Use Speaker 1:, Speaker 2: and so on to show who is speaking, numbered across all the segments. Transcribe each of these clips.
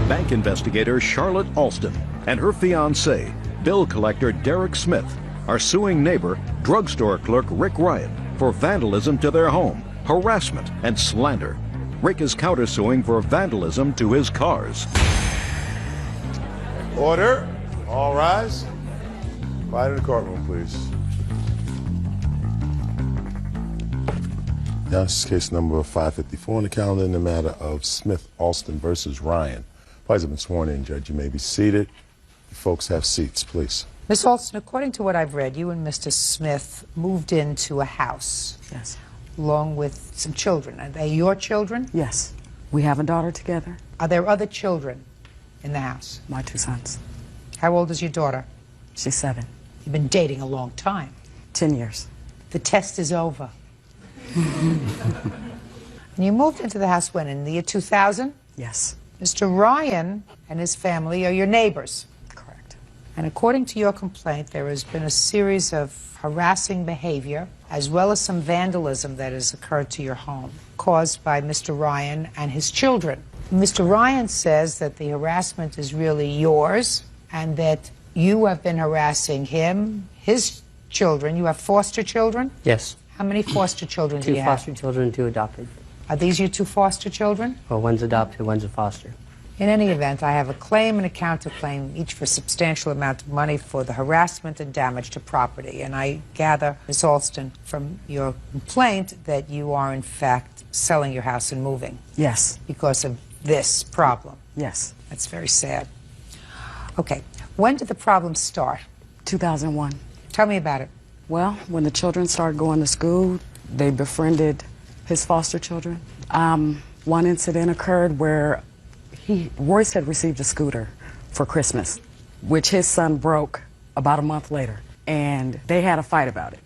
Speaker 1: bank investigator Charlotte Alston and her fiancé, bill collector Derek Smith, are suing neighbor, drugstore clerk Rick Ryan for vandalism to their home, harassment, and slander. Rick is countersuing for vandalism to his cars.
Speaker 2: Order. All rise. Quiet in the courtroom, please. Now, this is case number 554 on the calendar in the matter of Smith Alston versus Ryan. Parties have been sworn in, Judge. You may be seated. You folks have seats, please.
Speaker 3: Miss Alston, according to what I've read, you and Mr. Smith moved into a house.
Speaker 4: Yes.
Speaker 3: Along with some children. Are they your children?
Speaker 4: Yes. We have a daughter together.
Speaker 3: Are there other children in the house?
Speaker 4: My 2 sons.
Speaker 3: How old is your daughter?
Speaker 4: She's 7.
Speaker 3: You've been dating a long time.
Speaker 4: 10 years.
Speaker 3: The test is over. And you moved into the house when? In the year 2000?
Speaker 4: Yes.
Speaker 3: Mr. Ryan and his family are your neighbors.
Speaker 4: Correct.
Speaker 3: And according to your complaint, there has been a series of harassing behavior as well as some vandalism that has occurred to your home caused by Mr. Ryan and his children. Mr. Ryan says that the harassment is really yours and that you have been harassing him, his children. You have foster children?
Speaker 5: Yes.
Speaker 3: How many foster children do you have?
Speaker 5: 2 foster children, 2 adopted.
Speaker 3: Are these your 2 foster children?
Speaker 5: Well, one's adopted, one's a foster.
Speaker 3: In any event, I have a claim and a counterclaim, each for a substantial amount of money for the harassment and damage to property. And I gather, Ms. Alston, from your complaint that you are, in fact, selling your house and moving.
Speaker 4: Yes.
Speaker 3: Because of this problem.
Speaker 4: Yes.
Speaker 3: That's very sad. Okay. When did the problem start?
Speaker 4: 2001.
Speaker 3: Tell me about it.
Speaker 4: Well, when the children started going to school, they befriended his foster children. One incident occurred where Royce had received a scooter for Christmas, which his son broke about a month later, and they had a fight about it.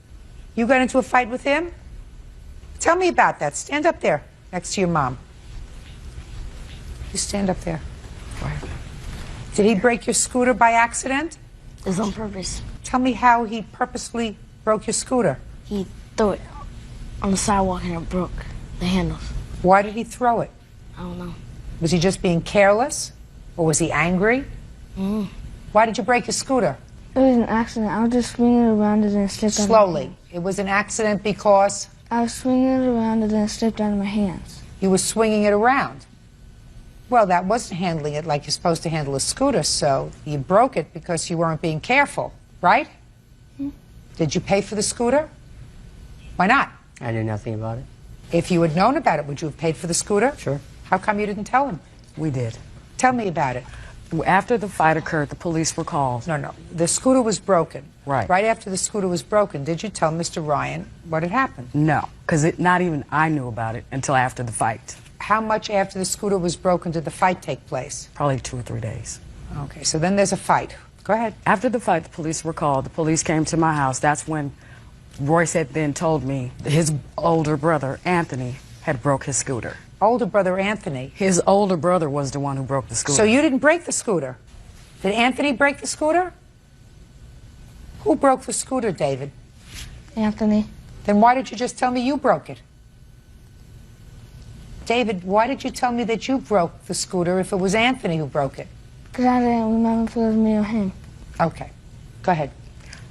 Speaker 3: You got into a fight with him? Tell me about that. Stand up there next to your mom. You stand up there. Did he break your scooter by accident?
Speaker 6: It was on purpose.
Speaker 3: Tell me how he purposely broke your scooter.
Speaker 6: He threw it on the sidewalk and it broke the handles.
Speaker 3: Why did he throw it?
Speaker 6: I don't know.
Speaker 3: Was he just being careless? Or was he angry? Why did you break your scooter?
Speaker 7: It was an accident. I was just swinging it around and then slipped out of my
Speaker 3: Slowly.
Speaker 7: hands.
Speaker 3: It was an accident because
Speaker 7: I was swinging it around and then it slipped out of my hands.
Speaker 3: you were swinging it around. Well, that wasn't handling it like you're supposed to handle a scooter, so you broke it because you weren't being careful, right? Did you pay for the scooter? Why not?
Speaker 5: I knew nothing about it.
Speaker 3: If you had known about it, would you have paid for the scooter?
Speaker 5: Sure.
Speaker 3: How come you didn't tell him?
Speaker 4: We did.
Speaker 3: Tell me about it.
Speaker 4: After the fight occurred, the police were called.
Speaker 3: No. The scooter was broken.
Speaker 4: Right.
Speaker 3: Right after the scooter was broken, did you tell Mr. Ryan what had happened?
Speaker 4: No, because not even I knew about it until after the fight.
Speaker 3: How much after the scooter was broken did the fight take place?
Speaker 4: Probably 2 or 3 days.
Speaker 3: Okay, so then there's a fight. Go ahead.
Speaker 4: After the fight, the police were called. The police came to my house. That's when Royce had then told me his older brother, Anthony, had broke his scooter.
Speaker 3: Older brother Anthony.
Speaker 4: His older brother was the one who broke the scooter.
Speaker 3: So you didn't break the scooter. Did Anthony break the scooter? Who broke the scooter, David?
Speaker 7: Anthony.
Speaker 3: Then why did you just tell me you broke it? David, why did you tell me that you broke the scooter if it was Anthony who broke it?
Speaker 7: Because I didn't remember if it was me or him.
Speaker 3: Okay, go ahead.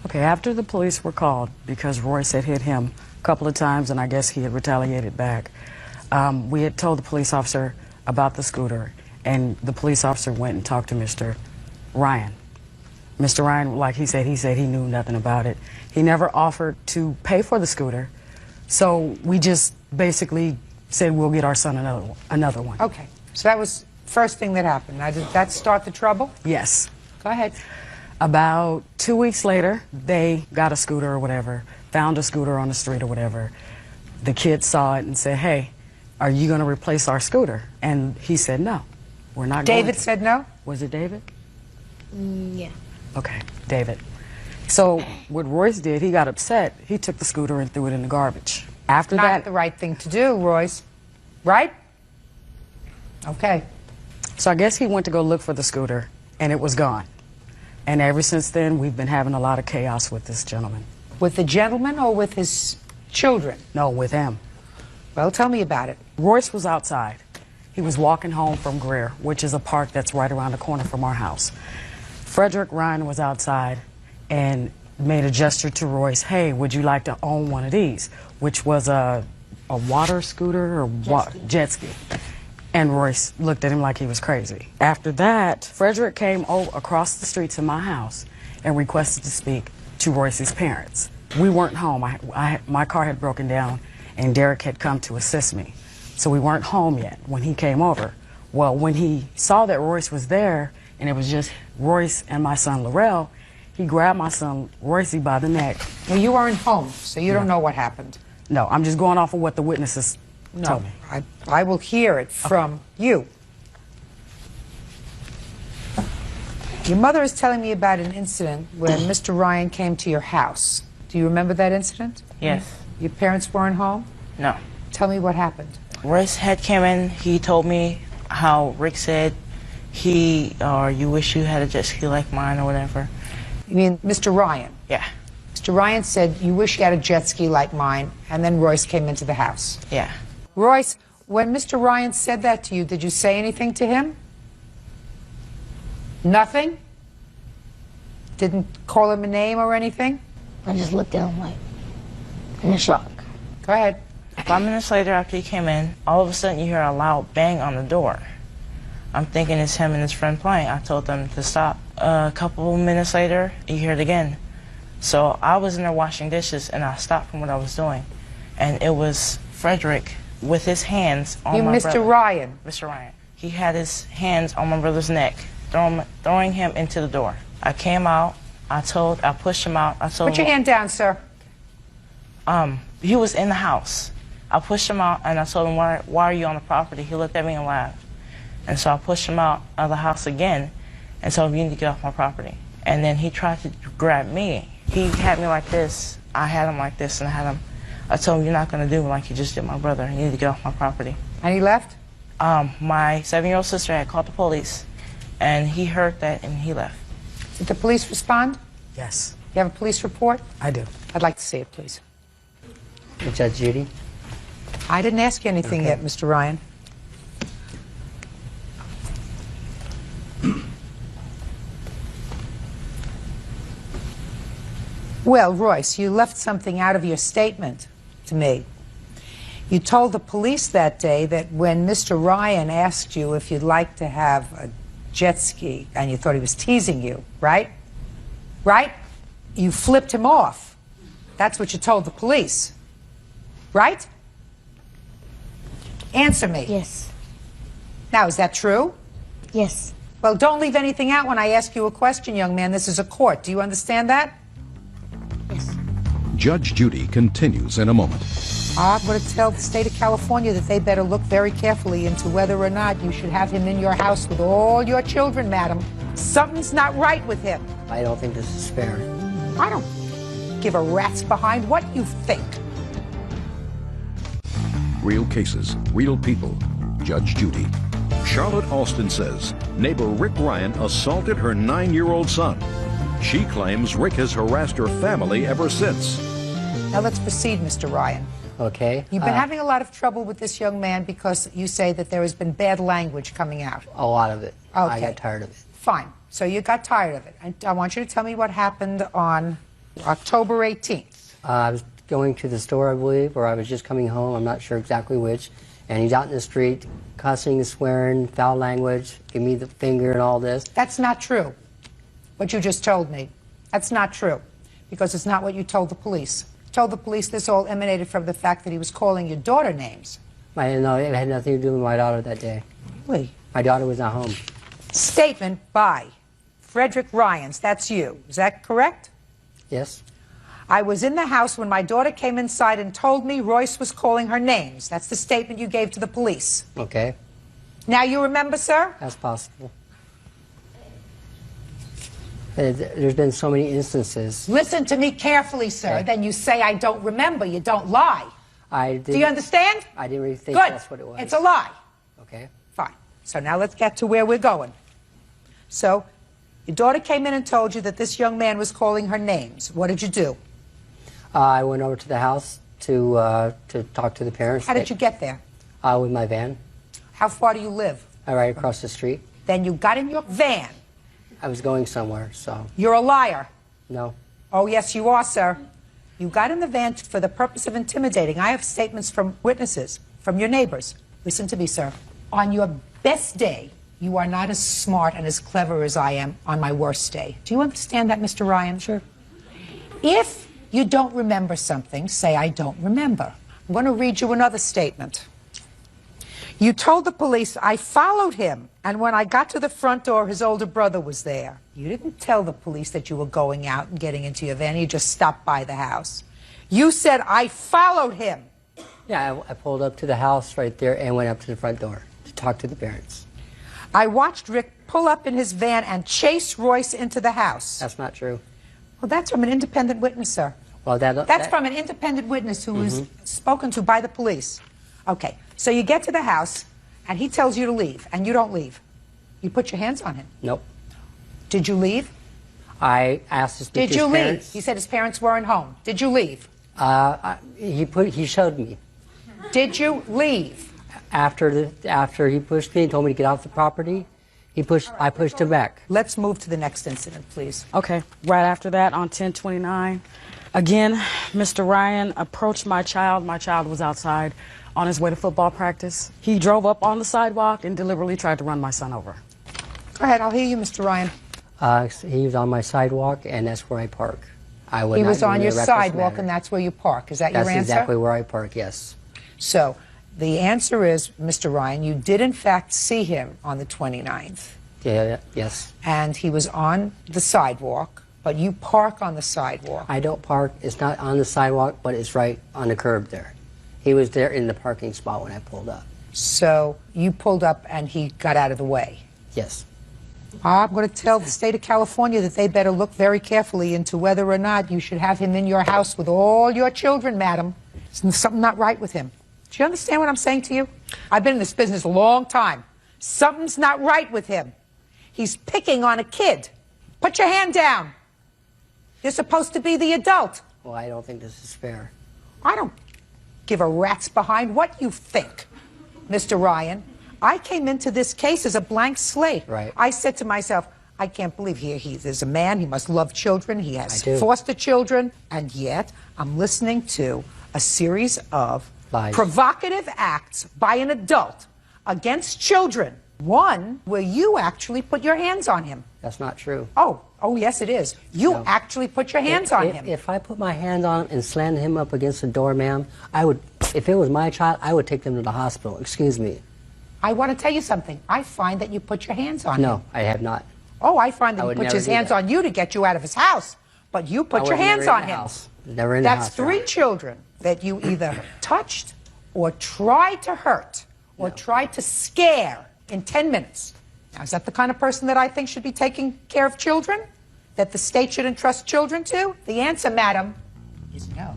Speaker 4: Okay, after the police were called, because Royce had hit him a couple of times and I guess he had retaliated back, we had told the police officer about the scooter, and the police officer went and talked to Mr. Ryan. Mr. Ryan, like he said he knew nothing about it. He never offered to pay for the scooter, so we just basically said we'll get our son another one.
Speaker 3: Okay, so that was first thing that happened. Now, did that start the trouble?
Speaker 4: Yes.
Speaker 3: Go ahead.
Speaker 4: About 2 weeks later, they got a scooter or whatever, found a scooter on the street or whatever. The kids saw it and said, hey, are you going to replace our scooter? And he said, no, we're not going to.
Speaker 3: David said no?
Speaker 4: Was it David?
Speaker 6: Yeah.
Speaker 4: Okay, David. So what Royce did, he got upset. He took the scooter and threw it in the garbage. After
Speaker 3: Not
Speaker 4: that,
Speaker 3: the right thing to do, Royce. Right? Okay.
Speaker 4: so I guess he went to go look for the scooter, and it was gone. And ever since then, we've been having a lot of chaos with this gentleman.
Speaker 3: With the gentleman or with his children?
Speaker 4: No, with him.
Speaker 3: Well, tell me about it.
Speaker 4: Royce was outside. He was walking home from Greer, which is a park that's right around the corner from our house. Frederick Ryan was outside and made a gesture to Royce, hey, would you like to own one of these? Which was a water scooter or jet ski. And Royce looked at him like he was crazy. After that, Frederick came across the street to my house and requested to speak to Royce's parents. We weren't home. My car had broken down and Derek had come to assist me. So we weren't home yet when he came over. Well, when he saw that Royce was there and it was just Royce and my son Laurel, he grabbed my son Royce by the neck.
Speaker 3: Well, you weren't home, so you don't know what happened.
Speaker 4: No, I'm just going off of what the witnesses told me.
Speaker 3: I will hear it from you. Your mother is telling me about an incident when Mr. Ryan came to your house. Do you remember that incident?
Speaker 8: Yes.
Speaker 3: Your parents weren't home?
Speaker 8: No.
Speaker 3: Tell me what happened.
Speaker 8: Royce had came in. He told me how Rick said you wish you had a jet ski like mine or whatever.
Speaker 3: You mean Mr. Ryan?
Speaker 8: Yeah.
Speaker 3: Mr. Ryan said, you wish you had a jet ski like mine, and then Royce came into the house.
Speaker 8: Yeah.
Speaker 3: Royce, when Mr. Ryan said that to you, did you say anything to him? Nothing? Didn't call him a name or anything?
Speaker 6: I just looked at him like, in shock.
Speaker 3: Go ahead.
Speaker 8: 5 minutes later after he came in, all of a sudden you hear a loud bang on the door. I'm thinking it's him and his friend playing. I told them to stop. A couple minutes later, you hear it again. So I was in there washing dishes and I stopped from what I was doing. And it was Frederick with his hands on my brother.
Speaker 3: Mr. Ryan?
Speaker 8: Mr. Ryan. He had his hands on my brother's neck, throwing him into the door. I came out, I pushed him out.
Speaker 3: Put your hand down, sir.
Speaker 8: He was in the house. I pushed him out and I told him, why are you on the property? He looked at me and laughed. And so I pushed him out of the house again and told him, you need to get off my property. And then he tried to grab me. He had me like this. I had him like this, and I told him, you're not going to do like you just did my brother. You need to get off my property.
Speaker 3: And he left?
Speaker 8: My 7-year-old sister had called the police, and he heard that, and he left.
Speaker 3: Did the police respond?
Speaker 4: Yes.
Speaker 3: You have a police report?
Speaker 4: I do.
Speaker 3: I'd like to see it, please.
Speaker 5: Judge Judy?
Speaker 3: I didn't ask you anything yet, Mr. Ryan. Well, Royce, you left something out of your statement to me. You told the police that day that when Mr. Ryan asked you if you'd like to have a jet ski, and you thought he was teasing you, right? Right? You flipped him off. That's what you told the police. Right? Answer me.
Speaker 6: Yes.
Speaker 3: Now, is that true?
Speaker 6: Yes.
Speaker 3: Well, don't leave anything out when I ask you a question, young man. This is a court. Do you understand that?
Speaker 6: Yes.
Speaker 1: Judge Judy continues in a moment.
Speaker 3: I'm going to tell the state of California that they better look very carefully into whether or not you should have him in your house with all your children, madam. Something's not right with him.
Speaker 5: I don't think this is fair.
Speaker 3: I don't give a rat's behind what you think.
Speaker 1: Real cases, real people. Judge Judy. Charlotte Alston says neighbor Rick Ryan assaulted her 9-year-old son. She claims Rick has harassed her family ever since.
Speaker 3: Now let's proceed, Mr. Ryan.
Speaker 5: Okay.
Speaker 3: You've been having a lot of trouble with this young man because you say that there has been bad language coming out.
Speaker 5: A lot of it.
Speaker 3: Okay.
Speaker 5: I got tired of it.
Speaker 3: Fine. So you got tired of it. I want you to tell me what happened on October 18th.
Speaker 5: I was going to the store, I believe, or I was just coming home. I'm not sure exactly which. And he's out in the street, cussing, swearing, foul language, give me the finger and all this.
Speaker 3: That's not true, what you just told me. That's not true, because it's not what you told the police. You told the police this all emanated from the fact that he was calling your daughter names.
Speaker 5: No, it had nothing to do with my daughter that day.
Speaker 3: Really?
Speaker 5: My daughter was not home.
Speaker 3: Statement by Frederick Ryans, that's you. Is that correct?
Speaker 5: Yes.
Speaker 3: I was in the house when my daughter came inside and told me Royce was calling her names. That's the statement you gave to the police.
Speaker 5: Okay.
Speaker 3: Now you remember, sir?
Speaker 5: That's possible. There's been so many instances.
Speaker 3: Listen to me carefully, sir.
Speaker 5: Okay.
Speaker 3: Then you say I don't remember. You don't lie. Do you understand?
Speaker 5: I didn't really think
Speaker 3: Good.
Speaker 5: that's what it was.
Speaker 3: It's a lie.
Speaker 5: Okay.
Speaker 3: Fine. So now let's get to where we're going. So your daughter came in and told you that this young man was calling her names. What did you do?
Speaker 5: I went over to the house to talk to the parents.
Speaker 3: How did you get there?
Speaker 5: With my van.
Speaker 3: How far do you live?
Speaker 5: Right across the street.
Speaker 3: Then you got in your van.
Speaker 5: I was going somewhere, so.
Speaker 3: You're a liar.
Speaker 5: No.
Speaker 3: Oh, yes, you are, sir. You got in the van for the purpose of intimidating. I have statements from witnesses, from your neighbors. Listen to me, sir. On your best day, you are not as smart and as clever as I am on my worst day. Do you understand that, Mr. Ryan?
Speaker 5: Sure.
Speaker 3: If you don't remember something, say, I don't remember. I'm going to read you another statement. You told the police, I followed him, and when I got to the front door, his older brother was there. You didn't tell the police that you were going out and getting into your van. You just stopped by the house. You said, I followed him.
Speaker 5: Yeah, I pulled up to the house right there and went up to the front door to talk to the parents.
Speaker 3: I watched Rick pull up in his van and chase Royce into the house.
Speaker 5: That's not true.
Speaker 3: Well, that's from an independent witness, sir.
Speaker 5: Well,
Speaker 3: That's from an independent witness who was spoken to by the police. Okay, so you get to the house, and he tells you to leave, and you don't leave. You put your hands on him.
Speaker 5: Nope.
Speaker 3: Did you leave?
Speaker 5: I asked to speak to his parents.
Speaker 3: Did you leave? He said his parents weren't home. Did you leave?
Speaker 5: He showed me.
Speaker 3: Did you leave?
Speaker 5: After he pushed me and told me to get off the property, I pushed him back.
Speaker 3: Let's move to the next incident, please.
Speaker 4: Okay, right after that on 10/29, again, Mr. Ryan approached my child. My child was outside on his way to football practice. He drove up on the sidewalk and deliberately tried to run my son over.
Speaker 3: Go ahead, I'll hear you, Mr. Ryan.
Speaker 5: He was on my sidewalk, and that's where I park.
Speaker 3: He was on your sidewalk, and that's where you park. Is that your answer?
Speaker 5: That's exactly where I park, yes.
Speaker 3: So, the answer is, Mr. Ryan, you did in fact see him on the 29th.
Speaker 5: Yeah, yes.
Speaker 3: And he was on the sidewalk, but you park on the sidewalk.
Speaker 5: I don't park. It's not on the sidewalk, but it's right on the curb there. He was there in the parking spot when I pulled up.
Speaker 3: So, you pulled up and he got out of the way?
Speaker 5: Yes.
Speaker 3: I'm going to tell the state of California that they better look very carefully into whether or not you should have him in your house with all your children, madam. There's something not right with him. Do you understand what I'm saying to you? I've been in this business a long time. Something's not right with him. He's picking on a kid. Put your hand down. You're supposed to be the adult.
Speaker 5: Well, I don't think this is fair.
Speaker 3: I don't give a rat's behind what you think, Mr. Ryan. I came into this case as a blank slate.
Speaker 5: Right.
Speaker 3: I said to myself, I can't believe he's a man, he must love children, he has
Speaker 5: I do.
Speaker 3: foster children, and yet I'm listening to a series of
Speaker 5: Lies.
Speaker 3: Provocative acts by an adult against children. One where you actually put your hands on him.
Speaker 5: That's not true.
Speaker 3: Oh, yes it is. You
Speaker 5: No.
Speaker 3: actually put your hands on him.
Speaker 5: If I put my hand on him and slammed him up against the door, ma'am, I would, if it was my child, I would take them to the hospital. Excuse me.
Speaker 3: I want to tell you something. I find that you put your hands on him.
Speaker 5: No, I have not.
Speaker 3: Oh, I find that
Speaker 5: I
Speaker 3: he
Speaker 5: would
Speaker 3: puts
Speaker 5: never
Speaker 3: his
Speaker 5: do
Speaker 3: hands
Speaker 5: that.
Speaker 3: on you to get you out of his house. But you put your hands on him.
Speaker 5: Never in the house.
Speaker 3: That's three children that you either touched or tried to hurt or tried to scare in 10 minutes. Now, is that the kind of person that I think should be taking care of children? That the state should entrust children to? The answer, madam, is no.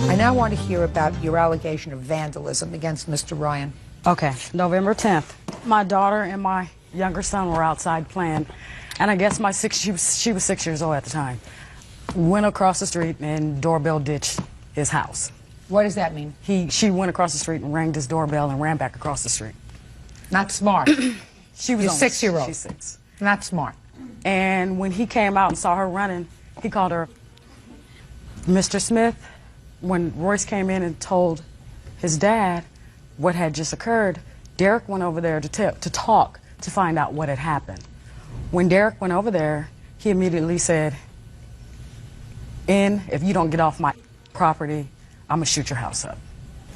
Speaker 3: I now want to hear about your allegation of vandalism against Mr. Ryan.
Speaker 4: Okay, November 10th. My daughter and my younger son were outside playing, and I guess she was 6 years old at the time. Went across the street and doorbell ditched his house.
Speaker 3: What does that mean?
Speaker 4: She went across the street and rang his doorbell and ran back across the street.
Speaker 3: Not smart.
Speaker 4: She was
Speaker 3: You're
Speaker 4: only
Speaker 3: 6-year-old.
Speaker 4: She's 6.
Speaker 3: Not smart.
Speaker 4: And when he came out and saw her running, he called her Mr. Smith. When Royce came in and told his dad what had just occurred, Derek went over there to talk to find out what had happened. When Derek went over there, he immediately said, if you don't get off my property, I'm going to shoot your house up.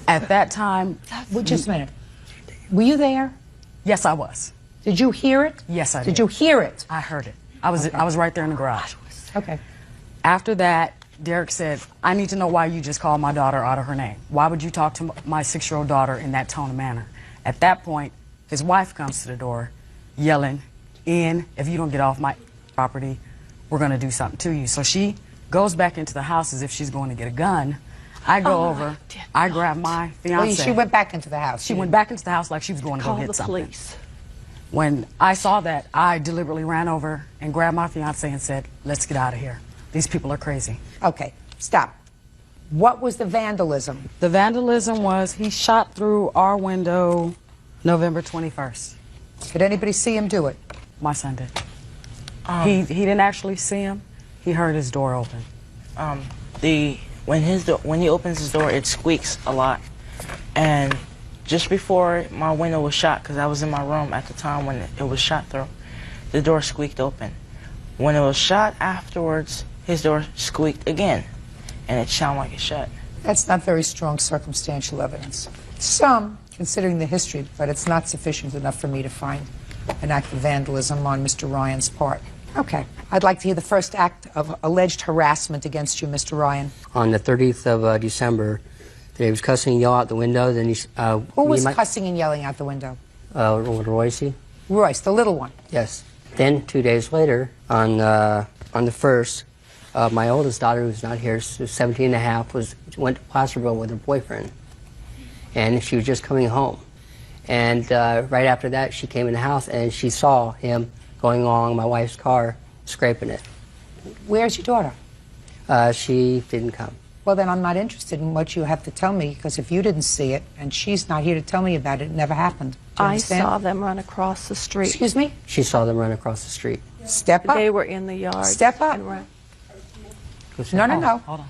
Speaker 4: At that time...
Speaker 3: Well, just a minute. Were you there?
Speaker 4: Yes, I was.
Speaker 3: Did you hear it?
Speaker 4: Yes, I did.
Speaker 3: Did you hear it?
Speaker 4: I heard it. I was right there in the garage.
Speaker 3: Okay.
Speaker 4: After that, Derek said, I need to know why you just called my daughter out of her name. Why would you talk to my 6-year-old daughter in that tone of manner? At that point, his wife comes to the door yelling, if you don't get off my property, we're going to do something to you. So she goes back into the house as if she's going to get a gun. I go over, I grab my fiance.
Speaker 3: Well, she went back into the house.
Speaker 4: She went back into the house like she was going to go get something.
Speaker 6: Police.
Speaker 4: When I saw that, I deliberately ran over and grabbed my fiance and said, let's get out of here. These people are crazy.
Speaker 3: Okay, stop. What was the vandalism?
Speaker 4: The vandalism was he shot through our window November 21st.
Speaker 3: Did anybody see him do it?
Speaker 4: My son did. He didn't actually see him. He heard his door open.
Speaker 8: When he opens his door, it squeaks a lot. And just before my window was shot, because I was in my room at the time when it was shot through, the door squeaked open. When it was shot afterwards, his door squeaked again, and it sounded like it shut.
Speaker 3: That's not very strong circumstantial evidence. Some, considering the history, but it's not sufficient enough for me to find an act of vandalism on Mr. Ryan's part. Okay. I'd like to hear the first act of alleged harassment against you, Mr. Ryan.
Speaker 5: On the 30th of December, he was cussing and yelling out the window. Then
Speaker 3: Who was cussing and yelling out the window?
Speaker 5: Royce.
Speaker 3: Royce, the little one.
Speaker 5: Yes. Then 2 days later, on the 1st, my oldest daughter, who's not here, who's 17 and a half, went to Placerville with her boyfriend. And she was just coming home. And right after that, she came in the house and she saw him going along my wife's car, scraping it.
Speaker 3: Where's your daughter?
Speaker 5: She didn't come.
Speaker 3: Well, then I'm not interested in what you have to tell me, because if you didn't see it and she's not here to tell me about it, it never happened. Do you understand?
Speaker 9: I saw them run across the street.
Speaker 3: Excuse me?
Speaker 5: She saw them run across the street.
Speaker 3: Step up.
Speaker 9: They were in the yard.
Speaker 3: Step up. No.
Speaker 4: Hold on.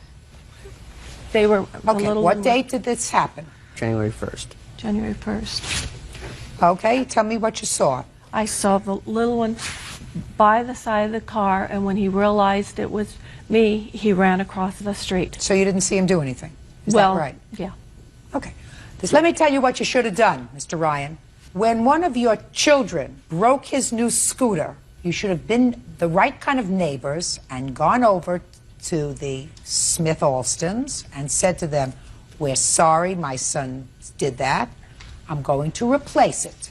Speaker 9: They were.
Speaker 3: Okay, what date did this happen?
Speaker 5: January 1st.
Speaker 9: January 1st.
Speaker 3: Okay, tell me what you saw.
Speaker 9: I saw the little one by the side of the car, and when he realized it was me, he ran across the street.
Speaker 3: So you didn't see him do anything? Is that right?
Speaker 9: Yeah.
Speaker 3: Okay. Let me tell you what you should have done, Mr. Ryan. When one of your children broke his new scooter, you should have been the right kind of neighbors and gone over to the Smith Alstons and said to them, "We're sorry my son did that. I'm going to replace it,"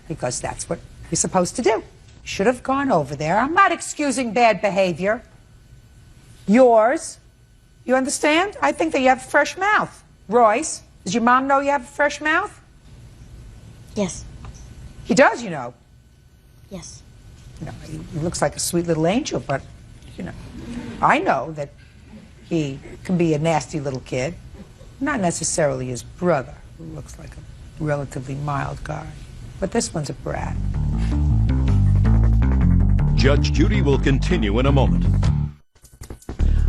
Speaker 3: because that's what you're supposed to do. You should have gone over there. I'm not excusing bad behavior. Yours. You understand? I think that you have a fresh mouth. Royce, does your mom know you have a fresh mouth?
Speaker 6: Yes.
Speaker 3: He does, you know.
Speaker 6: Yes.
Speaker 3: You know, he looks like a sweet little angel, but, you know, I know that he can be a nasty little kid. Not necessarily his brother, who looks like a relatively mild guy. But this one's a brat.
Speaker 1: Judge Judy will continue in a moment.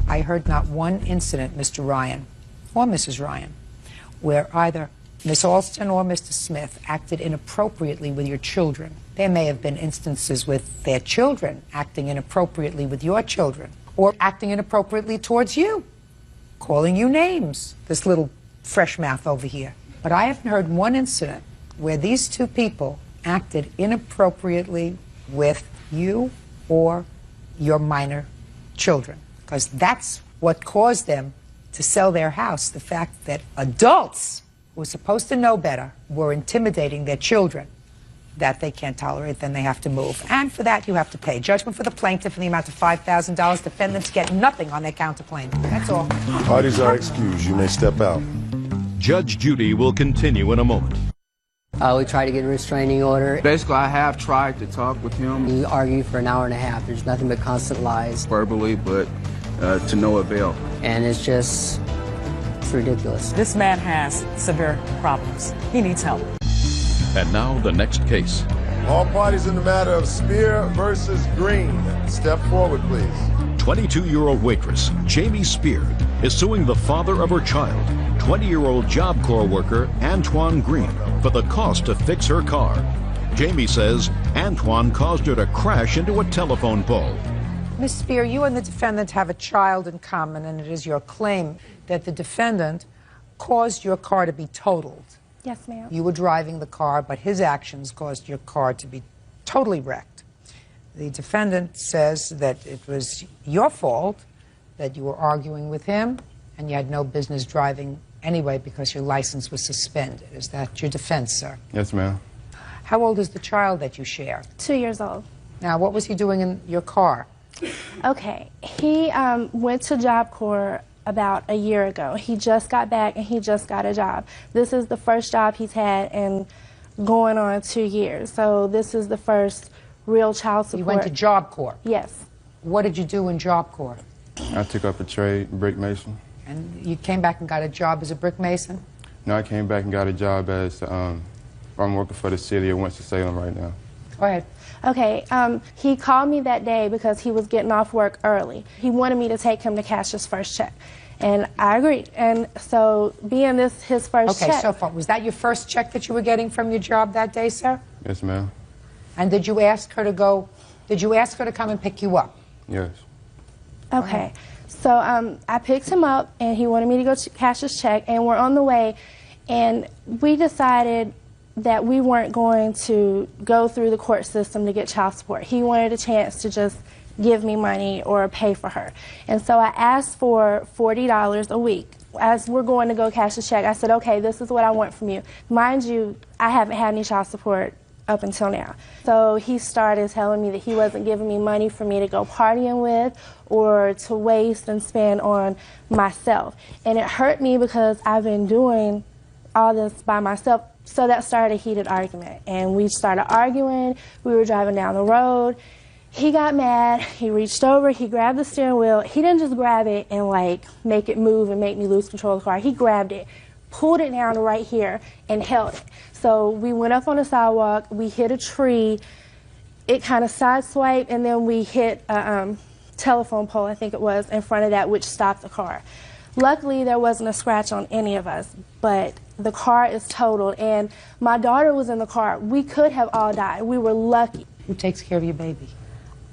Speaker 3: I heard not one incident, Mr. Ryan, or Mrs. Ryan, where either Miss Alston or Mr. Smith acted inappropriately with your children. There may have been instances with their children acting inappropriately with your children, or acting inappropriately towards you, calling you names, this little fresh mouth over here. But I haven't heard one incident where these two people acted inappropriately with you or your minor children, because that's what caused them to sell their house, the fact that adults who were supposed to know better were intimidating their children, that they can't tolerate, then they have to move. And for that, you have to pay. Judgment for the plaintiff in the amount of $5,000. Defendants get nothing on their counterclaim. That's all.
Speaker 2: Parties are excused. You may step out.
Speaker 1: Judge Judy will continue in a moment.
Speaker 5: We tried to get a restraining order.
Speaker 10: Basically, I have tried to talk with him.
Speaker 5: We argued for an hour and a half. There's nothing but constant lies.
Speaker 10: Verbally, but to no avail.
Speaker 5: And it's ridiculous.
Speaker 4: This man has severe problems. He needs help.
Speaker 1: And now the next case.
Speaker 2: All parties in the matter of Spear versus Green. Step forward, please.
Speaker 1: 22-year-old waitress Jamie Spear is suing the father of her child, 20-year-old Job Corps worker Antoine Green, for the cost to fix her car. Jamie says Antoine caused her to crash into a telephone pole.
Speaker 3: Ms. Spear, you and the defendant have a child in common, and it is your claim that the defendant caused your car to be totaled.
Speaker 7: Yes, ma'am.
Speaker 3: You were driving the car, but his actions caused your car to be totally wrecked. The defendant says that it was your fault, that you were arguing with him, and you had no business driving anyway because your license was suspended. Is that your defense, sir?
Speaker 10: Yes, ma'am.
Speaker 3: How old is the child that you share?
Speaker 7: 2 years old.
Speaker 3: Now, what was he doing in your car?
Speaker 7: Okay, he went to Job Corps about a year ago. He just got back and he just got a job. This is the first job he's had in going on 2 years. So this is the first real child support.
Speaker 3: You went to Job Corps?
Speaker 7: Yes.
Speaker 3: What did you do in Job Corps?
Speaker 10: I took up a trade, brick mason.
Speaker 3: And you came back and got a job as a brick mason?
Speaker 10: No, I came back and got a job as I'm working for the city of Winston-Salem right now.
Speaker 3: Go ahead.
Speaker 7: Okay, he called me that day because he was getting off work early. He wanted me to take him to cash his first check, and I agreed. And so, being this his first check...
Speaker 3: Okay, so far, was that your first check that you were getting from your job that day, sir?
Speaker 10: Yes, ma'am.
Speaker 3: And did you ask her to come and pick you up?
Speaker 10: Yes.
Speaker 7: Okay, so I picked him up, and he wanted me to go cash his check, and we're on the way, and we decided that we weren't going to go through the court system to get child support. He wanted a chance to just give me money or pay for her. And so I asked for $40 a week. As we're going to go cash the check, I said, okay, this is what I want from you. Mind you, I haven't had any child support up until now. So he started telling me that he wasn't giving me money for me to go partying with or to waste and spend on myself. And it hurt me because I've been doing all this by myself. So that started a heated argument, and we started arguing. We were driving down the road. He got mad. He reached over. He grabbed the steering wheel. He didn't just grab it and, like, make it move and make me lose control of the car. He grabbed it, pulled it down to right here, and held it. So we went up on the sidewalk. We hit a tree. It kind of sideswiped, and then we hit a telephone pole, I think it was, in front of that, which stopped the car. Luckily, there wasn't a scratch on any of us, but the car is totaled, and my daughter was in the car. We could have all died. We were lucky.
Speaker 3: Who takes care of your baby?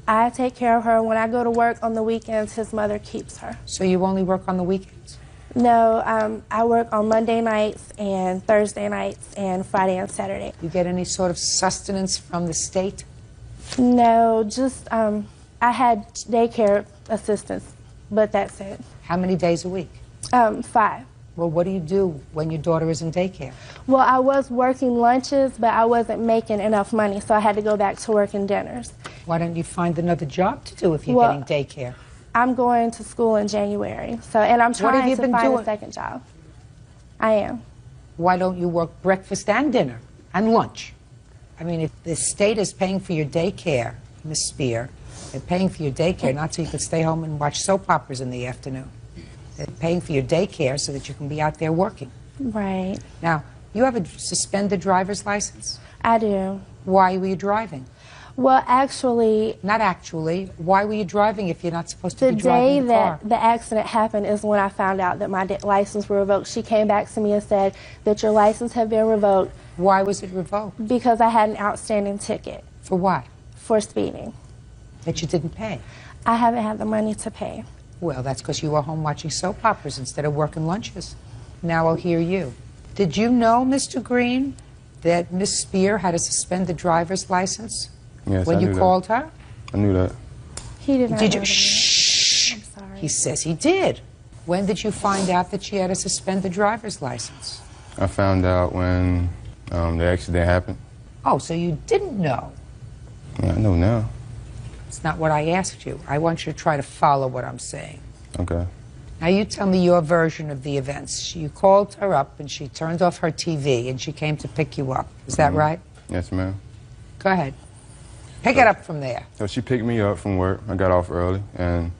Speaker 7: I take care of her. When I go to work on the weekends, his mother keeps her.
Speaker 3: So you only work on the weekends?
Speaker 7: No, I work on Monday nights and Thursday nights and Friday and Saturday.
Speaker 3: You get any sort of sustenance from the state?
Speaker 7: No, just I had daycare assistance, but that's it.
Speaker 3: How many days a week?
Speaker 7: 5.
Speaker 3: Well, what do you do when your daughter is in daycare?
Speaker 7: Well, I was working lunches, but I wasn't making enough money, so I had to go back to working dinners.
Speaker 3: Why don't you find another job to do if you're getting daycare?
Speaker 7: I'm going to school in January, and I'm trying to find a second job. I am.
Speaker 3: Why don't you work breakfast and dinner and lunch? I mean, if the state is paying for your daycare, Miss Spear, they're paying for your daycare not so you could stay home and watch soap operas in the afternoon. They're paying for your daycare so that you can be out there working.
Speaker 7: Right.
Speaker 3: Now, you have a suspended driver's license?
Speaker 7: I do.
Speaker 3: Why were you driving?
Speaker 7: Well, actually...
Speaker 3: Not actually. Why were you driving if you're not supposed to be
Speaker 7: The
Speaker 3: driving the car?
Speaker 7: day that the accident happened is when I found out that my license was revoked. She came back to me and said that your license had been revoked.
Speaker 3: Why was it revoked?
Speaker 7: Because I had an outstanding ticket.
Speaker 3: For what?
Speaker 7: For speeding.
Speaker 3: That you didn't pay?
Speaker 7: I haven't had the money to pay.
Speaker 3: Well, that's because you were home watching soap operas instead of working lunches. Now I'll hear you. Did you know, Mr. Green, that Miss Spear had a suspended driver's license?
Speaker 10: Yes,
Speaker 3: when
Speaker 10: I
Speaker 3: you
Speaker 10: knew
Speaker 3: called
Speaker 10: that.
Speaker 3: her?
Speaker 10: I knew that.
Speaker 7: He did not.
Speaker 3: Did you? Shh.
Speaker 7: I'm sorry.
Speaker 3: He says he did. When did you find out that she had a suspended driver's license?
Speaker 10: I found out when the accident happened.
Speaker 3: Oh, so you didn't know?
Speaker 10: Yeah, I know now.
Speaker 3: It's not what I asked you. I want you to try to follow what I'm saying.
Speaker 10: Okay.
Speaker 3: Now you tell me your version of the events. You called her up and she turned off her TV and she came to pick you up. Is that right?
Speaker 10: Yes, ma'am.
Speaker 3: Go ahead. Pick it up from there.
Speaker 10: So she picked me up from work. I got off early, and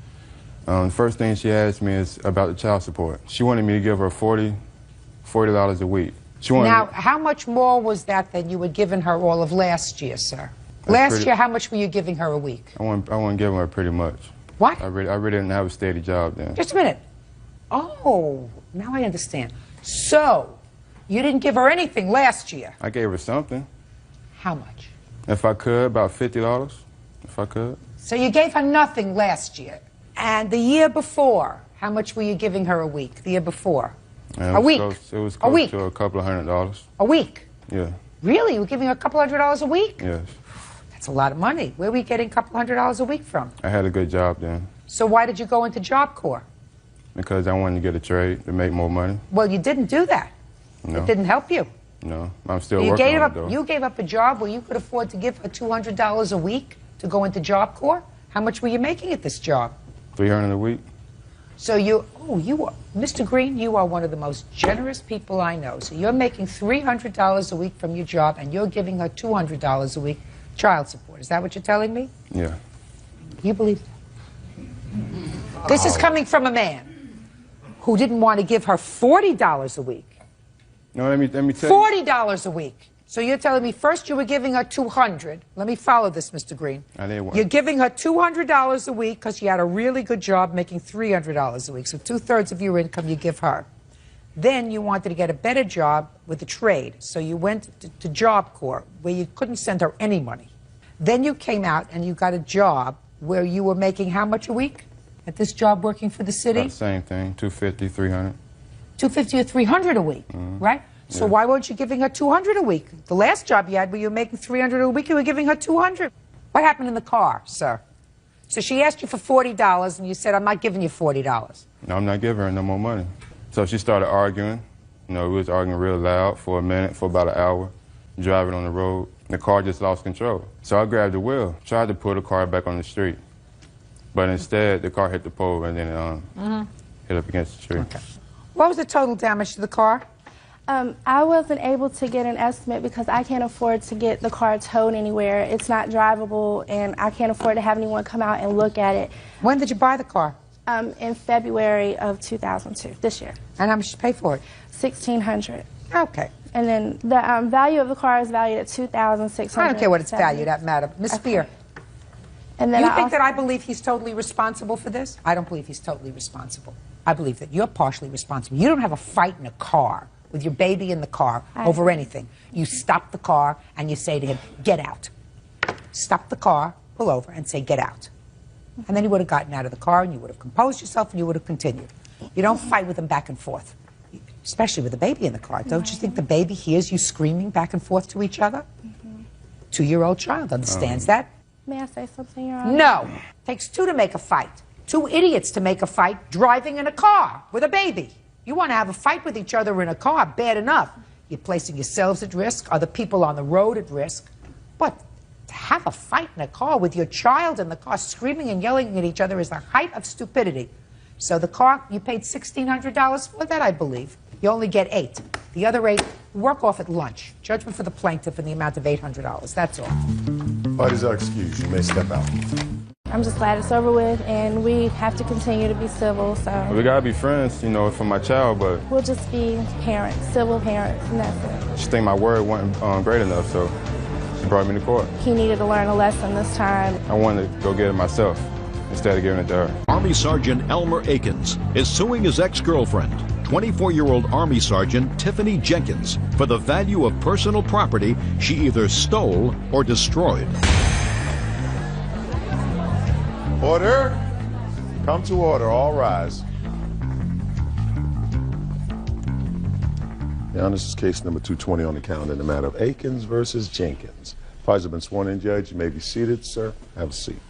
Speaker 10: the first thing she asked me is about the child support. She wanted me to give her $40 a week. She wanted
Speaker 3: Now, how much more was that than you had given her all of last year, sir? Last year, how much were you giving her a week?
Speaker 10: I wasn't giving her pretty much.
Speaker 3: What?
Speaker 10: I really didn't have a steady job then.
Speaker 3: Just a minute. Oh, now I understand. So, you didn't give her anything last year.
Speaker 10: I gave her something.
Speaker 3: How much?
Speaker 10: If I could, about $50, if I could.
Speaker 3: So you gave her nothing last year. And the year before, how much were you giving her a week, the year before? A week?
Speaker 10: It was close to a couple of $100.
Speaker 3: A week?
Speaker 10: Yeah.
Speaker 3: Really? You were giving her a couple $100 a week?
Speaker 10: Yes.
Speaker 3: That's a lot of money. Where were you getting a couple $100 a week from?
Speaker 10: I had a good job then.
Speaker 3: So why did you go into Job Corps?
Speaker 10: Because I wanted to get a trade to make more money.
Speaker 3: Well, you didn't do that.
Speaker 10: No.
Speaker 3: It didn't help you.
Speaker 10: No, I'm still working on it, though.
Speaker 3: You gave up a job where you could afford to give her $200 a week to go into Job Corps? How much were you making at this job?
Speaker 10: $300 a week.
Speaker 3: So Mr. Green, you are one of the most generous people I know. So you're making $300 a week from your job, and you're giving her $200 a week child support. Is that what you're telling me?
Speaker 10: Yeah.
Speaker 3: You believe that? This is coming from a man who didn't want to give her $40 a week.
Speaker 10: No, let me tell you.
Speaker 3: $40 a week. So you're telling me first you were giving her $200. Let me follow this, Mr. Green.
Speaker 10: I didn't want.
Speaker 3: You're giving her $200 a week because she had a really good job making $300 a week. So 2/3 of your income you give her. Then you wanted to get a better job with the trade. So you went to Job Corps where you couldn't send her any money. Then you came out and you got a job where you were making how much a week at this job working for the city?
Speaker 10: About the same thing, 250, 300.
Speaker 3: 250 or 300 a week, right? So why weren't you giving her 200 a week? The last job you had where you were making 300 a week, you were giving her 200. What happened in the car, sir? So she asked you for $40 and you said, I'm not giving you $40.
Speaker 10: No, I'm not giving her no more money. So she started arguing. You know, we was arguing real loud for a minute, for about an hour, driving on the road. The car just lost control. So I grabbed the wheel, tried to pull the car back on the street. But instead, the car hit the pole and then hit up against the tree.
Speaker 3: Okay. What was the total damage to the car?
Speaker 7: I wasn't able to get an estimate because I can't afford to get the car towed anywhere. It's not drivable, and I can't afford to have anyone come out and look at it.
Speaker 3: When did you buy the car?
Speaker 7: In February of 2002, this year.
Speaker 3: And how much did you pay for it?
Speaker 7: $1,600.
Speaker 3: Okay.
Speaker 7: And then the value of the car is valued at $2,600.
Speaker 3: I don't care what it's valued at, madam. Ms. Spear.
Speaker 7: And then
Speaker 3: You think that I believe he's totally responsible for this? I don't believe he's totally responsible. I believe that you're partially responsible. You don't have a fight in a car with your baby in the car over anything. You stop the car and you say to him, get out. Stop the car, pull over, and say, get out. And then he would have gotten out of the car and you would have composed yourself and you would have continued. You don't fight with him back and forth, especially with the baby in the car. Don't you think the baby hears you screaming back and forth to each other? 2-year-old child understands that.
Speaker 7: May I say something, Your Honor?
Speaker 3: No. Takes two to make a fight. Two idiots to make a fight driving in a car with a baby. You want to have a fight with each other in a car, bad enough. You're placing yourselves at risk, other people on the road at risk. But to have a fight in a car with your child in the car screaming and yelling at each other is the height of stupidity. So the car, you paid $1,600 for that, I believe. You only get $8. The other $8, work off at lunch. Judgment for the plaintiff in the amount of $800. That's all.
Speaker 2: Parties are excused. You may step out.
Speaker 7: I'm just glad it's over with, and we have to continue to be civil, so
Speaker 10: We gotta be friends, you know, for my child, but
Speaker 7: we'll just be parents, civil parents, and that's it.
Speaker 10: she think my word wasn't great enough, so she brought me to court.
Speaker 7: He needed to learn a lesson this time.
Speaker 10: I wanted to go get it myself instead of giving it to her.
Speaker 1: Army Sergeant Elmer Akins is suing his ex-girlfriend, 24-year-old Army Sergeant Tiffany Jenkins, for the value of personal property she either stole or destroyed.
Speaker 2: Order. Come to order. All rise. Now, this is case number 220 on the calendar in the matter of Akins versus Jenkins. Parties have been sworn in, Judge. You may be seated, sir. Have a seat.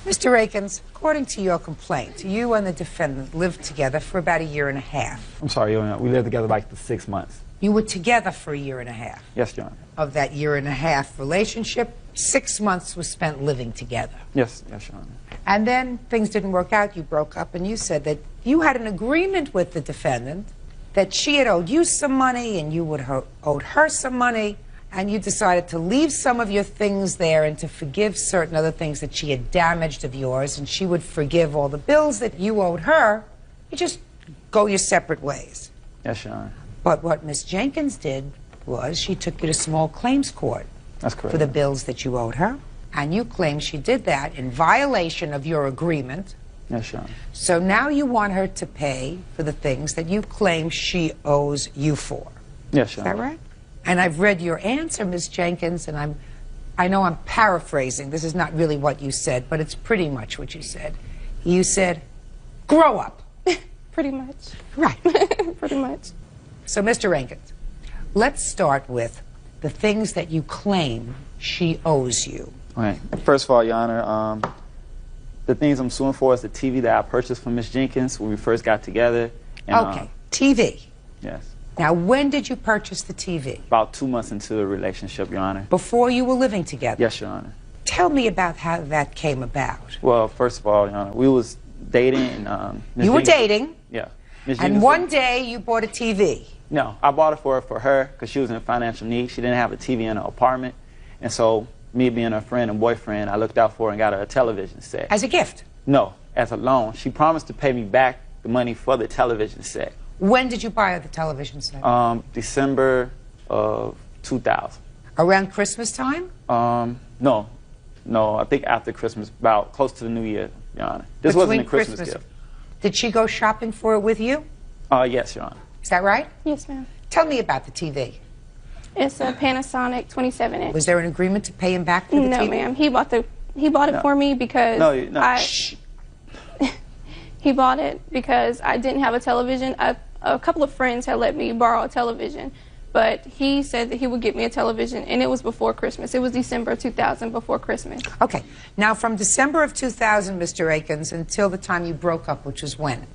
Speaker 3: Mr. Akins, according to your complaint, you and the defendant lived together for about 1.5 years.
Speaker 11: I'm sorry, Your Honor. We lived together like for 6 months.
Speaker 3: You were together for 1.5 years.
Speaker 11: Yes, Your Honor.
Speaker 3: Of that 1.5 year relationship, 6 months was spent living together.
Speaker 11: Yes, Your Honor.
Speaker 3: And then things didn't work out. You broke up, and you said that you had an agreement with the defendant that she had owed you some money and you would owed her some money, and you decided to leave some of your things there and to forgive certain other things that she had damaged of yours, and she would forgive all the bills that you owed her. You just go your separate ways.
Speaker 11: Yes, Your Honor.
Speaker 3: But what Miss Jenkins did was she took you to small claims court.
Speaker 11: That's correct.
Speaker 3: For the bills that you owed her. And you claim she did that in violation of your agreement.
Speaker 11: Yes, Your Honor.
Speaker 3: So now you want her to pay for the things that you claim she owes you for.
Speaker 11: Yes, Your
Speaker 3: Is
Speaker 11: Honor.
Speaker 3: that right? And I've read your answer, Miss Jenkins, and I know I'm paraphrasing. This is not really what you said, but it's pretty much what you said. You said, grow up.
Speaker 7: Pretty much.
Speaker 3: Right.
Speaker 7: Pretty much.
Speaker 3: So, Mr. Akins, let's start with the things that you claim she owes you.
Speaker 11: All right. First of all, Your Honor, the things I'm suing for is the TV that I purchased from Miss Jenkins when we first got together. And,
Speaker 3: Okay, TV.
Speaker 11: Yes.
Speaker 3: Now, when did you purchase the TV?
Speaker 11: About 2 months into the relationship, Your Honor.
Speaker 3: Before you were living together?
Speaker 11: Yes, Your Honor.
Speaker 3: Tell me about how that came about.
Speaker 11: Well, first of all, Your Honor, we was dating. And,
Speaker 3: you were dating?
Speaker 11: Yeah. Ms.
Speaker 3: And
Speaker 11: Jenkins
Speaker 3: one day you bought a TV?
Speaker 11: No, I bought it for her because she was in financial need. She didn't have a TV in her apartment. And so, me being her friend and boyfriend, I looked out for her and got her a television set.
Speaker 3: As a gift?
Speaker 11: No, as a loan. She promised to pay me back the money for the television set.
Speaker 3: When did you buy her the television set?
Speaker 11: December of 2000.
Speaker 3: Around Christmas time?
Speaker 11: No. No, I think after Christmas, about close to the New Year, Your Honor. This wasn't a Christmas gift.
Speaker 3: Did she go shopping for it with you?
Speaker 11: Yes, Your Honor.
Speaker 3: Is that right?
Speaker 7: Yes, ma'am.
Speaker 3: Tell me about the TV.
Speaker 7: It's a Panasonic 27-inch.
Speaker 3: Was there an agreement to pay him back for the TV?
Speaker 7: No, ma'am. He bought it for me because he bought it because I didn't have a television. A couple of friends had let me borrow a television, but he said that he would get me a television, and it was before Christmas. It was December 2000, before Christmas.
Speaker 3: Okay. Now, from December of 2000, Mr. Akins, until the time you broke up, which was when?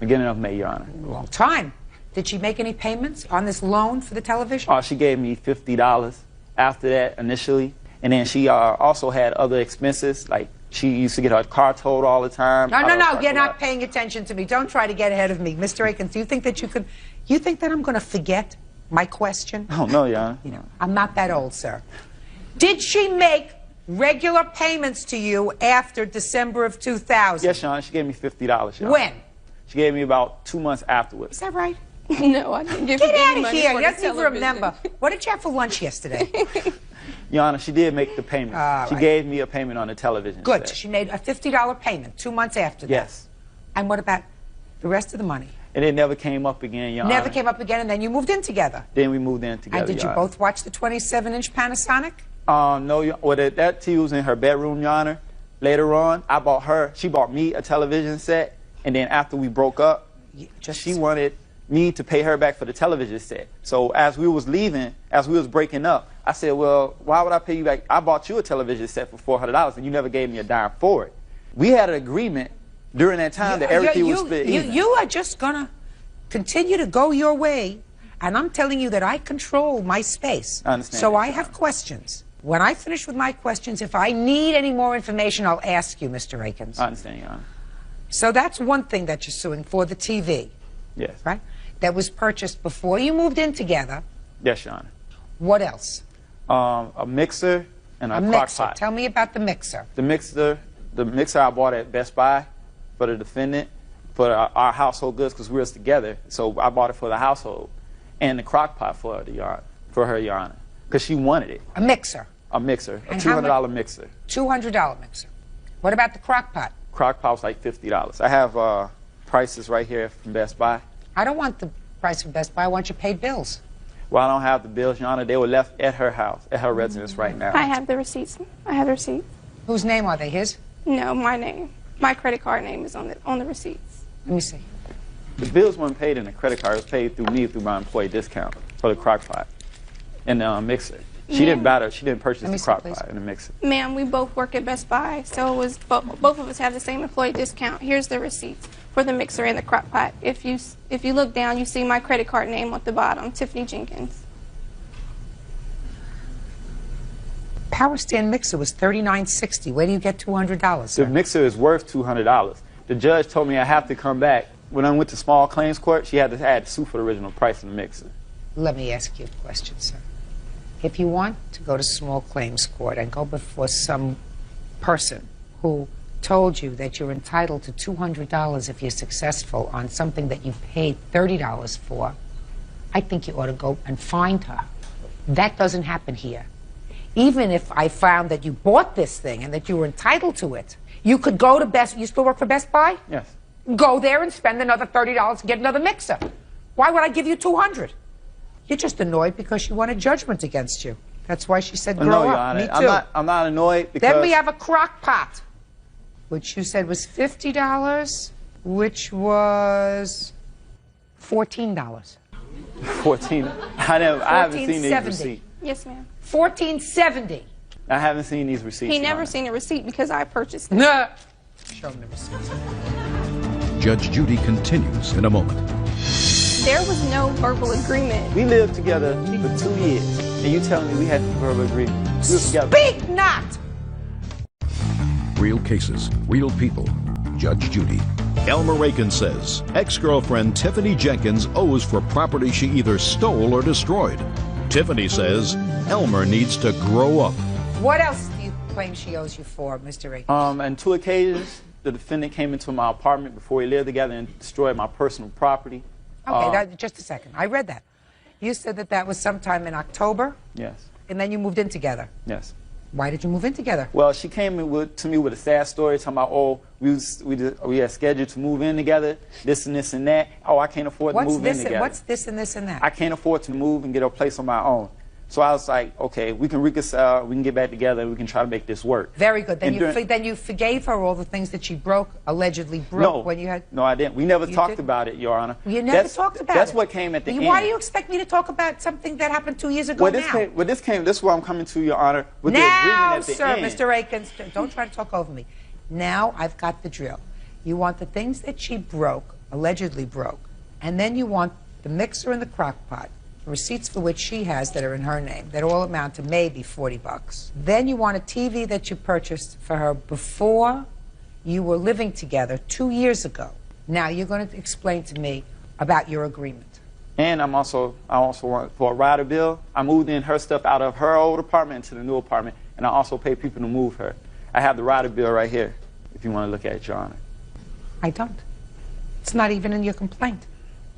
Speaker 11: Beginning of May, Your Honor.
Speaker 3: Long time. Did she make any payments on this loan for the television?
Speaker 11: She gave me $50 after that initially, and then she also had other expenses, like she used to get her car towed all the time.
Speaker 3: No, you're not paying attention to me. Don't try to get ahead of me. Mr. Akins, do you think that you think that I'm going to forget my question?
Speaker 11: Oh, no, Your Honor.
Speaker 3: You know, I'm not that old, sir. Did she make regular payments to you after December of 2000?
Speaker 11: Yes, Your Honor. She gave me $50, Your Honor.
Speaker 3: When?
Speaker 11: She gave me about 2 months afterwards.
Speaker 3: Is that right?
Speaker 7: No, I didn't give
Speaker 3: Get
Speaker 7: you
Speaker 3: out
Speaker 7: any
Speaker 3: of
Speaker 7: money
Speaker 3: here.
Speaker 7: for
Speaker 3: You doesn't
Speaker 7: the
Speaker 3: even remember. What did you have for lunch yesterday?
Speaker 11: Your Honor, she did make the payment. She gave me a payment on the television.
Speaker 3: Good. She made a $50 payment 2 months after that.
Speaker 11: Yes.
Speaker 3: And what about the rest of the money?
Speaker 11: And it never came up again, Your Honor.
Speaker 3: Never came up again, and then you moved in together.
Speaker 11: Then we moved in together,
Speaker 3: And did you both watch the 27-inch Panasonic?
Speaker 11: No, well, that TV was in her bedroom, Your Honor. Later on, she bought me a television set, and then after we broke up, she wanted me to pay her back for the television set. So as we was leaving, as we was breaking up, I said, well, why would I pay you back? I bought you a television set for $400, and you never gave me a dime for it. We had an agreement during that time that everything was split even.
Speaker 3: You are just going to continue to go your way, and I'm telling you that I control my space.
Speaker 11: I understand.
Speaker 3: So I have questions. When I finish with my questions, if I need any more information, I'll ask you, Mr. Akins.
Speaker 11: I understand, Your Honor.
Speaker 3: So that's one thing that you're suing for, the TV.
Speaker 11: Yes.
Speaker 3: Right? That was purchased before you moved in together.
Speaker 11: Yes, Your Honor.
Speaker 3: What else?
Speaker 11: A mixer and a crock pot.
Speaker 3: Tell me about the mixer.
Speaker 11: The mixer I bought at Best Buy for the defendant, for our household goods, because we was together. So I bought it for the household. And the crock pot for her, Your Honor, because she wanted it.
Speaker 3: A mixer?
Speaker 11: A mixer, a
Speaker 3: And
Speaker 11: $200 mixer.
Speaker 3: $200 mixer. What about the crock pot?
Speaker 11: Crock pot was like $50. I have prices right here from Best Buy.
Speaker 3: I don't want the price from Best Buy. I want your paid bills.
Speaker 11: Well, I don't have the bills, Your Honor. They were left at her house, at her residence right now.
Speaker 7: I have the receipts. I have the receipts.
Speaker 3: Whose name are they? His?
Speaker 7: No, my name. My credit card name is on the receipts.
Speaker 3: Let me see.
Speaker 11: The bills weren't paid in the credit card. It was paid through me, through my employee discount for the crock pot and the mixer. She didn't purchase the crock pot and the mixer.
Speaker 7: Ma'am, we both work at Best Buy, so it was both of us have the same employee discount. Here's the receipts for the mixer and the crock pot. If you look down, you see my credit card name at the bottom, Tiffany Jenkins.
Speaker 3: Power stand mixer was $39.60. Where do you get $200?
Speaker 11: The mixer is worth $200. The judge told me I have to come back. When I went to small claims court, she had to add sue for the original price of the mixer.
Speaker 3: Let me ask you a question, sir. If you want to go to small claims court and go before some person who told you that you're entitled to $200 if you're successful on something that you paid $30 for, I think you ought to go and find her. That doesn't happen here. Even if I found that you bought this thing and that you were entitled to it, you could go to you still work for Best Buy?
Speaker 11: Yes.
Speaker 3: Go there and spend another $30 and get another mixer. Why would I give you $200? You're just annoyed because she won a judgment against you. That's why she said grow
Speaker 11: no, Your
Speaker 3: up.
Speaker 11: Honor.
Speaker 3: Me too.
Speaker 11: I'm not annoyed because...
Speaker 3: Then we have a crock pot, which you said was $50, which was $14.
Speaker 11: 14. I haven't seen these receipts.
Speaker 7: Yes, ma'am.
Speaker 3: $14.70.
Speaker 11: I haven't seen these receipts.
Speaker 7: He never seen a receipt because I purchased it.
Speaker 3: No. Show him the receipts.
Speaker 1: Judge Judy continues in a moment.
Speaker 7: There was no verbal agreement.
Speaker 11: We lived together for 2 years, and you telling me we had a verbal agreement. We were together.
Speaker 3: Speak not!
Speaker 1: Real cases, real people. Judge Judy. Elmer Aiken says ex-girlfriend Tiffany Jenkins owes for property she either stole or destroyed. Tiffany says Elmer needs to grow up.
Speaker 3: What else do you claim she owes you for, Mr. Aiken?
Speaker 11: On 2 occasions, the defendant came into my apartment before we lived together and destroyed my personal property.
Speaker 3: Okay, just a second. I read that. You said that that was sometime in October?
Speaker 11: Yes.
Speaker 3: And then you moved in together?
Speaker 11: Yes.
Speaker 3: Why did you move in together?
Speaker 11: Well, she came to me with a sad story, talking about, oh, we had scheduled to move in together, this and this and that. Oh, I can't afford to move in together.
Speaker 3: What's this and this and that?
Speaker 11: I can't afford to move and get a place on my own. So I was like, okay, we can reconcile, we can get back together, and we can try to make this work.
Speaker 3: Very good. Then you forgave her all the things that she allegedly broke when you had...
Speaker 11: No, I didn't. We never talked about it, Your Honor.
Speaker 3: You never talked about it?
Speaker 11: That's what came at the end.
Speaker 3: Why do you expect me to talk about something that happened 2 years ago
Speaker 11: this is where I'm coming to, Your Honor, with the agreement at the end.
Speaker 3: Mr. Akins, don't try to talk over me. Now I've got the drill. You want the things that she allegedly broke, and then you want the mixer and the crock pot, receipts for which she has that are in her name, that all amount to maybe $40. Then you want a TV that you purchased for her before you were living together 2 years ago. Now you're going to explain to me about your agreement.
Speaker 11: And I also want for a rider bill. I moved in her stuff out of her old apartment into the new apartment, and I also pay people to move her. I have the rider bill right here, if you want to look at it, Your Honor.
Speaker 3: I don't. It's not even in your complaint.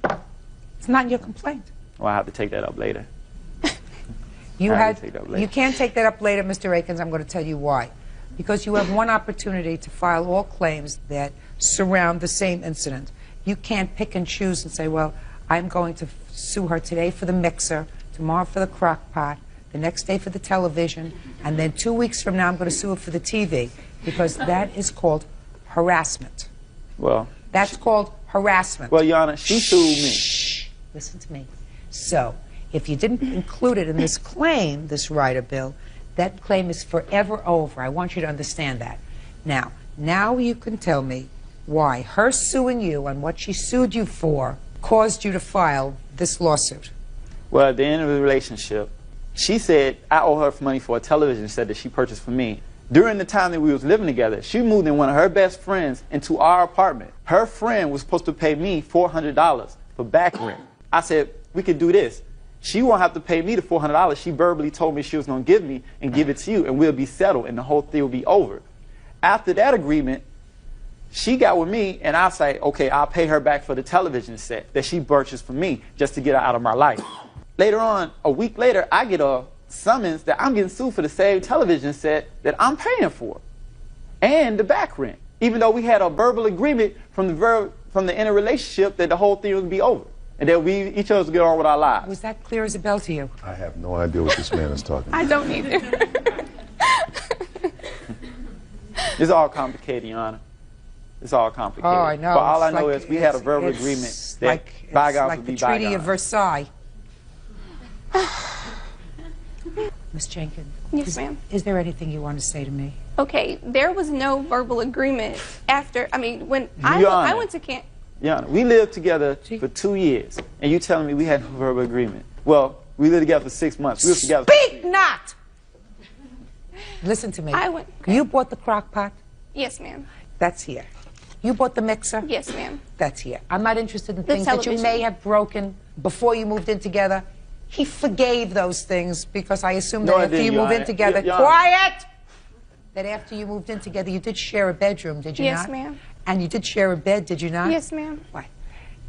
Speaker 3: It's not in your complaint.
Speaker 11: Well, I have to take that up later.
Speaker 3: You can't take that up later, Mr. Akins. I'm going to tell you why. Because you have one opportunity to file all claims that surround the same incident. You can't pick and choose and say, well, I'm going to sue her today for the mixer, tomorrow for the crock pot, the next day for the television, and then 2 weeks from now I'm going to sue her for the TV, because that is called harassment.
Speaker 11: Well,
Speaker 3: that's called harassment.
Speaker 11: Well, Your Honor, she sued me. Shh.
Speaker 3: Listen to me. So, if you didn't include it in this claim, this rider bill, that claim is forever over. I want you to understand that. Now you can tell me why her suing you and what she sued you for caused you to file this lawsuit.
Speaker 11: Well, at the end of the relationship, she said I owe her money for a television set that she purchased for me. During the time that we was living together, she moved in one of her best friends into our apartment. Her friend was supposed to pay me $400 for back rent. I said, we could do this. She won't have to pay me the $400. She verbally told me she was going to give me and give it to you, and we'll be settled, and the whole thing will be over. After that agreement, she got with me, and I say, okay, I'll pay her back for the television set that she purchased for me just to get her out of my life. Later on, a week later, I get a summons that I'm getting sued for the same television set that I'm paying for and the back rent, even though we had a verbal agreement from the inner relationship that the whole thing would be over and that each of us would get on with our lives.
Speaker 3: Was that clear as a bell to you?
Speaker 2: I have no idea what this man is talking about.
Speaker 6: I don't either.
Speaker 3: It's
Speaker 11: all complicated, Your Honor. It's all complicated.
Speaker 3: Oh, I know.
Speaker 11: But all I know is we had a verbal agreement that bygones would be bygones.
Speaker 3: Like the Treaty of Versailles. Miss Jenkins.
Speaker 6: Yes, ma'am.
Speaker 3: Is there anything you want to say to me?
Speaker 6: Okay, there was no verbal agreement after, when I went to camp.
Speaker 11: Your Honor, we lived together for 2 years, and you telling me we had no verbal agreement. Well, we lived together for 6 months. We were together.
Speaker 3: Speak not! Listen to me. You bought the crock pot?
Speaker 6: Yes, ma'am.
Speaker 3: That's here. You bought the mixer?
Speaker 6: Yes, ma'am.
Speaker 3: That's here. I'm not interested in things that you may have broken before you moved in together. He forgave those things because I assume that after you moved in together... Quiet! That after you moved in together, you did share a bedroom, did you not?
Speaker 6: Yes, ma'am.
Speaker 3: And you did share a bed, did you not?
Speaker 6: Yes, ma'am.
Speaker 3: Why?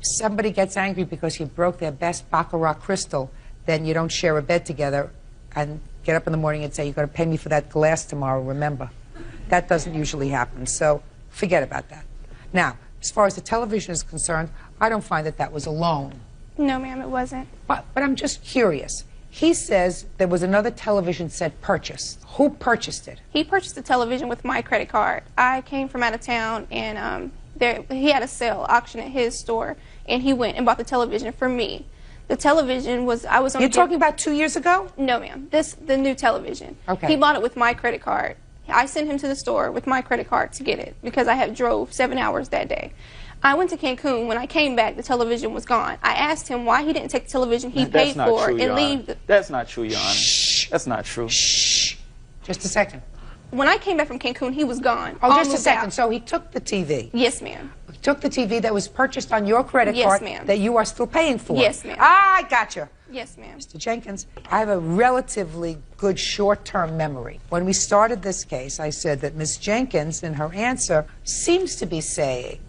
Speaker 3: Somebody gets angry because you broke their best Baccarat crystal, then you don't share a bed together and get up in the morning and say, you're going to pay me for that glass tomorrow, remember. That doesn't usually happen, so forget about that. Now, as far as the television is concerned, I don't find that that was a loan.
Speaker 6: No, ma'am, it wasn't.
Speaker 3: But I'm just curious. He says there was another television set purchased. Who purchased it?
Speaker 6: He purchased the television with my credit card. I came from out of town, and he had a sale auction at his store, and he went and bought the television for me. The television was,
Speaker 3: You're talking about 2 years ago?
Speaker 6: No, ma'am. The new television.
Speaker 3: Okay.
Speaker 6: He bought it with my credit card. I sent him to the store with my credit card to get it because I had drove 7 hours that day. I went to Cancun. When I came back, the television was gone. I asked him why he didn't take the television he paid for and leave.
Speaker 11: That's not true, Your Honor. That's not true.
Speaker 3: Shh. Just a second.
Speaker 6: When I came back from Cancun, he was gone.
Speaker 3: Oh, just a second. So he took the TV?
Speaker 6: Yes, ma'am.
Speaker 3: He took the TV that was purchased on your credit card that you are still paying for?
Speaker 6: Yes, ma'am.
Speaker 3: Ah, I gotcha.
Speaker 6: Yes, ma'am.
Speaker 3: Mr. Jenkins, I have a relatively good short-term memory. When we started this case, I said that Ms. Jenkins, in her answer, seems to be saying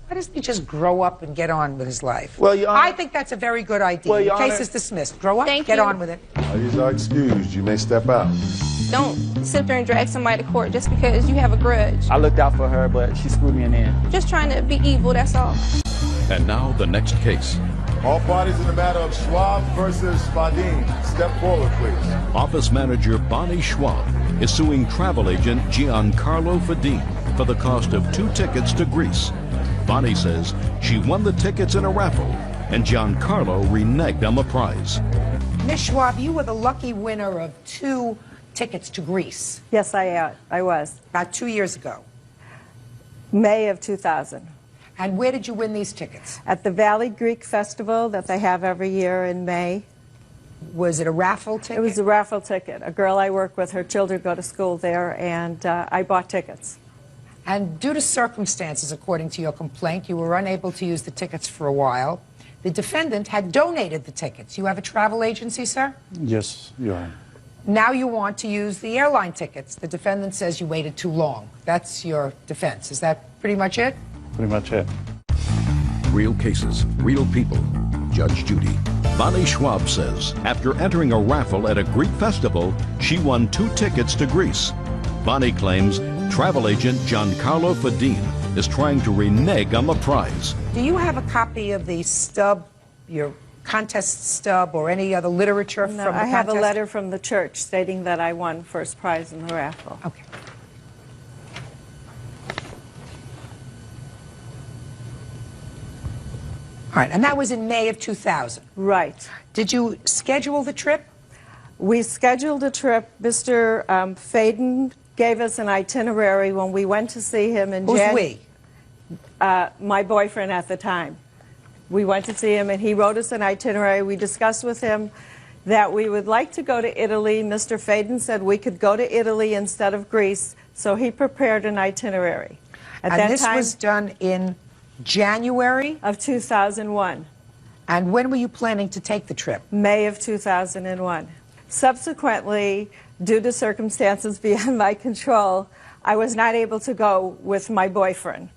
Speaker 3: Why doesn't he just grow up and get on with his life?
Speaker 11: Well, Your Honor,
Speaker 3: I think that's a very good idea.
Speaker 11: Well, Your
Speaker 3: The case
Speaker 11: Honor,
Speaker 3: is dismissed. Grow up,
Speaker 6: Thank
Speaker 3: get
Speaker 6: you.
Speaker 3: on with it.
Speaker 2: These are excused. You may step out.
Speaker 6: Don't sit there and drag somebody to court just because you have a grudge.
Speaker 11: I looked out for her, but she screwed me in the end.
Speaker 6: Just trying to be evil, that's all.
Speaker 1: And now the next case.
Speaker 2: All parties in the matter of Schwab versus Fadin. Step forward, please.
Speaker 1: Office manager Bonnie Schwab is suing travel agent Giancarlo Fadin for the cost of 2 tickets to Greece. Bonnie says she won the tickets in a raffle, and Giancarlo reneged on the prize.
Speaker 3: Miss Schwab, you were the lucky winner of 2 tickets to Greece
Speaker 12: Yes, I was.
Speaker 3: about 2 years ago.
Speaker 12: May of 2000.
Speaker 3: And where did you win these tickets?
Speaker 12: At the Valley Greek Festival that they have every year in May.
Speaker 3: Was it a raffle ticket?
Speaker 12: It was a raffle ticket. A girl I work with, her children go to school there, and I bought tickets.
Speaker 3: And due to circumstances, according to your complaint, you were unable to use the tickets for a while. The defendant had donated the tickets. You have a travel agency, sir?
Speaker 13: Yes, Your Honor.
Speaker 3: Now you want to use the airline tickets. The defendant says you waited too long. That's your defense. Is that pretty much it?
Speaker 13: Pretty much it.
Speaker 1: Real cases, real people. Judge Judy. Bonnie Schwab says after entering a raffle at a Greek festival, she won 2 tickets to Greece. Bonnie claims travel agent Giancarlo Fadin is trying to renege on the prize.
Speaker 3: Do you have a copy of the stub, your contest stub, or any other literature from the
Speaker 12: I
Speaker 3: contest?
Speaker 12: have a letter from the church stating that I won first prize in the raffle.
Speaker 3: Okay. All right, and that was in May of 2000.
Speaker 12: Right.
Speaker 3: Did you schedule the trip?
Speaker 12: We scheduled a trip. Mr. Fadin gave us an itinerary when we went to see him in
Speaker 3: Who's we?
Speaker 12: My boyfriend at the time. We went to see him, and he wrote us an itinerary. We discussed with him that we would like to go to Italy. Mr. Fadin said we could go to Italy instead of Greece, so he prepared an itinerary. At
Speaker 3: And
Speaker 12: that
Speaker 3: this
Speaker 12: time
Speaker 3: was done in January?
Speaker 12: of 2001.
Speaker 3: And when were you planning to take the trip?
Speaker 12: May of 2001. Subsequently, due to circumstances beyond my control, I was not able to go with my boyfriend.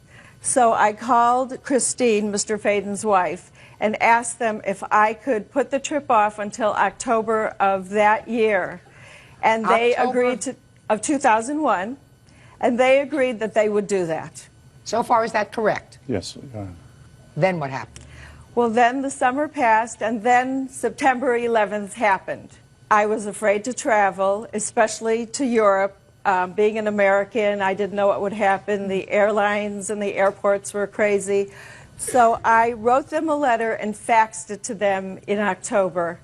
Speaker 12: So I called Christine, Mr. Fadin's wife, and asked them if I could put the trip off until October of that year. And they agreed to, of 2001, and they agreed that they would do that.
Speaker 3: So far, is that correct?
Speaker 13: Yes, Your Honor.
Speaker 3: Then what happened?
Speaker 12: Well, then the summer passed, and then September 11th happened. I was afraid to travel, especially to Europe. Being an American, I didn't know what would happen. The airlines and the airports were crazy. So I wrote them a letter and faxed it to them in October,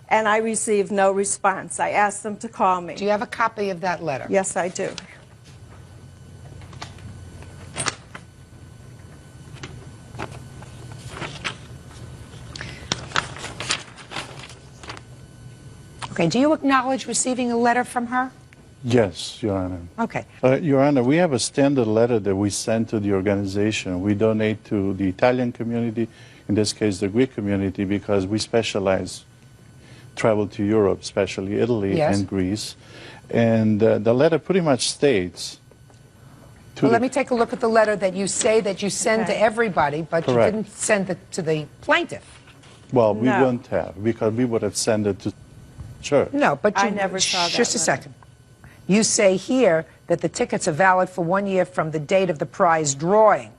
Speaker 12: and I received no response. I asked them to call me.
Speaker 3: Do you have a copy of that letter?
Speaker 12: Yes, I do.
Speaker 3: Okay, do you acknowledge receiving a letter from her?
Speaker 13: Yes, Your Honor.
Speaker 3: Okay.
Speaker 13: Your Honor, we have a standard letter that we send to the organization. We donate to the Italian community, in this case the Greek community, because we specialize travel to Europe, especially Italy
Speaker 3: Yes.
Speaker 13: and Greece. And the letter pretty much states to
Speaker 3: Well, let me take a look at the letter that you say that you send to everybody, but
Speaker 13: Correct.
Speaker 3: you didn't send it to the plaintiff.
Speaker 13: Well, we
Speaker 12: No.
Speaker 13: wouldn't have, because we would have sent it to church.
Speaker 3: No, but you,
Speaker 12: I never saw that
Speaker 3: Just a
Speaker 12: letter.
Speaker 3: second. You say here that the tickets are valid for 1 year from the date of the prize drawing,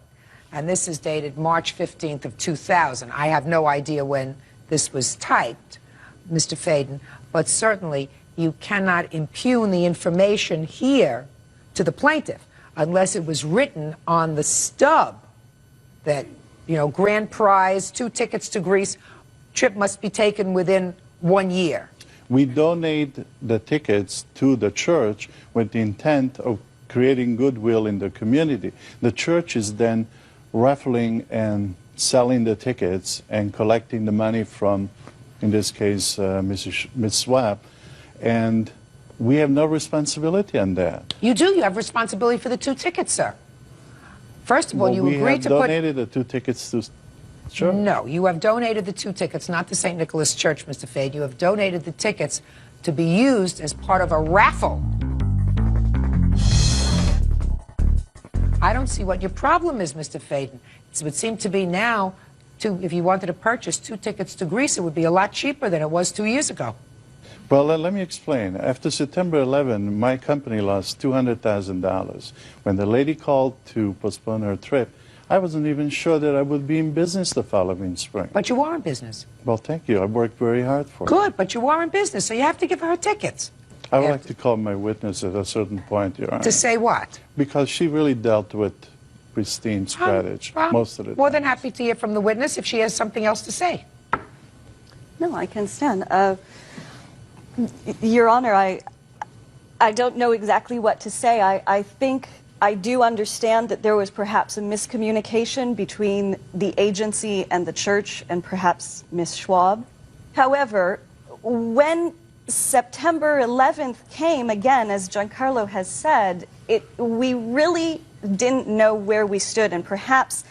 Speaker 3: and this is dated March 15th of 2000. I have no idea when this was typed, Mr. Fadin, but certainly you cannot impugn the information here to the plaintiff unless it was written on the stub that, you know, grand prize, 2 tickets to Greece, trip must be taken within 1 year.
Speaker 13: We donate the tickets to the church with the intent of creating goodwill in the community. The church is then raffling and selling the tickets and collecting the money from, in this case, Ms. Schwab, and we have no responsibility on that.
Speaker 3: You do. You have responsibility for the 2 tickets, sir. First of all,
Speaker 13: Well,
Speaker 3: you
Speaker 13: we
Speaker 3: agreed
Speaker 13: have
Speaker 3: to put...
Speaker 13: donated the 2 tickets to church.
Speaker 3: No, you have donated the 2 tickets, not to St. Nicholas Church, Mr. Fade. You have donated the tickets to be used as part of a raffle. I don't see what your problem is, Mr. Faden. It would seem to be now, if you wanted to purchase 2 tickets to Greece, it would be a lot cheaper than it was 2 years ago.
Speaker 13: Well, let me explain. After September 11, my company lost $200,000. When the lady called to postpone her trip, I wasn't even sure that I would be in business the following spring.
Speaker 3: But you are in business.
Speaker 13: Well, thank you. I worked very hard for it.
Speaker 3: Good, but you are in business, so you have to give her tickets.
Speaker 13: I would like to call my witness at a certain point, Your Honor.
Speaker 3: To say what?
Speaker 13: Because she really dealt with pristine strategy most of the time.
Speaker 3: More than happy to hear from the witness if she has something else to say.
Speaker 14: No, I can stand. Your Honor, I don't know exactly what to say. I think I do understand that there was perhaps a miscommunication between the agency and the church and perhaps Ms. Schwab. However, when September 11th came, again, as Giancarlo has said, we really didn't know where we stood, and perhaps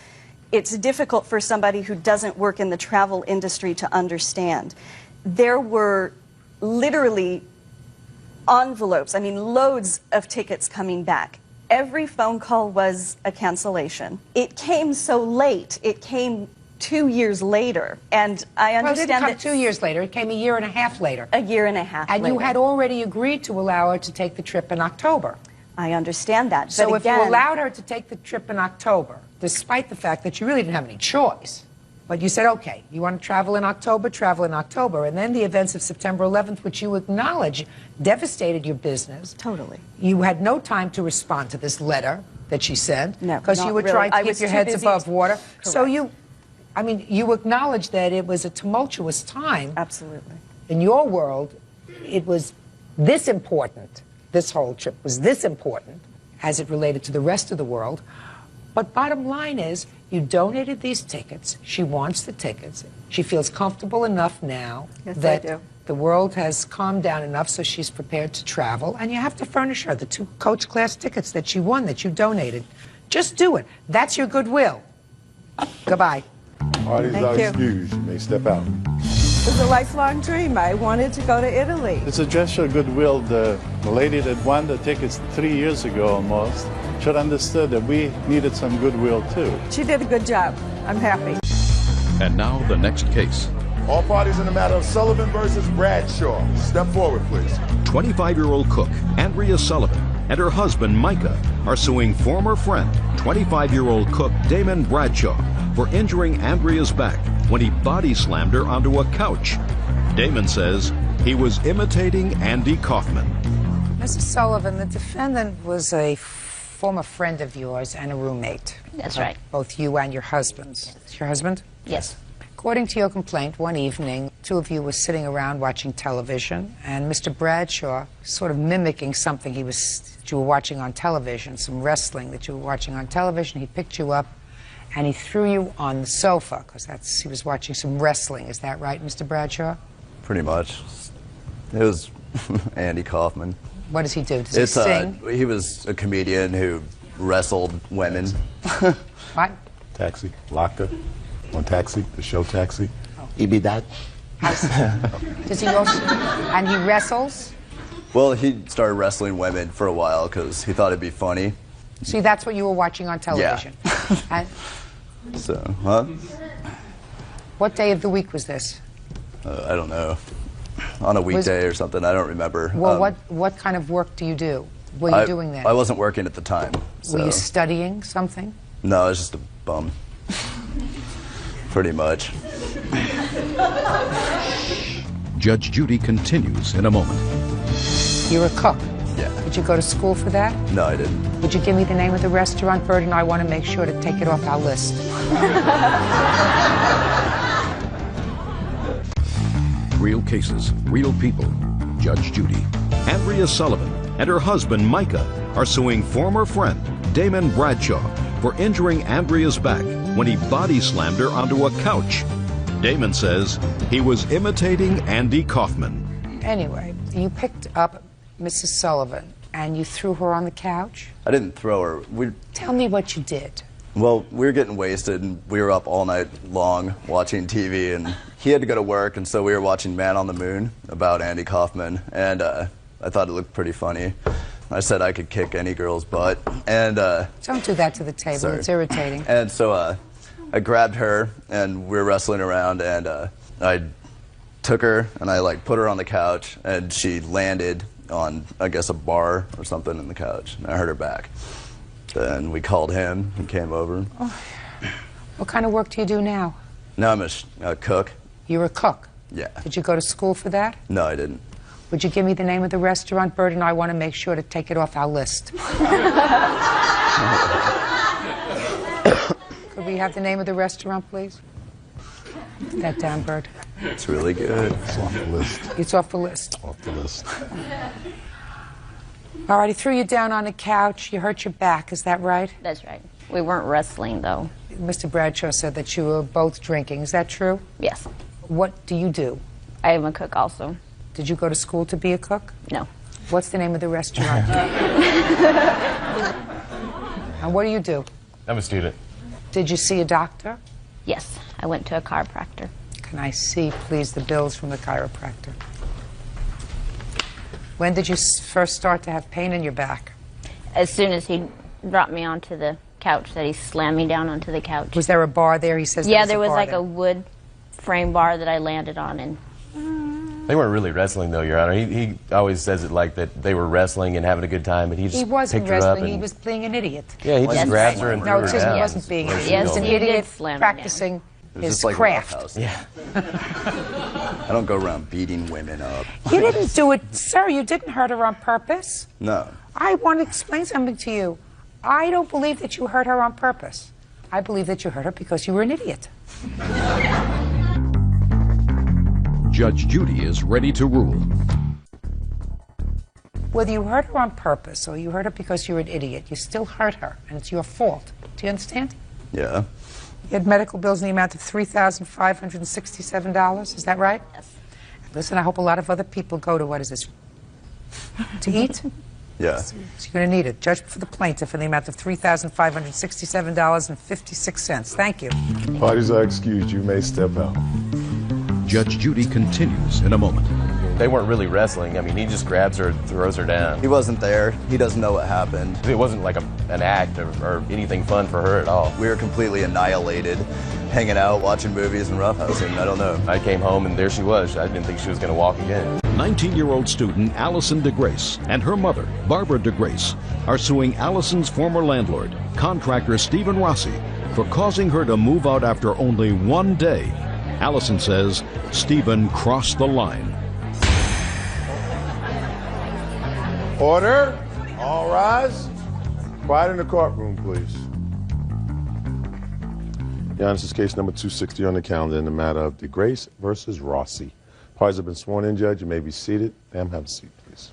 Speaker 14: it's difficult for somebody who doesn't work in the travel industry to understand. There were literally envelopes, I mean loads of tickets coming back. Every phone call was a cancellation. It came so late. It came 2 years later, and I understand
Speaker 3: well, it didn't come
Speaker 14: that
Speaker 3: 2 years later. It came a year and a half later.
Speaker 14: A year and a half
Speaker 3: and
Speaker 14: later.
Speaker 3: you had already agreed to allow her to take the trip in October.
Speaker 14: I understand that.
Speaker 3: So
Speaker 14: but
Speaker 3: if
Speaker 14: again,
Speaker 3: you allowed her to take the trip in October, despite the fact that you really didn't have any choice, but you said, okay, you want to travel in October, and then the events of September 11th, which you acknowledge devastated your business.
Speaker 14: Totally.
Speaker 3: You had no time to respond to this letter that she sent.
Speaker 14: No,
Speaker 3: because you were
Speaker 14: really.
Speaker 3: trying to
Speaker 14: I
Speaker 3: keep
Speaker 14: was
Speaker 3: your
Speaker 14: too
Speaker 3: heads
Speaker 14: busy
Speaker 3: above water.
Speaker 14: Correct.
Speaker 3: So you acknowledge that it was a tumultuous time.
Speaker 14: Absolutely.
Speaker 3: In your world, it was this important. This whole trip was this important as it related to the rest of the world. But bottom line is, you donated these tickets. She wants the tickets. She feels comfortable enough now that the world has calmed down enough so she's prepared to travel. And you have to furnish her the 2 coach class tickets that she won, that you donated. Just do it. That's your goodwill. Goodbye.
Speaker 2: Parties are excused. You may step out.
Speaker 12: It was a lifelong dream. I wanted to go to Italy.
Speaker 13: It's a gesture of goodwill. The lady that won the tickets 3 years ago almost should understood that we needed some goodwill too.
Speaker 12: She did a good job. I'm happy.
Speaker 1: And now the next case.
Speaker 15: All parties in the matter of Sullivan versus Bradshaw. Step forward, please.
Speaker 1: 25-year-old cook Andrea Sullivan and her husband Micah are suing former friend 25-year-old cook Damon Bradshaw for injuring Andrea's back when he body slammed her onto a couch. Damon says he was imitating Andy Kaufman.
Speaker 3: Mrs. Sullivan, the defendant was a former friend of yours and a roommate.
Speaker 16: That's right.
Speaker 3: Both you and your husband's. Your husband?
Speaker 16: Yes.
Speaker 3: According to your complaint, one evening, 2 of you were sitting around watching television, and Mr. Bradshaw, sort of mimicking something that you were watching on television, some wrestling that you were watching on television, he picked you up and he threw you on the sofa, because he was watching some wrestling. Is that right, Mr. Bradshaw?
Speaker 17: Pretty much. It was Andy Kaufman.
Speaker 3: What does he do? Does he sing?
Speaker 17: He was a comedian who wrestled women.
Speaker 3: What?
Speaker 2: Taxi. Locker. On Taxi, the show Taxi.
Speaker 17: He be that.
Speaker 3: Does he also, and he wrestles?
Speaker 17: Well, he started wrestling women for a while because he thought it'd be funny.
Speaker 3: See, that's what you were watching on television.
Speaker 17: Yeah.
Speaker 3: And
Speaker 17: So, huh?
Speaker 3: what day of the week was this?
Speaker 17: I don't know. On a weekday or something. I don't remember.
Speaker 3: Well, what kind of work do you do? What were you doing then?
Speaker 17: I wasn't working at the time. So.
Speaker 3: Were you studying something?
Speaker 17: No, I was just a bum. Pretty much.
Speaker 1: Judge Judy continues in a moment.
Speaker 3: You're a cook.
Speaker 17: Yeah.
Speaker 3: Did you go to school for that?
Speaker 17: No, I didn't.
Speaker 3: Would you give me the name of the restaurant, Bert, and I want to make sure to take it off our list.
Speaker 1: Real cases, real people. Judge Judy. Andrea Sullivan and her husband Micah are suing former friend Damon Bradshaw for injuring Andrea's back when he body slammed her onto a couch. Damon says he was imitating Andy Kaufman.
Speaker 3: Anyway, you picked up Mrs. Sullivan and you threw her on the couch?
Speaker 17: I didn't throw her.
Speaker 3: Tell me what you did.
Speaker 17: Well, we were getting wasted, and we were up all night long watching TV, and he had to go to work, and so we were watching Man on the Moon about Andy Kaufman, and I thought it looked pretty funny. I said I could kick any girl's butt. And
Speaker 3: Don't do that to the table.
Speaker 17: Sorry.
Speaker 3: It's irritating.
Speaker 17: And so I grabbed her, and we were wrestling around, and I took her, and I like put her on the couch, and she landed on, I guess, a bar or something in the couch, and I hurt her back. Then we called him. He came over.
Speaker 3: Oh. What kind of work do you do now?
Speaker 17: Now I'm a cook.
Speaker 3: You're a cook?
Speaker 17: Yeah.
Speaker 3: Did you go to school for that?
Speaker 17: No, I didn't.
Speaker 3: Would you give me the name of the restaurant? Bert and I want to make sure to take it off our list. Could we have the name of the restaurant, please? Put that down, Bert.
Speaker 17: It's really good.
Speaker 2: It's off the list.
Speaker 3: It's off the list.
Speaker 2: Off the list.
Speaker 3: All right, he threw you down on the couch. You hurt your back. Is that right?
Speaker 16: That's right. We weren't wrestling, though.
Speaker 3: Mr. Bradshaw said that you were both drinking. Is that true?
Speaker 16: Yes.
Speaker 3: What do you do?
Speaker 16: I am a cook also.
Speaker 3: Did you go to school to be a cook?
Speaker 16: No.
Speaker 3: What's the name of the restaurant? And what do you do?
Speaker 18: I'm a student.
Speaker 3: Did you see a doctor?
Speaker 16: Yes. I went to a chiropractor.
Speaker 3: Can I see, please, the bills from the chiropractor? When did you first start to have pain in your back?
Speaker 16: As soon as he dropped me onto the couch, that he slammed me down onto the couch.
Speaker 3: Was there a bar there? He says
Speaker 16: yeah, there was
Speaker 3: bar
Speaker 16: like
Speaker 3: there.
Speaker 16: a wood frame bar that I landed on, and
Speaker 18: They weren't really wrestling, though, Your Honor. He always says it like that they were wrestling and having a good time, but he just
Speaker 3: He wasn't
Speaker 18: picked her up
Speaker 3: wrestling.
Speaker 18: and
Speaker 3: He was being an idiot.
Speaker 18: Yeah, he just grabbed her and threw
Speaker 3: No,
Speaker 18: her
Speaker 3: excuse me,
Speaker 18: down.
Speaker 3: he wasn't being an idiot.
Speaker 18: Yes,
Speaker 3: He was an
Speaker 18: he did
Speaker 3: idiot
Speaker 16: slam me
Speaker 3: practicing
Speaker 17: It was
Speaker 3: his
Speaker 17: just like
Speaker 3: craft.
Speaker 17: Rough House.
Speaker 18: Yeah.
Speaker 17: I don't go around beating women up.
Speaker 3: You didn't do it, sir. You didn't hurt her on purpose.
Speaker 17: No.
Speaker 3: I want to explain something to you. I don't believe that you hurt her on purpose. I believe that you hurt her because you were an idiot.
Speaker 1: Judge Judy is ready to rule.
Speaker 3: Whether you hurt her on purpose or you hurt her because you're an idiot, you still hurt her, and it's your fault. Do you understand?
Speaker 17: Yeah.
Speaker 3: You had medical bills in the amount of $3,567. Is that right?
Speaker 16: yes.
Speaker 3: Listen, I hope a lot of other people go to, what is this, to eat?
Speaker 17: Yeah.
Speaker 3: So you're going to need it. Judgment for the plaintiff in the amount of $3,567.56. Thank you.
Speaker 2: Parties are excused. You may step out.
Speaker 1: Judge Judy continues in a moment.
Speaker 18: They weren't really wrestling. I mean, he just grabs her and throws her down.
Speaker 17: He wasn't there. He doesn't know what happened.
Speaker 18: It wasn't like an act or anything fun for her at all.
Speaker 17: We were completely annihilated, hanging out, watching movies and roughhousing. I don't know.
Speaker 18: I came home and there she was. I didn't think she was going to walk again.
Speaker 1: 19-year-old student Allison DeGrace and her mother, Barbara DeGrace, are suing Allison's former landlord, contractor Stephen Rossi, for causing her to move out after only one day. Allison says Stephen crossed the line.
Speaker 15: Order. All rise. Quiet in the courtroom, please.
Speaker 2: Your Honor, this is case number 260 on the calendar in the matter of DeGrace versus Rossi. Parties have been sworn in, Judge. You may be seated. Ma'am, have a seat, please.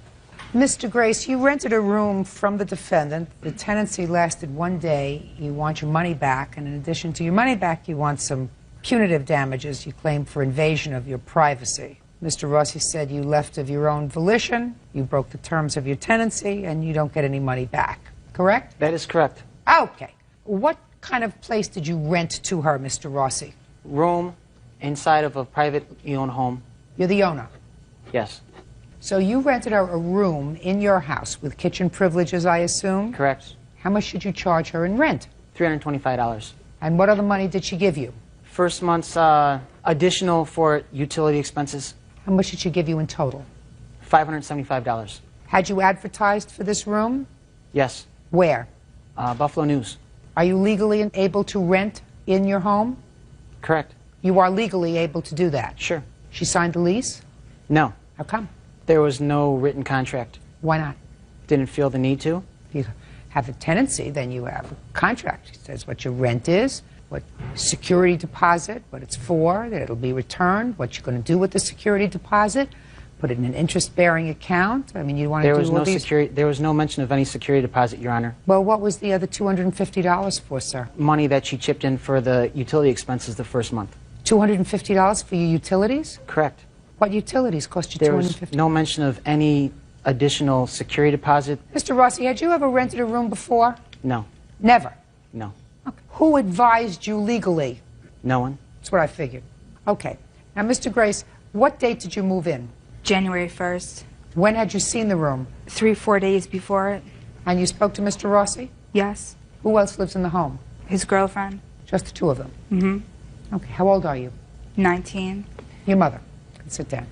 Speaker 3: Mr. Grace, you rented a room from the defendant. The tenancy lasted one day. You want your money back, and in addition to your money back, you want some punitive damages you claim for invasion of your privacy. Mr. Rossi said you left of your own volition, you broke the terms of your tenancy, and you don't get any money back. Correct?
Speaker 19: That is correct.
Speaker 3: Okay. What kind of place did you rent to her, Mr. Rossi?
Speaker 19: Room inside of a privately owned home.
Speaker 3: You're the owner.
Speaker 19: Yes.
Speaker 3: So you rented her a room in your house with kitchen privileges, I assume?
Speaker 19: Correct.
Speaker 3: How much did you charge her in rent?
Speaker 19: $325.
Speaker 3: And what other money did she give you?
Speaker 19: First month's additional for utility expenses.
Speaker 3: How much did she give you in total?
Speaker 19: $575.
Speaker 3: Had you advertised for this room?
Speaker 19: Yes.
Speaker 3: Where?
Speaker 19: Buffalo News.
Speaker 3: Are you legally able to rent in your home?
Speaker 19: Correct.
Speaker 3: You are legally able to do that?
Speaker 19: Sure.
Speaker 3: She signed the lease?
Speaker 19: No.
Speaker 3: How come?
Speaker 19: There was no written contract.
Speaker 3: Why not?
Speaker 19: Didn't feel the need to.
Speaker 3: If you have a tenancy, then you have a contract. It says what your rent is, what security deposit, what it's for, that it'll be returned, what you're going to do with the security deposit, put it in an interest-bearing account. I mean, you want to do all these...
Speaker 19: There was no mention of any security deposit, Your Honor.
Speaker 3: Well, what was the other $250 for, sir?
Speaker 19: Money that she chipped in for the utility expenses the first month.
Speaker 3: $250 for your utilities?
Speaker 19: Correct.
Speaker 3: What utilities cost you
Speaker 19: There
Speaker 3: $250?
Speaker 19: was no mention of any additional security deposit.
Speaker 3: Mr. Rossi, had you ever rented a room before?
Speaker 19: No.
Speaker 3: Never?
Speaker 19: No.
Speaker 3: Okay. Who advised you legally?
Speaker 19: No one.
Speaker 3: That's what I figured. Okay. Now, Mr. Grace, what date did you move in?
Speaker 20: January 1st.
Speaker 3: When had you seen the room?
Speaker 20: 3-4 days before it.
Speaker 3: And you spoke to Mr. Rossi?
Speaker 20: Yes.
Speaker 3: Who else lives in the home?
Speaker 20: His girlfriend.
Speaker 3: Just the two of them?
Speaker 20: Mm-hmm.
Speaker 3: Okay, how old are you?
Speaker 20: 19.
Speaker 3: Your mother. Sit down.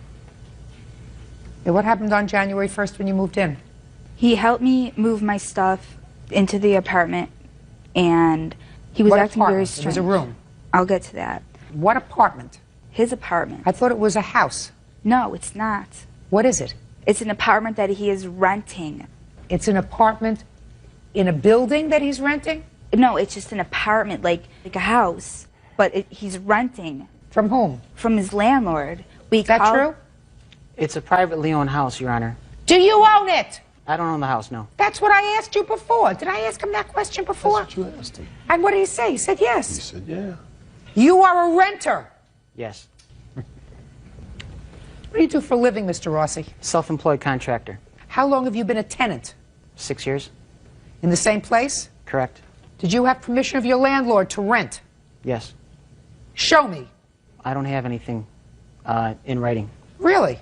Speaker 3: Yeah, what happened on January 1st when you moved in?
Speaker 20: He helped me move my stuff into the apartment, and he was
Speaker 3: What
Speaker 20: acting very
Speaker 3: apartment?
Speaker 20: strange.
Speaker 3: It was a room.
Speaker 20: I'll get to that.
Speaker 3: What apartment?
Speaker 20: His apartment.
Speaker 3: I thought it was a house.
Speaker 20: No, it's not.
Speaker 3: What is it?
Speaker 20: It's an apartment that he is renting.
Speaker 3: It's an apartment in a building that he's renting?
Speaker 20: No, it's just an apartment, like a house, but he's renting.
Speaker 3: From whom?
Speaker 20: From his landlord.
Speaker 3: Is that true?
Speaker 19: It's a privately owned house, Your Honor.
Speaker 3: Do you own it?
Speaker 19: I don't own the house, no.
Speaker 3: That's what I asked you before. Did I ask him that question before?
Speaker 2: That's what you asked him.
Speaker 3: And what did he say? He said yes.
Speaker 2: He said, yeah.
Speaker 3: You are a renter.
Speaker 19: Yes.
Speaker 3: What do you do for a living, Mr. Rossi?
Speaker 19: Self-employed contractor.
Speaker 3: How long have you been a tenant?
Speaker 19: 6 years.
Speaker 3: In the same place?
Speaker 19: Correct.
Speaker 3: Did you have permission of your landlord to rent?
Speaker 19: Yes.
Speaker 3: Show me.
Speaker 19: I don't have anything in writing.
Speaker 3: Really?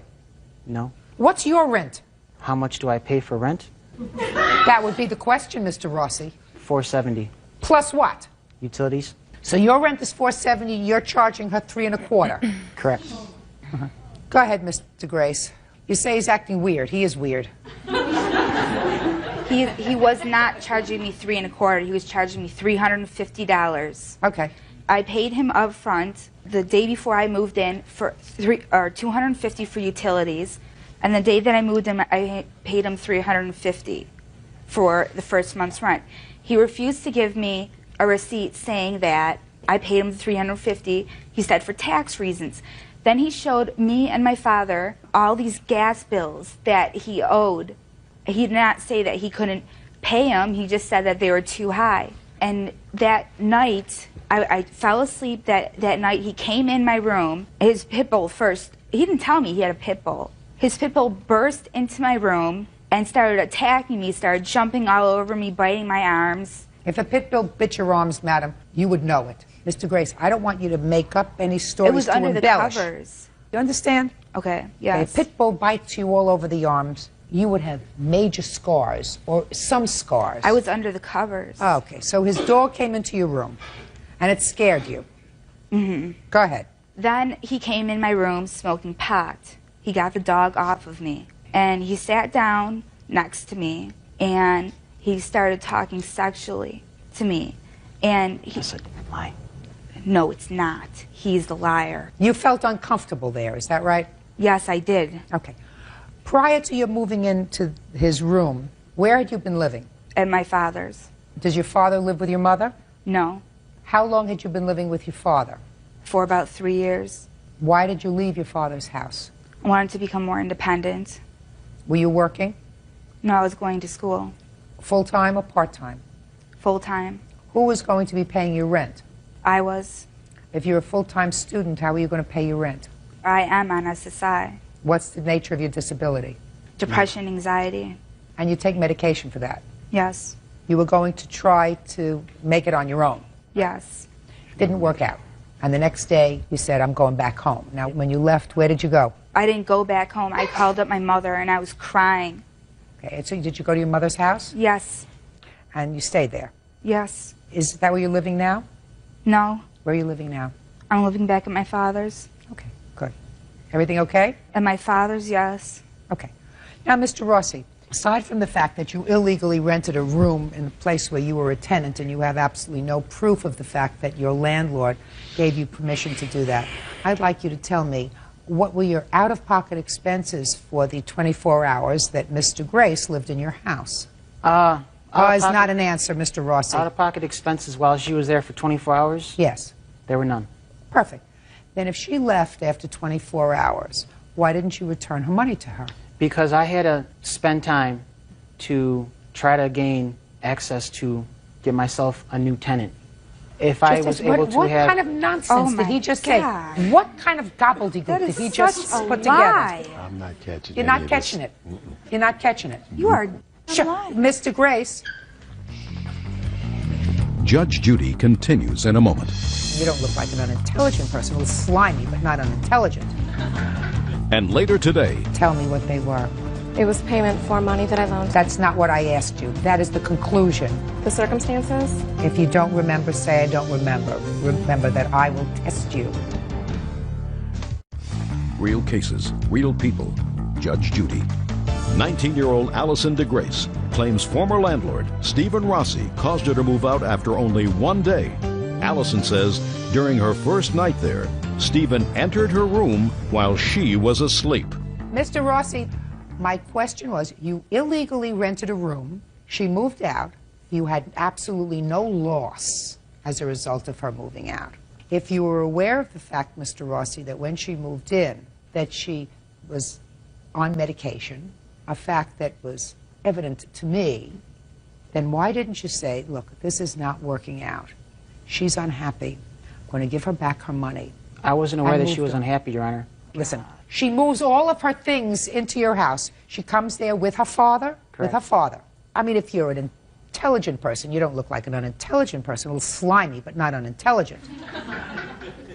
Speaker 19: No.
Speaker 3: What's your rent?
Speaker 19: How much do I pay for rent?
Speaker 3: That would be the question, Mr. Rossi.
Speaker 19: $470.
Speaker 3: Plus what?
Speaker 19: Utilities.
Speaker 3: So your rent is $470, you're charging her $325.
Speaker 19: Correct.
Speaker 3: Go ahead, Mr. Grace. You say he's acting weird. He is weird.
Speaker 20: He was not charging me $325. He was charging me $350.
Speaker 3: Okay.
Speaker 20: I paid him up front the day before I moved in for $250 for utilities, and the day that I moved in, I paid him $350 for the first month's rent. He refused to give me a receipt saying that I paid him the $350. He said for tax reasons. Then he showed me and my father all these gas bills that he owed. He did not say that he couldn't pay them. He just said that they were too high. And that night, I fell asleep that night. He came in my room. His pit bull first, he didn't tell me he had a pit bull. His pit bull burst into my room and started attacking me, started jumping all over me, biting my arms.
Speaker 3: If a pit bull bit your arms, madam, you would know it. Mr. Grace, I don't want you to make up any stories
Speaker 20: It was
Speaker 3: to
Speaker 20: under
Speaker 3: embellish.
Speaker 20: the covers.
Speaker 3: You understand?
Speaker 20: Okay, yes.
Speaker 3: If a pit bull bites you all over the arms, you would have major scars, or some scars.
Speaker 20: I was under the covers.
Speaker 3: Oh, okay, so his dog came into your room, and it scared you.
Speaker 20: Mm-hmm.
Speaker 3: Go ahead.
Speaker 20: Then he came in my room smoking pot. He got the dog off of me, and he sat down next to me, and he started talking sexually to me. And he
Speaker 19: said, lie.
Speaker 20: No, it's not. He's the liar.
Speaker 3: You felt uncomfortable there, is that right?
Speaker 20: Yes, I did.
Speaker 3: Okay. Prior to your moving into his room, where had you been living?
Speaker 20: At my father's.
Speaker 3: Does your father live with your mother?
Speaker 20: No.
Speaker 3: How long had you been living with your father?
Speaker 20: For about 3 years.
Speaker 3: Why did you leave your father's house?
Speaker 20: I wanted to become more independent.
Speaker 3: Were you working?
Speaker 20: No, I was going to school.
Speaker 3: Full-time or part-time?
Speaker 20: Full-time.
Speaker 3: Who was going to be paying your rent?
Speaker 20: I was.
Speaker 3: If you're a full-time student, how are you going to pay your rent?
Speaker 20: I am on SSI.
Speaker 3: What's the nature of your disability?
Speaker 20: Depression, anxiety.
Speaker 3: And you take medication for that?
Speaker 20: Yes.
Speaker 3: You were going to try to make it on your own?
Speaker 20: Yes.
Speaker 3: Didn't work out. And the next day, you said, I'm going back home. Now, when you left, where did you go?
Speaker 20: I didn't go back home. I called up my mother, and I was crying.
Speaker 3: Okay, and so did you go to your mother's house?
Speaker 20: Yes.
Speaker 3: And you stayed there?
Speaker 20: Yes.
Speaker 3: Is that where you're living now?
Speaker 20: No.
Speaker 3: Where are you living now?
Speaker 20: I'm living back at my father's.
Speaker 3: Okay, good. Everything okay?
Speaker 20: At my father's, yes.
Speaker 3: Okay. Now, Mr. Rossi, aside from the fact that you illegally rented a room in a place where you were a tenant and you have absolutely no proof of the fact that your landlord gave you permission to do that, I'd like you to tell me what were your out-of-pocket expenses for the 24 hours that Mr. Grace lived in your house? Is not an answer, Mr. Rossi.
Speaker 19: Out-of-pocket expenses while she was there for 24 hours?
Speaker 3: Yes.
Speaker 19: There were none.
Speaker 3: Perfect. Then if she left after 24 hours, why didn't you return her money to her?
Speaker 19: Because I had to spend time to try to gain access to get myself a new tenant. If I was able to have...
Speaker 3: What kind of nonsense did he just say? What kind of gobbledygook did he just put together?
Speaker 2: I'm not catching it.
Speaker 3: You're not catching it. You're not catching it.
Speaker 20: You are...
Speaker 3: Mr. Grace.
Speaker 1: Judge Judy continues in a moment.
Speaker 3: You don't look like an unintelligent person. A little slimy, but not unintelligent.
Speaker 1: And later today...
Speaker 3: Tell me what they were.
Speaker 7: It was payment for money that I loaned.
Speaker 3: That's not what I asked you. That is the conclusion.
Speaker 7: The circumstances?
Speaker 3: If you don't remember, say I don't remember. Remember that I will test you.
Speaker 1: Real cases, real people. Judge Judy. 19-year-old Allison DeGrace claims former landlord Stephen Rossi caused her to move out after only one day. Allison says during her first night there, Stephen entered her room while she was asleep.
Speaker 3: Mr. Rossi, my question was, you illegally rented a room, she moved out, you had absolutely no loss as a result of her moving out. If you were aware of the fact, Mr. Rossi, that when she moved in, that she was on medication, a fact that was evident to me, then why didn't you say, look, this is not working out. She's unhappy. I'm going to give her back her money.
Speaker 19: I wasn't aware that she was unhappy, Your Honor.
Speaker 3: Listen, she moves all of her things into your house. She comes there with her father?
Speaker 19: Correct.
Speaker 3: With her father. I mean, if you're an intelligent person, you don't look like an unintelligent person, a little slimy, but not unintelligent.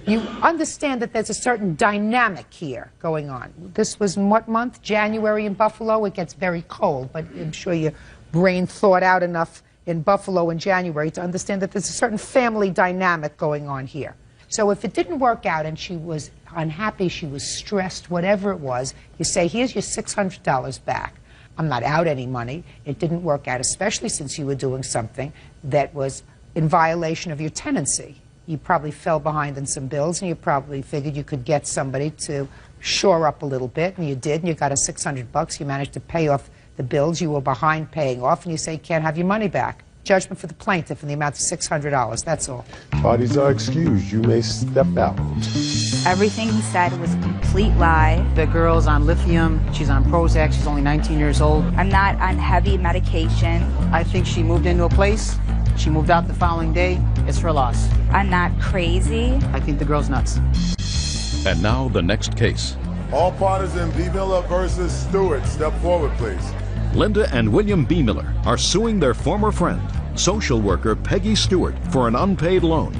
Speaker 3: You understand that there's a certain dynamic here going on. This was what month? January in Buffalo? It gets very cold, but I'm sure your brain thought out enough in Buffalo in January to understand that there's a certain family dynamic going on here. So if it didn't work out and she was unhappy, she was stressed, whatever it was, you say, here's your $600 back. I'm not out any money. It didn't work out, especially since you were doing something that was in violation of your tenancy. You probably fell behind in some bills, and you probably figured you could get somebody to shore up a little bit, and you did, and you got a $600. You managed to pay off the bills you were behind paying off, and you say you can't have your money back. Judgment for the plaintiff in the amount of $600. That's all.
Speaker 2: Parties are excused. You may step out.
Speaker 20: Everything he said was a complete lie.
Speaker 19: The girl's on lithium. She's on Prozac. She's only 19 years old.
Speaker 20: I'm not on heavy medication.
Speaker 19: I think she moved into a place. She moved out the following day. It's her loss.
Speaker 20: I'm not crazy.
Speaker 19: I think the girl's nuts.
Speaker 1: And now the next case.
Speaker 15: All parties in B. Miller versus Stewart. Step forward, please.
Speaker 1: Linda and William B. Miller are suing their former friend, social worker Peggy Stewart, for an unpaid loan.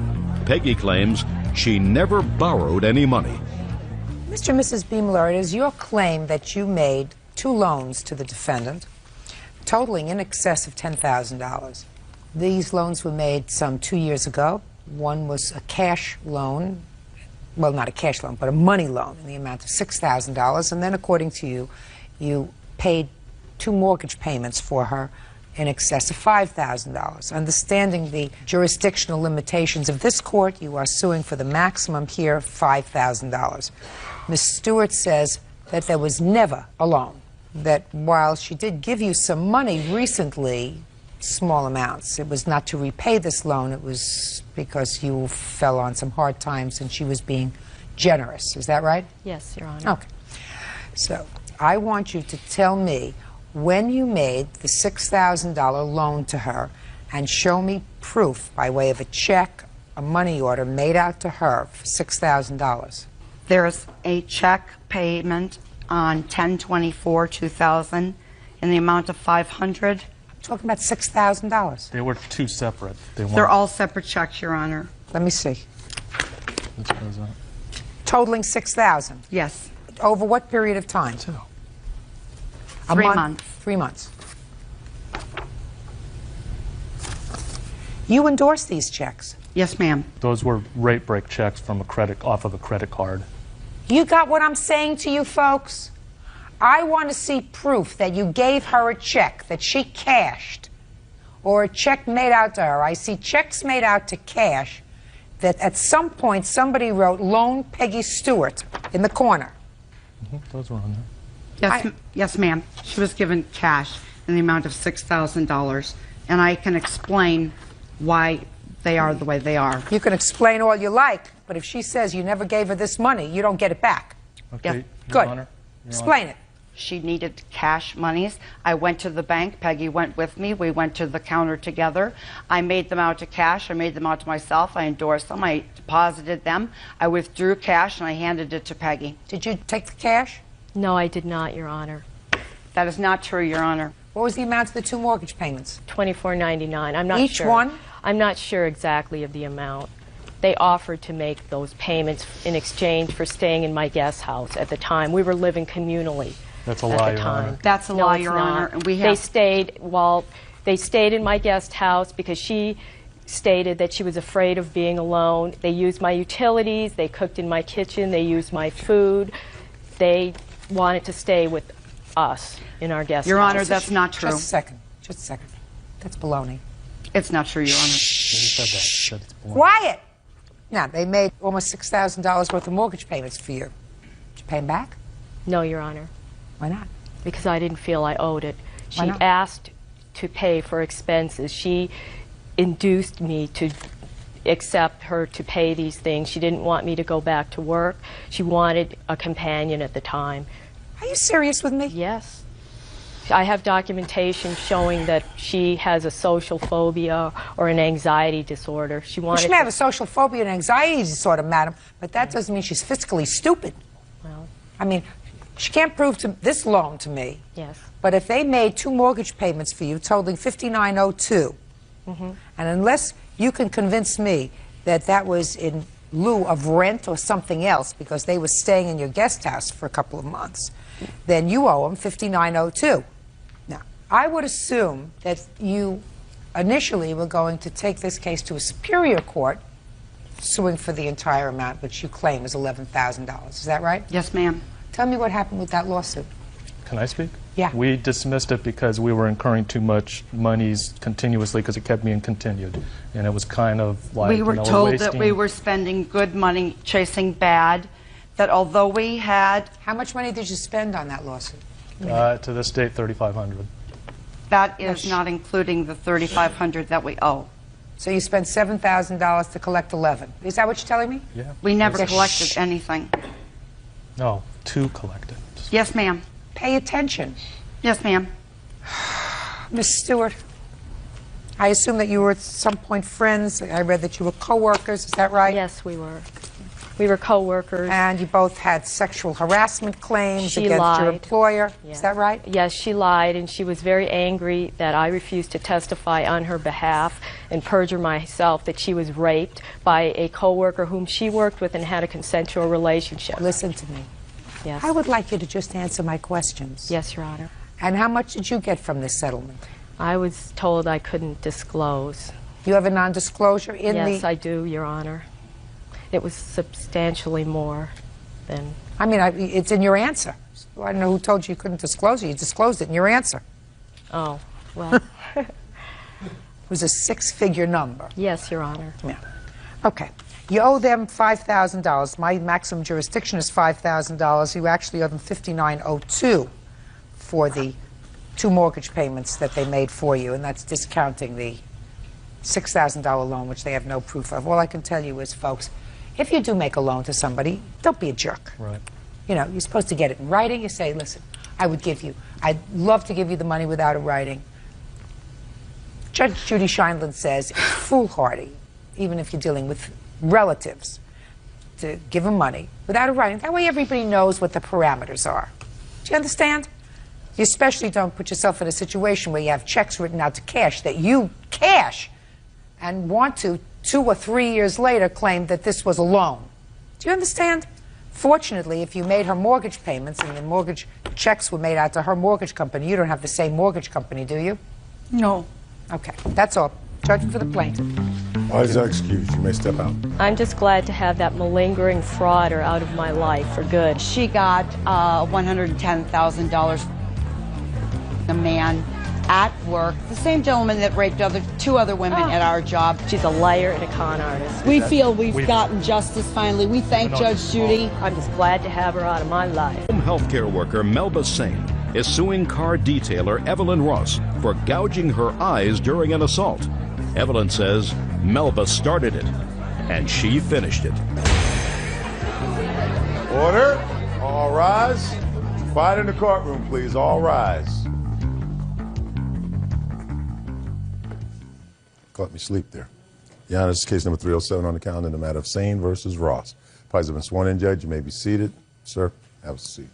Speaker 1: Peggy claims she never borrowed any money.
Speaker 3: Mr. and Mrs. B. Miller, it is your claim that you made 2 loans to the defendant, totaling in excess of $10,000. These loans were made some 2 years ago. One was a cash loan, well, not a cash loan, but a money loan in the amount of $6,000. And then, according to you, you paid 2 mortgage payments for her in excess of $5,000. Understanding the jurisdictional limitations of this court, you are suing for the maximum here of $5,000. Ms. Stewart says that there was never a loan, that while she did give you some money recently, small amounts, it was not to repay this loan, it was because you fell on some hard times and she was being generous. Is that right?
Speaker 9: Yes, Your Honor.
Speaker 3: Okay. So I want you to tell me when you made the $6,000 loan to her and show me proof by way of a check, a money order made out to her for $6,000.
Speaker 21: There's a check payment on 10/24/2000 in the amount of $500.
Speaker 3: Talking about $6,000.
Speaker 22: They were 2 separate.
Speaker 21: They're all separate checks, Your Honor.
Speaker 3: Let me see. Totaling $6,000.
Speaker 21: Yes.
Speaker 3: Over what period of time?
Speaker 21: 3 months.
Speaker 3: 3 months. You endorsed these checks.
Speaker 21: Yes, ma'am.
Speaker 22: Those were rate break checks from off of a credit card.
Speaker 3: You got what I'm saying to you folks? I want to see proof that you gave her a check that she cashed or a check made out to her. I see checks made out to cash that at some point somebody wrote loan Peggy Stewart in the corner.
Speaker 22: Those were on there.
Speaker 21: Yes, ma'am. She was given cash in the amount of $6,000, and I can explain why they are the way they are.
Speaker 3: You can explain all you like, but if she says you never gave her this money, you don't get it back.
Speaker 21: Okay,
Speaker 3: Yes. Good. Explain it.
Speaker 21: She needed cash monies. I went to the bank. Peggy went with me. We went to the counter together. I made them out to cash. I made them out to myself. I endorsed them. I deposited them. I withdrew cash, and I handed it to Peggy.
Speaker 3: Did you take the cash?
Speaker 9: No, I did not, Your Honor.
Speaker 21: That is not true, Your Honor.
Speaker 3: What was the amount of the 2 mortgage payments?
Speaker 9: $24.99. I'm not
Speaker 3: Each
Speaker 9: sure.
Speaker 3: one?
Speaker 9: I'm not sure exactly of the amount. They offered to make those payments in exchange for staying in my guest house at the time. We were living communally.
Speaker 22: That's a
Speaker 9: at
Speaker 22: lie,
Speaker 9: the
Speaker 22: Your
Speaker 9: time.
Speaker 22: Honor.
Speaker 21: That's a
Speaker 9: No,
Speaker 21: lie,
Speaker 9: it's
Speaker 21: Your
Speaker 9: not.
Speaker 21: Honor. And we
Speaker 9: They
Speaker 21: have
Speaker 9: stayed in my guest house because she stated that she was afraid of being alone. They used my utilities, they cooked in my kitchen, they used my food. They wanted to stay with us in our guest
Speaker 21: Your
Speaker 9: house.
Speaker 21: Honor, that's not true.
Speaker 3: Just a second. Just a second. That's baloney.
Speaker 21: It's not true, Your Honor.
Speaker 3: Quiet! Now, they made almost $6,000 worth of mortgage payments for you. Did you pay them back?
Speaker 9: No, Your Honor.
Speaker 3: Why not?
Speaker 9: Because I didn't feel I owed it.
Speaker 3: Why
Speaker 9: She
Speaker 3: not?
Speaker 9: asked to pay for expenses. She induced me to accept her to pay these things. She didn't want me to go back to work. She wanted a companion at the time.
Speaker 3: Are you serious with me?
Speaker 9: Yes. I have documentation showing that she has a social phobia or an anxiety disorder. She
Speaker 3: Well,
Speaker 9: wanted
Speaker 3: she may have a social phobia and anxiety disorder, madam, but that doesn't mean she's fiscally stupid.
Speaker 9: Well,
Speaker 3: I mean, she can't prove this loan to me.
Speaker 9: yes.
Speaker 3: But if they made 2 mortgage payments for you totaling $59.02,
Speaker 9: Mm-hmm.
Speaker 3: and unless you can convince me that that was in lieu of rent or something else because they were staying in your guest house for a couple of months, then you owe them $59.02. Now, I would assume that you initially were going to take this case to a superior court, suing for the entire amount, which you claim is $11,000. Is that right?
Speaker 21: Yes, ma'am.
Speaker 3: Tell me what happened with that lawsuit.
Speaker 22: Can I speak?
Speaker 3: Yeah.
Speaker 22: We dismissed it because we were incurring too much monies continuously because it kept being continued. And it was kind of like,
Speaker 21: We were
Speaker 22: you know,
Speaker 21: told
Speaker 22: wasting.
Speaker 21: that we were spending good money chasing bad, that although we had...
Speaker 3: How much money did you spend on that lawsuit?
Speaker 22: To this date, $3,500.
Speaker 21: That is not including the $3,500 that we owe.
Speaker 3: So you spent $7,000 to collect 11. Is that what you're telling me?
Speaker 22: Yeah.
Speaker 21: We never
Speaker 3: Yes.
Speaker 21: collected anything.
Speaker 22: No, to collect it.
Speaker 21: Yes, ma'am.
Speaker 3: Pay attention.
Speaker 21: Yes, ma'am.
Speaker 3: Miss Stewart, I assume that you were at some point friends. I read that you were co-workers. Is that right?
Speaker 9: Yes, we were. We were co-workers.
Speaker 3: And you both had sexual harassment claims
Speaker 9: She
Speaker 3: against your
Speaker 9: lied.
Speaker 3: employer.
Speaker 9: Yes.
Speaker 3: Is that right?
Speaker 9: Yes, she lied, and she was very angry that I refused to testify on her behalf and perjure myself that she was raped by a co-worker whom she worked with and had a consensual relationship.
Speaker 3: Listen to me.
Speaker 9: Yes.
Speaker 3: I would like you to just answer my questions.
Speaker 9: Yes, Your Honor.
Speaker 3: And how much did you get from this settlement?
Speaker 9: I was told I couldn't disclose.
Speaker 3: You have a non-disclosure in
Speaker 9: Yes,
Speaker 3: the...
Speaker 9: I do, Your Honor. It was substantially more than...
Speaker 3: I mean, it's in your answer. So I don't know who told you you couldn't disclose it. You disclosed it in your answer.
Speaker 9: Oh, well...
Speaker 3: It was a 6-figure number.
Speaker 9: Yes, Your Honor.
Speaker 3: Yeah. Okay. You owe them $5,000. My maximum jurisdiction is $5,000. You actually owe them $59.02 for the 2 mortgage payments that they made for you, and that's discounting the $6,000 loan, which they have no proof of. All I can tell you is, folks, if you do make a loan to somebody, don't be a jerk.
Speaker 22: Right.
Speaker 3: You know, you're supposed to get it in writing. You say, listen, I'd love to give you the money without a writing. Judge Judy Scheindlin says it's foolhardy, even if you're dealing with relatives, to give them money without a writing. That way everybody knows what the parameters are. Do you understand? You especially don't put yourself in a situation where you have checks written out to cash that you cash and want to 2 or 3 years later claim that this was a loan. Do you understand? Fortunately, if you made her mortgage payments and the mortgage checks were made out to her mortgage company, you don't have the same mortgage company, do you?
Speaker 21: No.
Speaker 3: Okay, that's all. Judgment for the plaintiff.
Speaker 2: All is excused. You may step out.
Speaker 9: I'm just glad to have that malingering frauder out of my life for good.
Speaker 21: She got $110,000. A man at work, the same gentleman that raped 2 other women at our job.
Speaker 9: She's a liar and a con artist.
Speaker 21: We feel we've gotten justice finally. We thank Judge Judy.
Speaker 9: I'm just glad to have her out of my life.
Speaker 1: Home healthcare worker Melba Sane is suing car detailer Evelyn Ross for gouging her eyes during an assault. Evelyn says Melba started it, and she finished it.
Speaker 15: Order. All rise. Quiet in the courtroom, please. All rise.
Speaker 2: Caught me sleep there. Your Honor, this is case number 307 on the calendar in the matter of Sane versus Ross. Parties have been sworn in, Judge. You may be seated. Sir, have a seat.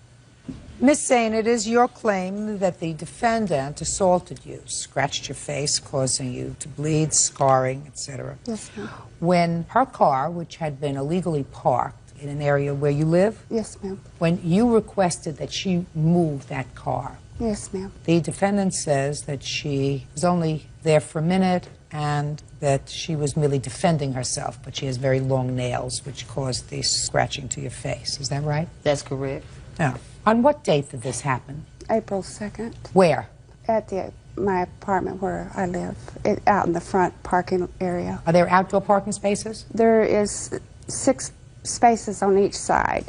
Speaker 3: Miss Sane, it is your claim that the defendant assaulted you, scratched your face, causing you to bleed, scarring, etc.
Speaker 7: Yes, ma'am.
Speaker 3: When her car, which had been illegally parked, in an area where you live?
Speaker 5: Yes, ma'am.
Speaker 3: When you requested that she move that car,
Speaker 5: Yes, ma'am.
Speaker 3: the defendant says that she was only there for a minute and that she was merely defending herself, but she has very long nails, which caused the scratching to your face. Is that right?
Speaker 8: That's correct.
Speaker 3: Now, on what date did this happen?
Speaker 5: April 2nd.
Speaker 3: Where?
Speaker 5: At my apartment where I live, out in the front parking area.
Speaker 3: Are there outdoor parking spaces?
Speaker 5: There is 6 spaces on each side.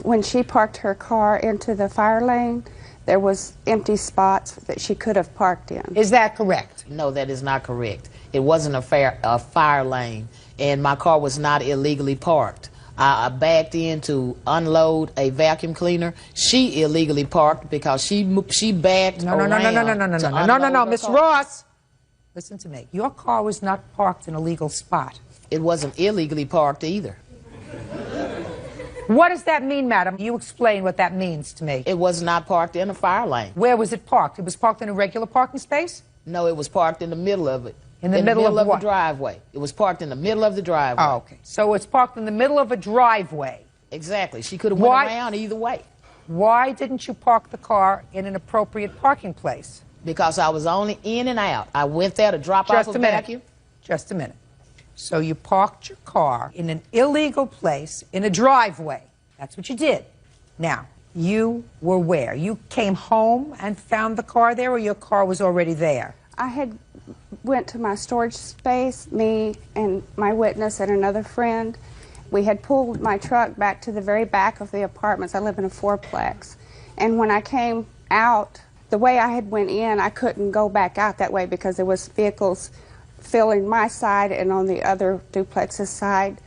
Speaker 5: When she parked her car into the fire lane, there was empty spots that she could have parked in.
Speaker 3: Is that correct?
Speaker 8: No, that is not correct. It wasn't a fire lane, and my car was not illegally parked. I backed in to unload a vacuum cleaner. She illegally parked because she backed around.
Speaker 3: No, Miss Ross. Listen to me. Your car was not parked in a legal spot.
Speaker 8: It wasn't illegally parked either.
Speaker 3: What does that mean, madam? You explain what that means to me.
Speaker 8: It was not parked in a fire lane.
Speaker 3: Where was it parked? It was parked in a regular parking space?
Speaker 8: No, it was parked in the middle of it.
Speaker 3: In the middle of
Speaker 8: the driveway. It was parked in the middle of the driveway.
Speaker 3: Oh, okay. So it's parked in the middle of a driveway.
Speaker 8: Exactly. She could have went around either way.
Speaker 3: Why didn't you park the car in an appropriate parking place?
Speaker 8: Because I was only in and out. I went there to drop off a vacuum.
Speaker 3: Just a minute. So you parked your car in an illegal place in a driveway. That's what you did. Now, you were where? You came home and found the car there, or your car was already there?
Speaker 5: I had went to my storage space, me and my witness and another friend. We had pulled my truck back to the very back of the apartments. I live in a 4-plex. And when I came out, the way I had went in, I couldn't go back out that way because there was vehicles filling my side and on the other duplex's side.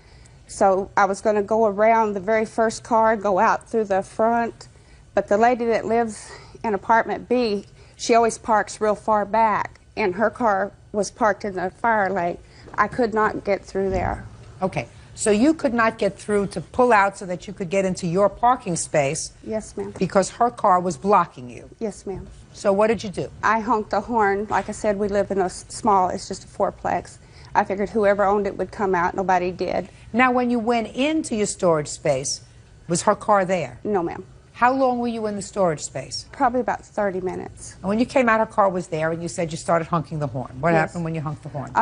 Speaker 5: So I was going to go around the very first car, go out through the front. But the lady that lives in apartment B, she always parks real far back, and her car was parked in the fire lane. I could not get through there.
Speaker 3: Okay. So you could not get through to pull out so that you could get into your parking space?
Speaker 5: Yes, ma'am.
Speaker 3: Because her car was blocking you?
Speaker 5: Yes, ma'am.
Speaker 3: So what did you do?
Speaker 5: I honked the horn. Like I said, we live in a small, it's just a 4-plex. I figured whoever owned it would come out. Nobody did.
Speaker 3: Now, when you went into your storage space, was her car there?
Speaker 5: No, ma'am.
Speaker 3: How long were you in the storage space?
Speaker 5: Probably about 30 minutes.
Speaker 3: And when you came out, her car was there, and you said you started honking the horn. What happened when you honked the horn?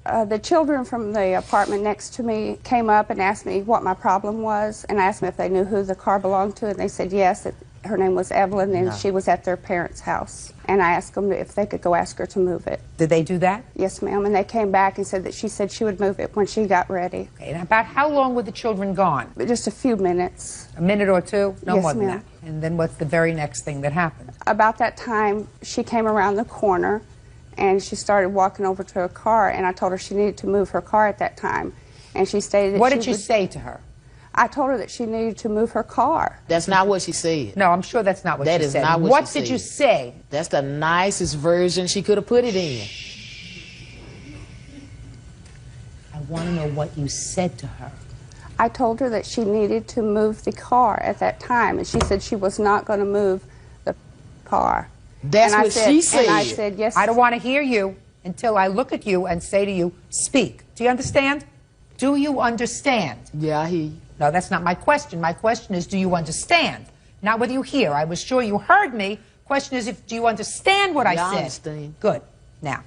Speaker 5: The children from the apartment next to me came up and asked me what my problem was, and asked me if they knew who the car belonged to, and they said yes, that her name was Evelyn, and she was at their parents' house. And I asked them if they could go ask her to move it.
Speaker 3: Did they do that?
Speaker 5: Yes, ma'am, and they came back and said that she said she would move it when she got ready.
Speaker 3: Okay, and about how long were the children gone?
Speaker 5: Just a few minutes.
Speaker 3: A minute or two? No more than
Speaker 5: ma'am.
Speaker 3: that. And then what's the very next thing that happened?
Speaker 5: About that time, she came around the corner, and she started walking over to her car, and I told her she needed to move her car at that time. And she stated that
Speaker 3: What did you say to her?
Speaker 5: I told her that she needed to move her car.
Speaker 8: That's not what she said.
Speaker 3: No, I'm sure that's not what she said.
Speaker 8: That is not what she
Speaker 3: What
Speaker 8: said.
Speaker 3: did you say?
Speaker 8: That's the nicest version she could have put it in.
Speaker 3: I want to know what you said to her.
Speaker 5: I told her that she needed to move the car at that time, and she said she was not going to move the car.
Speaker 8: That's what she said.
Speaker 5: And I said, yes.
Speaker 3: I don't want to hear you until I look at you and say to you, speak. Do you understand? Do you understand?
Speaker 8: Yeah, I hear you.
Speaker 3: No, that's not my question. My question is, do you understand? Not whether you hear. I was sure you heard me. Question is, do you understand what I said?
Speaker 8: I understand.
Speaker 3: Good. Now.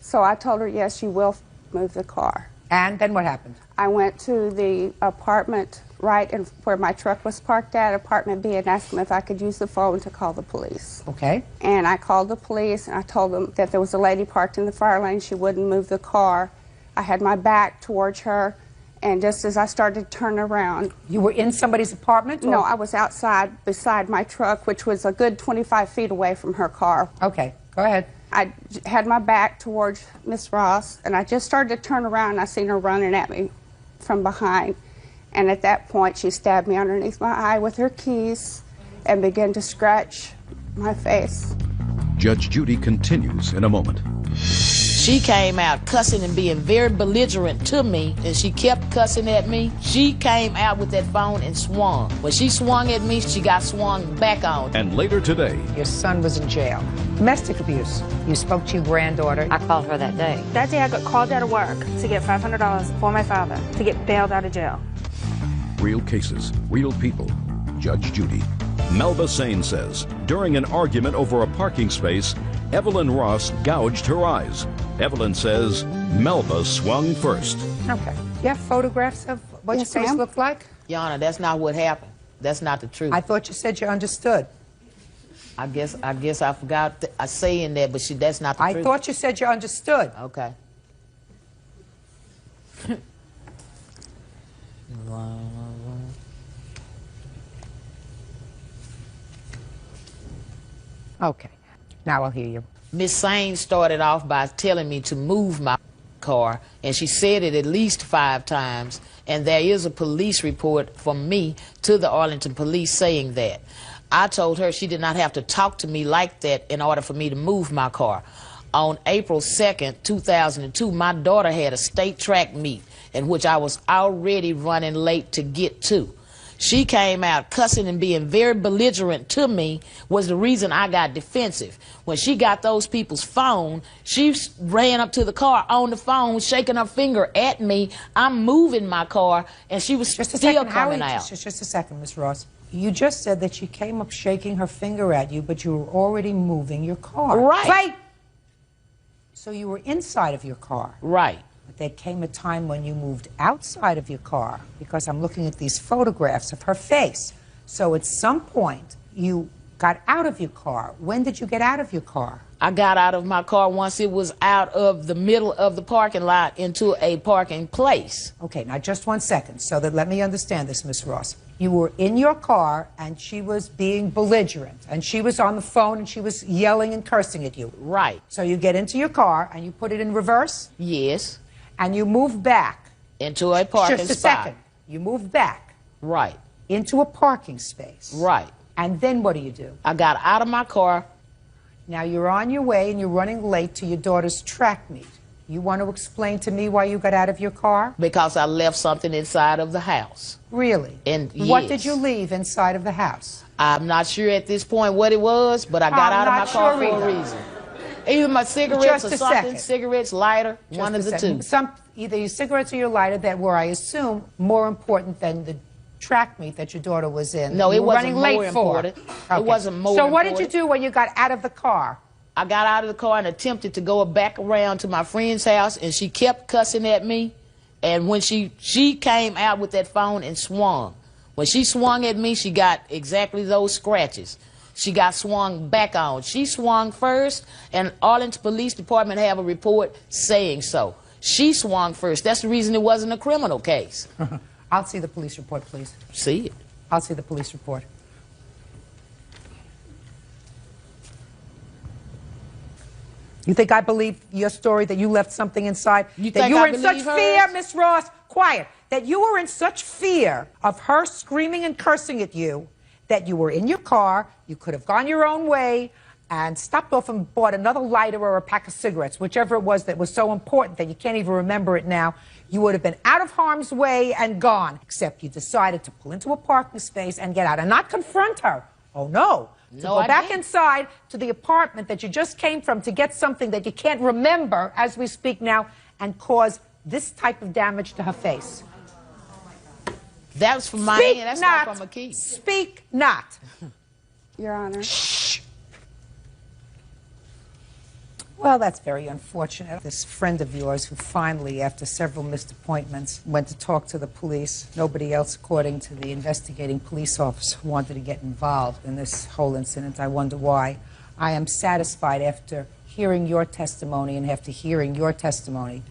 Speaker 5: So I told her, yes, you will move the car.
Speaker 3: And then what happened?
Speaker 5: I went to the apartment right in where my truck was parked at, apartment B, and asked them if I could use the phone to call the police.
Speaker 3: Okay.
Speaker 5: And I called the police, and I told them that there was a lady parked in the fire lane. She wouldn't move the car. I had my back towards her, and just as I started to turn around...
Speaker 3: You were in somebody's apartment?
Speaker 5: No, I was outside beside my truck, which was a good 25 feet away from her car.
Speaker 3: Okay, go ahead.
Speaker 5: I had my back towards Miss Ross, and I just started to turn around, and I seen her running at me from behind. And at that point, she stabbed me underneath my eye with her keys and began to scratch my face.
Speaker 1: Judge Judy continues in a moment.
Speaker 8: She came out cussing and being very belligerent to me, and she kept cussing at me. She came out with that phone and swung. When she swung at me, she got swung back on.
Speaker 1: And later today,
Speaker 3: your son was in jail. Domestic abuse. You spoke to your granddaughter.
Speaker 23: I called her that day.
Speaker 6: That day I got called out of work to get $500 for my father to get bailed out of jail.
Speaker 1: Real cases, real people. Judge Judy. Melba Sane says, during an argument over a parking space, Evelyn Ross gouged her eyes. Evelyn says Melba swung first.
Speaker 3: Okay. You have photographs of what
Speaker 5: Yes,
Speaker 3: your face
Speaker 5: ma'am.
Speaker 3: looked like?
Speaker 8: Your Honor, that's not what happened. That's not the truth.
Speaker 3: I thought you said you understood.
Speaker 8: I guess I forgot saying that, but that's not the truth.
Speaker 3: I thought you said you understood.
Speaker 8: Okay.
Speaker 3: Okay. Now I'll hear you.
Speaker 8: Miss Sane started off by telling me to move my car, and she said it at least 5 times, and there is a police report from me to the Arlington police saying that. I told her she did not have to talk to me like that in order for me to move my car. On April 2nd, 2002, my daughter had a state track meet in which I was already running late to get to. She came out cussing and being very belligerent to me was the reason I got defensive. When she got those people's phone, she ran up to the car on the phone, shaking her finger at me. I'm moving my car, and she was still coming out.
Speaker 3: Just a second, Miss Ross. You just said that she came up shaking her finger at you, but you were already moving your car.
Speaker 8: Right.
Speaker 3: So you were inside of your car.
Speaker 8: Right.
Speaker 3: But there came a time when you moved outside of your car, because I'm looking at these photographs of her face. So at some point, you got out of your car. When did you get out of your car?
Speaker 8: I got out of my car once it was out of the middle of the parking lot into a parking place.
Speaker 3: Okay, now just 1 second, so that let me understand this, Miss Ross. You were in your car, and she was being belligerent, and she was on the phone, and she was yelling and cursing at you.
Speaker 8: Right.
Speaker 3: So you get into your car, and you put it in reverse?
Speaker 8: Yes.
Speaker 3: And you move back.
Speaker 8: Into a parking
Speaker 3: Just a
Speaker 8: spot.
Speaker 3: second. You move back.
Speaker 8: Right.
Speaker 3: Into a parking space.
Speaker 8: Right.
Speaker 3: And then what do?
Speaker 8: I got out of my car.
Speaker 3: Now you're on your way, and you're running late to your daughter's track meet. You want to explain to me why you got out of your car?
Speaker 8: Because I left something inside of the house.
Speaker 3: Really?
Speaker 8: And
Speaker 3: What
Speaker 8: yes.
Speaker 3: did you leave inside of the house?
Speaker 8: I'm not sure at this point what it was, but I got out of my car for a reason. Either my cigarettes or something, cigarettes, lighter, one of the two.
Speaker 3: Either your cigarettes or your lighter that were, I assume, more important than the track meet that your daughter was in.
Speaker 8: No,
Speaker 3: You
Speaker 8: it
Speaker 3: were
Speaker 8: wasn't
Speaker 3: running late
Speaker 8: more important.
Speaker 3: For.
Speaker 8: It wasn't more
Speaker 3: So what
Speaker 8: important.
Speaker 3: did you do when you got out of the car?
Speaker 8: I got out of the car and attempted to go back around to my friend's house, and she kept cussing at me. And when she came out with that phone and swung. When she swung at me, she got exactly those scratches. She got swung back on. She swung first, and Arlington Police Department have a report saying so. She swung first. That's the reason it wasn't a criminal case.
Speaker 3: I'll see the police report, please.
Speaker 8: See it.
Speaker 3: I'll see the police report. You think I believe your story that you left something inside? That you were in such fear, Miss Ross, quiet, that you were in such fear of her screaming and cursing at you that you were in your car, you could have gone your own way and stopped off and bought another lighter or a pack of cigarettes, whichever it was that was so important that you can't even remember it now. You would have been out of harm's way and gone, except you decided to pull into a parking space and get out and not confront her. Oh, no. To go back inside to the apartment that you just came from to get something that you can't remember as we speak now and cause this type of damage to her face.
Speaker 8: That was from my hand. That's not from a key.
Speaker 3: Speak not.
Speaker 5: Your Honor.
Speaker 3: Shh. Well, that's very unfortunate. This friend of yours who finally, after several missed appointments, went to talk to the police. Nobody else, according to the investigating police officer, wanted to get involved in this whole incident. I wonder why. I am satisfied after hearing your testimony and after hearing your testimony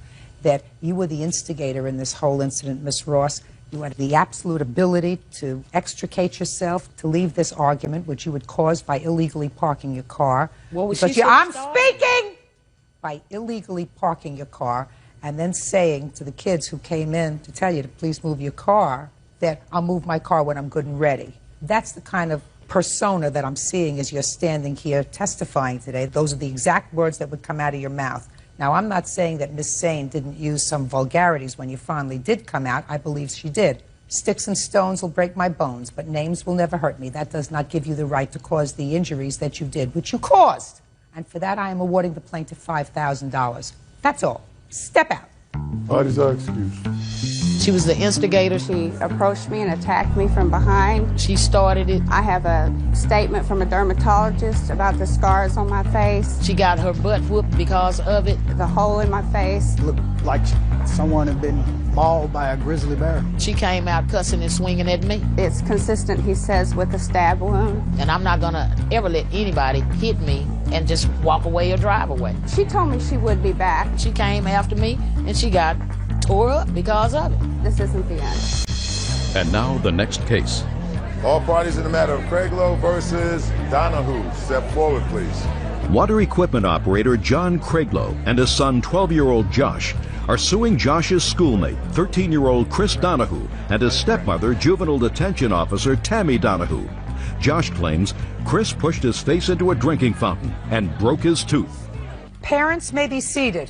Speaker 3: that you were the instigator in this whole incident, Miss Ross. You had the absolute ability to extricate yourself, to leave this argument, which you had caused by illegally parking your car.
Speaker 8: What was
Speaker 3: because
Speaker 8: she
Speaker 3: I'm speaking! By illegally parking your car and then saying to the kids who came in to tell you to please move your car that I'll move my car when I'm good and ready. That's the kind of persona that I'm seeing as you're standing here testifying today. Those are the exact words that would come out of your mouth. Now, I'm not saying that Miss Sane didn't use some vulgarities when you finally did come out. I believe she did. Sticks and stones will break my bones, but names will never hurt me. That does not give you the right to cause the injuries that you did, which you caused. And for that, I am awarding the plaintiff $5,000. That's all. Step out.
Speaker 15: Parties are excused.
Speaker 8: She was the instigator.
Speaker 5: She approached me and attacked me from behind.
Speaker 8: She started it.
Speaker 5: I have a statement from a dermatologist about the scars on my face.
Speaker 8: She got her butt whooped because of it.
Speaker 5: The hole in my face.
Speaker 4: Looked like someone had been mauled by a grizzly bear.
Speaker 8: She came out cussing and swinging at me.
Speaker 5: It's consistent, he says, with a stab wound.
Speaker 8: And I'm not gonna ever let anybody hit me and just walk away or drive away.
Speaker 5: She told me she would be back.
Speaker 8: She came after me and she got tore up because of it.
Speaker 5: This isn't the end.
Speaker 1: And now the next case.
Speaker 15: All parties in the matter of Craiglow versus Donahue. Step forward, please.
Speaker 1: Water equipment operator John Craiglow and his son, 12-year-old Josh, are suing Josh's schoolmate, 13-year-old Chris Donahue, and his stepmother, juvenile detention officer Tammy Donahue. Josh claims Chris pushed his face into a drinking fountain and broke his tooth.
Speaker 3: Parents may be seated.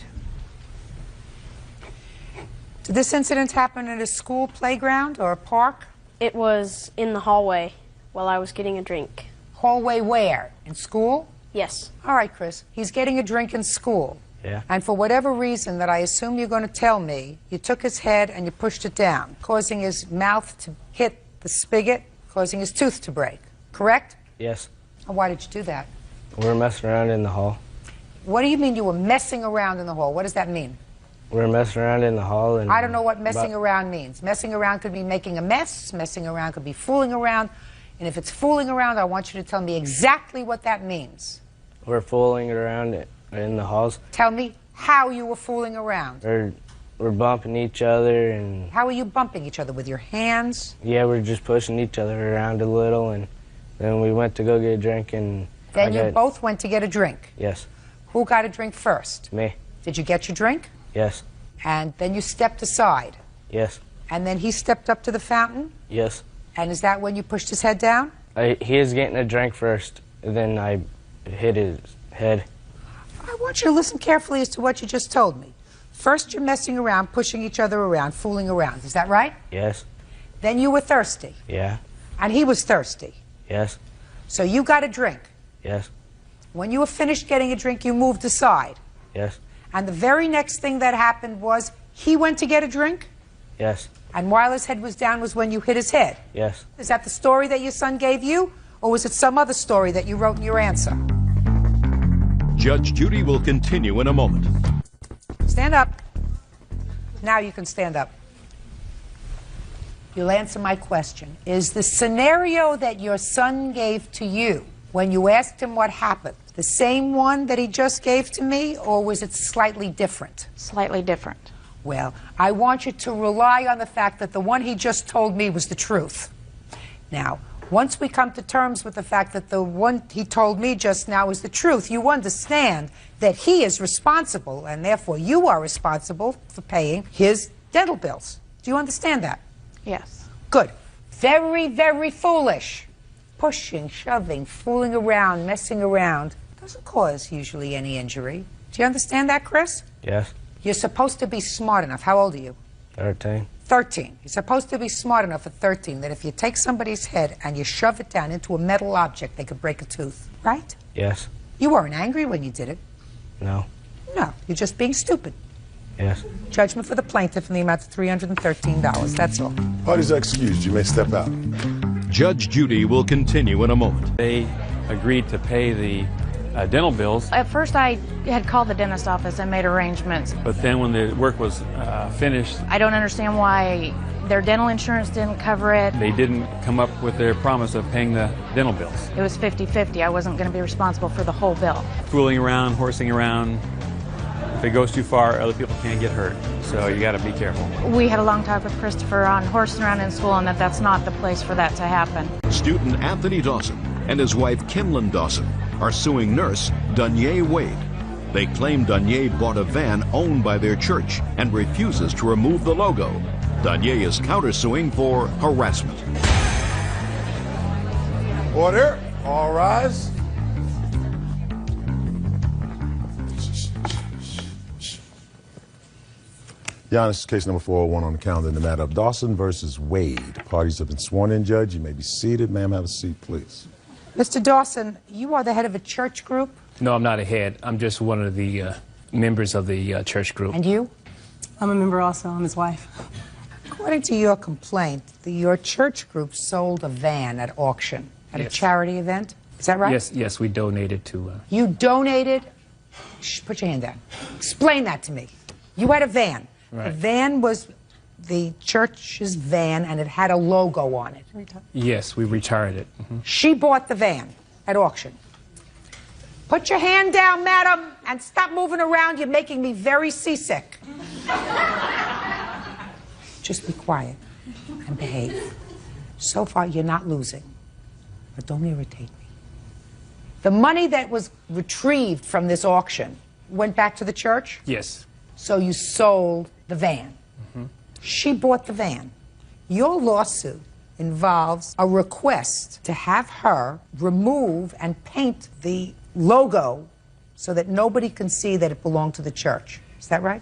Speaker 3: Did this incident happen at a school playground or a park?
Speaker 10: It was in the hallway while I was getting a drink.
Speaker 3: Hallway where? In school?
Speaker 10: Yes.
Speaker 3: All right, Chris. He's getting a drink in school.
Speaker 10: Yeah.
Speaker 3: And for whatever reason that I assume you're going to tell me, you took his head and you pushed it down, causing his mouth to hit the spigot, causing his tooth to break. Correct?
Speaker 23: Yes.
Speaker 3: And why did you do that?
Speaker 23: We were messing around in the hall.
Speaker 3: What do you mean you were messing around in the hall? What does that mean?
Speaker 23: We were messing around in the hall and...
Speaker 3: I don't know what messing around means. Messing around could be making a mess. Messing around could be fooling around. And if it's fooling around, I want you to tell me exactly what that means.
Speaker 23: We're fooling around in the halls.
Speaker 3: Tell me how you were fooling around.
Speaker 23: We're bumping each other and...
Speaker 3: How are you bumping each other? With your hands?
Speaker 23: Yeah, we're just pushing each other around a little, and then we went to go get a drink, and...
Speaker 3: Then you both went to get a drink?
Speaker 23: Yes.
Speaker 3: Who got a drink first?
Speaker 23: Me.
Speaker 3: Did you get your drink?
Speaker 23: Yes.
Speaker 3: And then you stepped aside?
Speaker 23: Yes.
Speaker 3: And then he stepped up to the fountain?
Speaker 23: Yes.
Speaker 3: And is that when you pushed his head down?
Speaker 23: He was getting a drink first, and then I hit his head.
Speaker 3: I want you to listen carefully as to what you just told me. First you're messing around, pushing each other around, fooling around. Is that right?
Speaker 23: Yes.
Speaker 3: Then you were thirsty.
Speaker 23: Yeah.
Speaker 3: And he was thirsty.
Speaker 23: Yes.
Speaker 3: So you got a drink.
Speaker 23: Yes.
Speaker 3: When you were finished getting a drink, you moved aside.
Speaker 23: Yes.
Speaker 3: And the very next thing that happened was he went to get a drink?
Speaker 23: Yes.
Speaker 3: And while his head was down was when you hit his head?
Speaker 23: Yes.
Speaker 3: Is that the story that your son gave you? Or was it some other story that you wrote in your answer?
Speaker 1: Judge Judy will continue in a moment.
Speaker 3: Stand up. Now you can stand up. You'll answer my question. Is the scenario that your son gave to you when you asked him what happened the same one that he just gave to me, or was it slightly different?
Speaker 10: Slightly different.
Speaker 3: Well, I want you to rely on the fact that the one he just told me was the truth. Now, once we come to terms with the fact that the one he told me just now is the truth, you understand that he is responsible, and therefore you are responsible for paying his dental bills. Do you understand that?
Speaker 10: Yes.
Speaker 3: Good. Very, very foolish. Pushing, shoving, fooling around, messing around doesn't cause usually any injury. Do you understand that, Chris?
Speaker 23: Yes.
Speaker 3: You're supposed to be smart enough. How old are you?
Speaker 23: 13.
Speaker 3: 13. You're supposed to be smart enough at 13 that if you take somebody's head and you shove it down into a metal object, they could break a tooth. Right?
Speaker 23: Yes.
Speaker 3: You weren't angry when you did it.
Speaker 23: No.
Speaker 3: No. You're just being stupid.
Speaker 23: Yes.
Speaker 3: Judgment for the plaintiff in the amount of $313. That's all.
Speaker 2: Parties are excused. You may step out.
Speaker 1: Judge Judy will continue in a moment.
Speaker 24: They agreed to pay the dental bills.
Speaker 25: At first I had called the dentist office and made arrangements.
Speaker 24: But then when the work was finished,
Speaker 25: I don't understand why their dental insurance didn't cover it.
Speaker 24: they didn't come up with their promise of paying the dental bills.
Speaker 25: It was 50-50. I wasn't going to be responsible for the whole bill.
Speaker 24: Fooling around, horsing around. If it goes too far, other people can get hurt. So you got to be careful.
Speaker 25: We had a long talk with Christopher on horsing around in school and that's not the place for that to happen.
Speaker 1: Student Anthony Dawson and his wife Kimlin Dawson are suing nurse Dunier Wade. They claim Dunier bought a van owned by their church and refuses to remove the logo. Dunier is countersuing for harassment.
Speaker 15: Order. All rise.
Speaker 2: Your Honor, this is case number 401 on the calendar in the matter of Dawson versus Wade. Parties have been sworn in, Judge. You may be seated. Ma'am, have a seat, please.
Speaker 3: Mr. Dawson, you are the head of a church group?
Speaker 26: No, I'm not a head. I'm just one of the members of the church group.
Speaker 3: And you?
Speaker 27: I'm a member also. I'm his wife.
Speaker 3: According to your complaint, your church group sold a van at auction at a charity event. Is that right?
Speaker 26: Yes, we donated to.
Speaker 3: You donated. Shh, put your hand down. Explain that to me. You had a van.
Speaker 26: Right.
Speaker 3: The van was the church's van, and it had a logo on it.
Speaker 26: Yes, we retired it.
Speaker 3: She bought the van at auction. Put your hand down, madam, and stop moving around. You're making me very seasick. Just be quiet and behave. So far, you're not losing. But don't irritate me. The money that was retrieved from this auction went back to the church?
Speaker 26: Yes.
Speaker 3: So you sold the van. She bought the van. Your lawsuit involves a request to have her remove and paint the logo so that nobody can see that it belonged to the church. Is that right?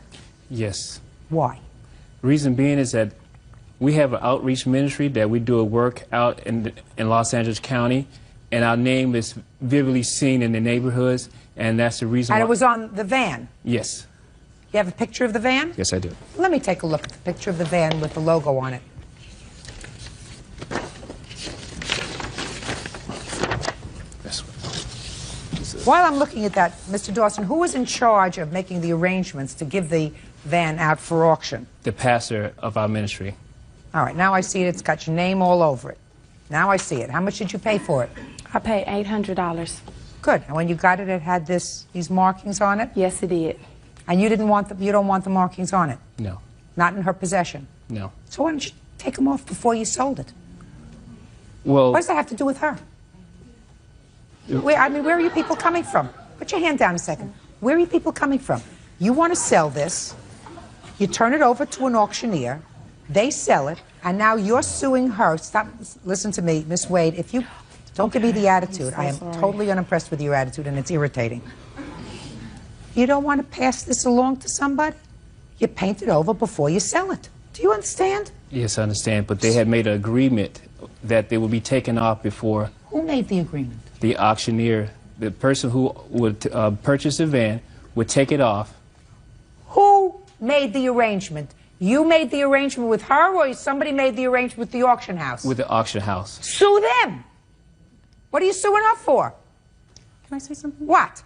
Speaker 26: Yes.
Speaker 3: Why?
Speaker 26: Reason being is that we have an outreach ministry that we do a work out in Los Angeles County, and our name is vividly seen in the neighborhoods, and that's the reason
Speaker 3: And
Speaker 26: why.
Speaker 3: it was on the van.
Speaker 26: Yes.
Speaker 3: You have a picture of the van?
Speaker 26: Yes, I do.
Speaker 3: Let me take a look at the picture of the van with the logo on it. While I'm looking at that, Mr. Dawson, who was in charge of making the arrangements to give the van out for auction?
Speaker 26: The pastor of our ministry.
Speaker 3: All right, now I see it. It's got your name all over it. Now I see it. How much did you pay for it?
Speaker 11: I paid $800.
Speaker 3: Good. And when you got it, it had these markings on it?
Speaker 11: Yes, it did.
Speaker 3: And you don't want the markings on it?
Speaker 26: No.
Speaker 3: Not in her possession?
Speaker 26: No.
Speaker 3: So why don't you take them off before you sold it?
Speaker 26: Well,
Speaker 3: What does that have to do with her? Where are you people coming from? Put your hand down a second. Where are you people coming from? You want to sell this, you turn it over to an auctioneer, they sell it, and now you're suing her. Stop, listen to me, Miss Wade, if you don't give me the attitude. I am totally unimpressed with your attitude, and it's irritating. You don't want to pass this along to somebody? You paint it over before you sell it. Do you understand?
Speaker 26: yes, I understand, but they had made an agreement that they would be taken off before
Speaker 3: Who made the agreement?
Speaker 26: the auctioneer, the person who would purchase the van, would take it off.
Speaker 3: Who made the arrangement? You made the arrangement with her, or somebody made the arrangement with the auction house?
Speaker 26: With the auction house.
Speaker 3: Sue them. What are you suing her for?
Speaker 12: Can I say something?
Speaker 3: What?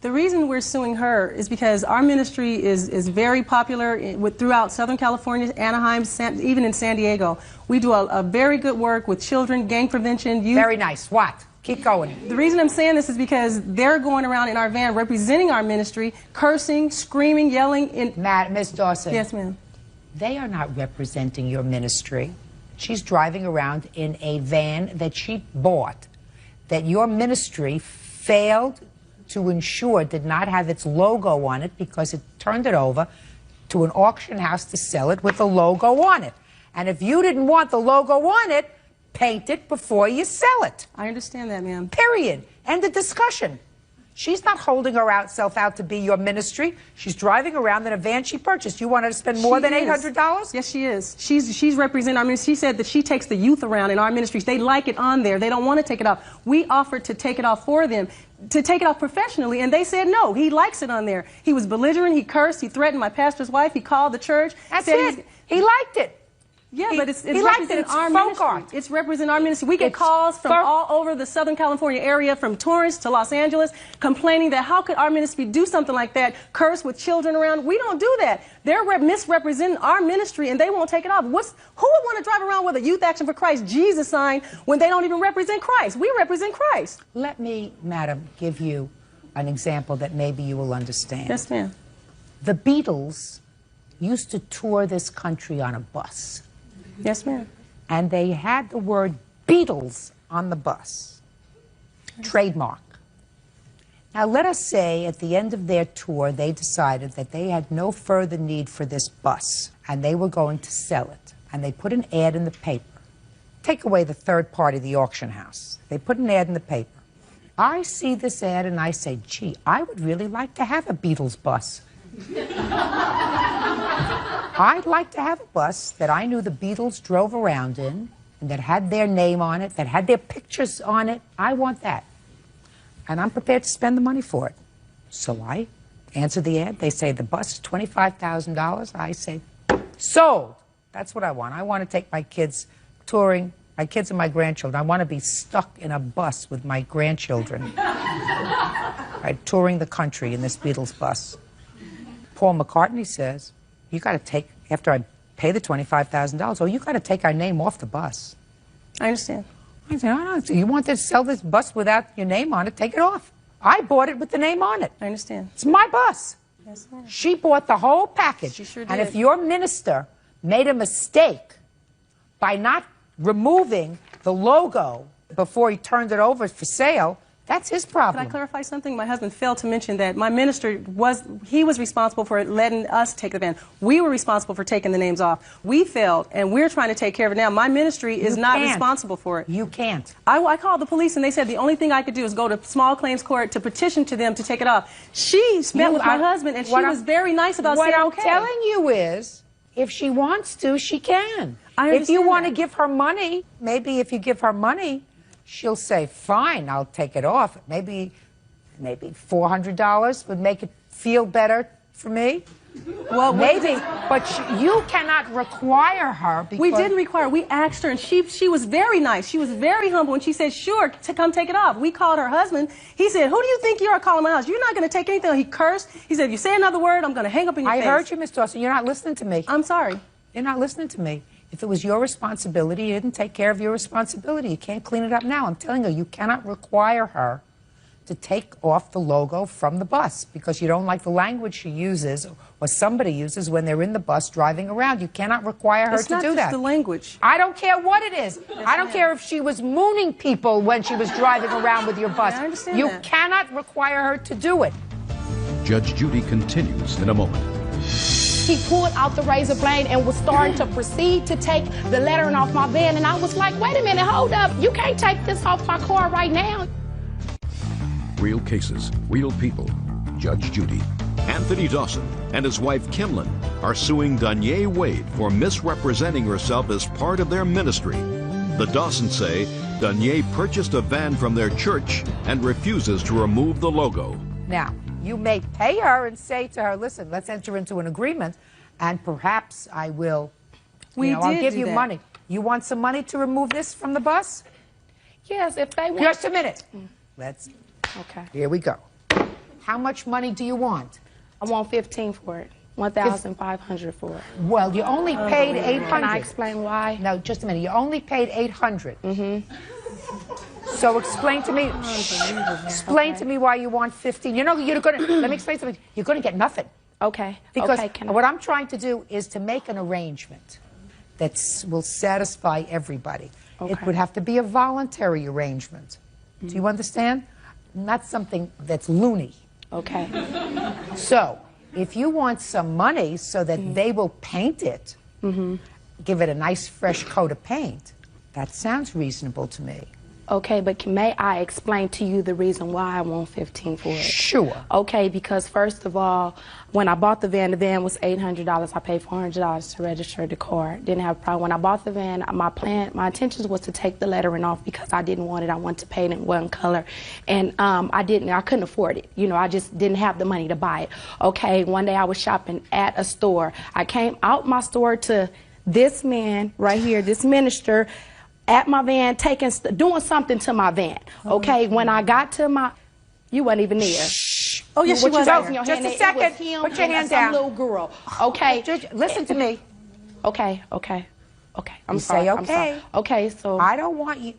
Speaker 12: The reason we're suing her is because our ministry is very popular throughout Southern California, Anaheim, even in San Diego. We do a very good work with children, gang prevention, youth.
Speaker 3: Very nice. What? Keep going.
Speaker 12: The reason I'm saying this is because they're going around in our van representing our ministry, cursing, screaming, yelling.
Speaker 3: Miss Dawson.
Speaker 12: Yes, ma'am.
Speaker 3: They are not representing your ministry. She's driving around in a van that she bought, that your ministry failed to ensure did not have its logo on it because it turned it over to an auction house to sell it with the logo on it. And if you didn't want the logo on it, paint it before you sell it.
Speaker 12: I understand that, ma'am.
Speaker 3: Period. End of discussion. She's not holding herself out to be your ministry. She's driving around in a van she purchased. You want her to spend more than $800?
Speaker 12: Yes, she is. She's representing our ministry. She said that she takes the youth around in our ministries. They like it on there. They don't want to take it off. We offered to take it off for them, to take it off professionally, and they said no. He likes it on there. He was belligerent. He cursed. He threatened my pastor's wife. He called the church.
Speaker 3: That's it. He liked it.
Speaker 12: Yeah, but it's
Speaker 3: he liked it. It's
Speaker 12: our
Speaker 3: folk
Speaker 12: ministry.
Speaker 3: art.
Speaker 12: It's representing our ministry. We get calls from all over the Southern California area, from Torrance to Los Angeles, complaining that how could our ministry do something like that, curse with children around. We don't do that. They're misrepresenting our ministry, and they won't take it off. Who would want to drive around with a Youth Action for Christ Jesus sign when they don't even represent Christ? We represent Christ.
Speaker 3: Let me, madam, give you an example that maybe you will understand.
Speaker 12: Yes, ma'am.
Speaker 3: The Beatles used to tour this country on a bus.
Speaker 12: Yes, ma'am.
Speaker 3: And they had the word Beatles on the bus. Trademark. Now, let us say at the end of their tour, they decided that they had no further need for this bus, and they were going to sell it. And they put an ad in the paper. Take away the third party, the auction house. They put an ad in the paper. I see this ad and I say, gee, I would really like to have a Beatles bus. I'd like to have a bus that I knew the Beatles drove around in, and that had their name on it, that had their pictures on it. I want that. And I'm prepared to spend the money for it. So I answer the ad. They say the bus is $25,000. I say, sold. That's what I want. I want to take my kids touring, my kids and my grandchildren. I want to be stuck in a bus with my grandchildren. Right, touring the country in this Beatles bus. Paul McCartney says, you got to take, after I pay the $25,000, you got to take our name off the bus.
Speaker 12: I understand.
Speaker 3: I said, oh, no, you want to sell this bus without your name on it, take it off. I bought it with the name on it.
Speaker 12: I understand.
Speaker 3: It's my bus.
Speaker 12: Yes, ma'am.
Speaker 3: She bought the whole package.
Speaker 12: She sure did.
Speaker 3: And if your minister made a mistake by not removing the logo before he turned it over for sale, that's his problem.
Speaker 12: Can I clarify something? My husband failed to mention that my minister was responsible for letting us take the van. We were responsible for taking the names off. We failed, and we're trying to take care of it now. My ministry is not responsible for it.
Speaker 3: You can't.
Speaker 12: I called the police, and they said the only thing I could do is go to small claims court to petition to them to take it off. She met with my husband, and she was very nice about saying,
Speaker 3: What I'm telling you is, if she wants to, she can.
Speaker 12: If
Speaker 3: you want to give her money, maybe if you give her money, she'll say, fine, I'll take it off. Maybe $400 would make it feel better for me. Well, maybe, but you cannot require her. Because
Speaker 12: we didn't require her. We asked her, and she was very nice. She was very humble, and she said, sure, to come take it off. We called her husband. He said, who do you think you are calling my house? You're not going to take anything. He cursed. He said, if you say another word, I'm going to hang up in your face.
Speaker 3: I heard you, Miss Dawson. You're not listening to me.
Speaker 12: I'm sorry.
Speaker 3: You're not listening to me. If it was your responsibility, you didn't take care of your responsibility. You can't clean it up now. I'm telling you, you cannot require her to take off the logo from the bus because you don't like the language she uses or somebody uses when they're in the bus driving around. You cannot require her to do that.
Speaker 12: It's not just the language.
Speaker 3: I don't care what it is. I don't care if she was mooning people when she was driving around with your bus.
Speaker 12: I understand
Speaker 3: you
Speaker 12: that.
Speaker 3: cannot require her to do it.
Speaker 1: Judge Judy continues in a moment.
Speaker 13: He pulled out the razor blade and was starting to proceed to take the lettering off my van. And I was like, wait a minute, hold up. You can't take this off my car right now.
Speaker 1: Real cases, real people. Judge Judy. Anthony Dawson and his wife Kimlin are suing Danye Wade for misrepresenting herself as part of their ministry. The Dawsons say Danye purchased a van from their church and refuses to remove the logo.
Speaker 3: Now, you may pay her and say to her, listen, let's enter into an agreement, and perhaps I will, I'll give you money. You want some money to remove this from the bus?
Speaker 13: Yes, if they want.
Speaker 3: Just a minute.
Speaker 13: Okay.
Speaker 3: Here we go. How much money do you want?
Speaker 13: I want $15 for it. $1,500 for it.
Speaker 3: Well, you only paid $800.
Speaker 13: Can I explain why?
Speaker 3: No, just a minute. You only paid $800. So explain to me. Explain to me why you want 15. You're going to. Let me explain something. You're going to get nothing.
Speaker 13: Okay.
Speaker 3: Because
Speaker 13: okay,
Speaker 3: what I'm trying to do is to make an arrangement that will satisfy everybody.
Speaker 13: Okay.
Speaker 3: It would have to be a voluntary arrangement. Do you understand? Not something that's loony.
Speaker 13: Okay.
Speaker 3: So, if you want some money so that they will paint it, give it a nice fresh coat of paint, that sounds reasonable to me.
Speaker 13: Okay, but may I explain to you the reason why I want $15 for it?
Speaker 3: Sure.
Speaker 13: Okay, because first of all, when I bought the van was $800. I paid $400 to register the car. Didn't have a problem. When I bought the van, my intentions was to take the lettering off because I didn't want it. I wanted to paint it in one color, and I couldn't afford it. I just didn't have the money to buy it. Okay, one day I was shopping at a store. I came out my store to this man right here, this minister, at my van, doing something to my van. Okay, when I got to you wasn't even there.
Speaker 12: Oh, yes, she was.
Speaker 3: Just a second. Put your hand down.
Speaker 13: Some little girl. Okay.
Speaker 3: Listen to me.
Speaker 13: Okay. I'm sorry.
Speaker 3: Say okay.
Speaker 13: I'm sorry. Okay, so
Speaker 3: I don't want you.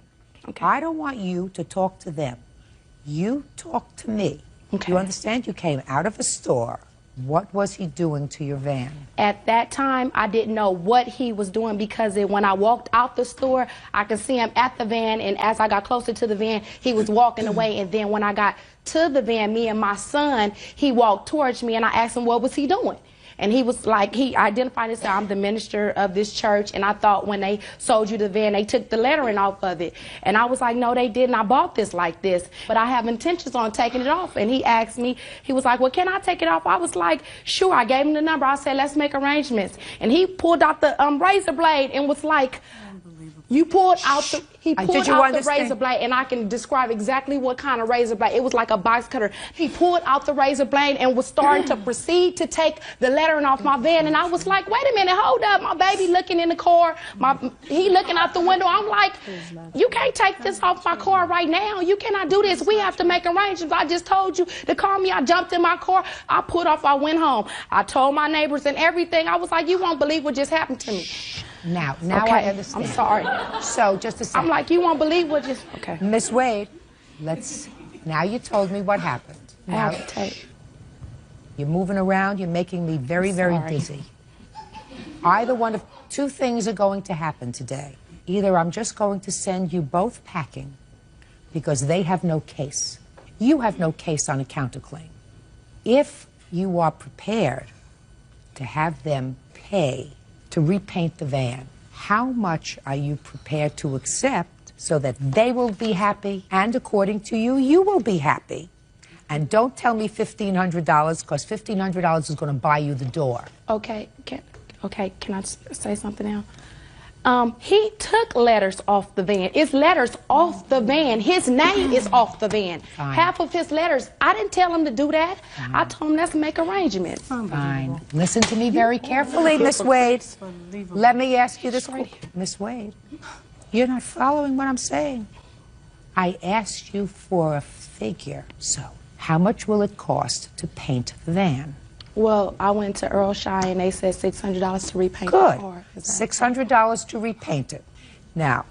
Speaker 3: Okay. I don't want you to talk to them. You talk to me.
Speaker 13: Okay.
Speaker 3: You understand? You came out of a store. What was he doing to your van?
Speaker 13: At that time, I didn't know what he was doing because when I walked out the store, I could see him at the van, and as I got closer to the van, he was walking away, and then when I got to the van, me and my son, he walked towards me, and I asked him what was he doing. And he was like, he identified himself, I'm the minister of this church, and I thought when they sold you the van, they took the lettering off of it. And I was like, no, they didn't. I bought this like this, but I have intentions on taking it off. And he asked me, he was like, well, can I take it off? I was like, sure. I gave him the number. I said, let's make arrangements. And he pulled out the razor blade and was like, You pulled out the, he
Speaker 3: Did
Speaker 13: pulled
Speaker 3: you
Speaker 13: out the
Speaker 3: understand?
Speaker 13: razor blade, and I can describe exactly what kind of razor blade. It was like a box cutter. He pulled out the razor blade and was starting to proceed to take the lettering off my van, and I was like, wait a minute, hold up. My baby looking in the car, he looking out the window. I'm like, you can't take this off my car right now. You cannot do this. We have to make arrangements. I just told you to call me. I jumped in my car. I put off. I went home. I told my neighbors and everything. I was like, you won't believe what just happened to me.
Speaker 3: Now
Speaker 13: Okay,
Speaker 3: I understand.
Speaker 13: I'm sorry.
Speaker 3: So, just a second.
Speaker 13: I'm like, you won't believe what just... Okay.
Speaker 3: Miss Wade, now you told me what happened. Now, you're moving around, you're making me very, very dizzy. Either one of two things are going to happen today. Either I'm just going to send you both packing because they have no case. You have no case on a counterclaim. If you are prepared to have them pay to repaint the van, how much are you prepared to accept so that they will be happy and according to you, you will be happy? And don't tell me $1,500 because $1,500 is going to buy you the door.
Speaker 13: Okay, can I say something now? He took letters off the van. It's letters off the van. His name is off the van.
Speaker 3: Fine.
Speaker 13: Half of his letters. I didn't tell him to do that. I told him let's make arrangements.
Speaker 3: Fine. Listen to me very carefully, Miss Wade. Let me ask you this. Miss Wade, you're not following what I'm saying. I asked you for a figure. So, how much will it cost to paint the van?
Speaker 13: Well, I went to Earl Shy and they said $600 to repaint
Speaker 3: Good.
Speaker 13: the car.
Speaker 3: $600 to repaint it. Now,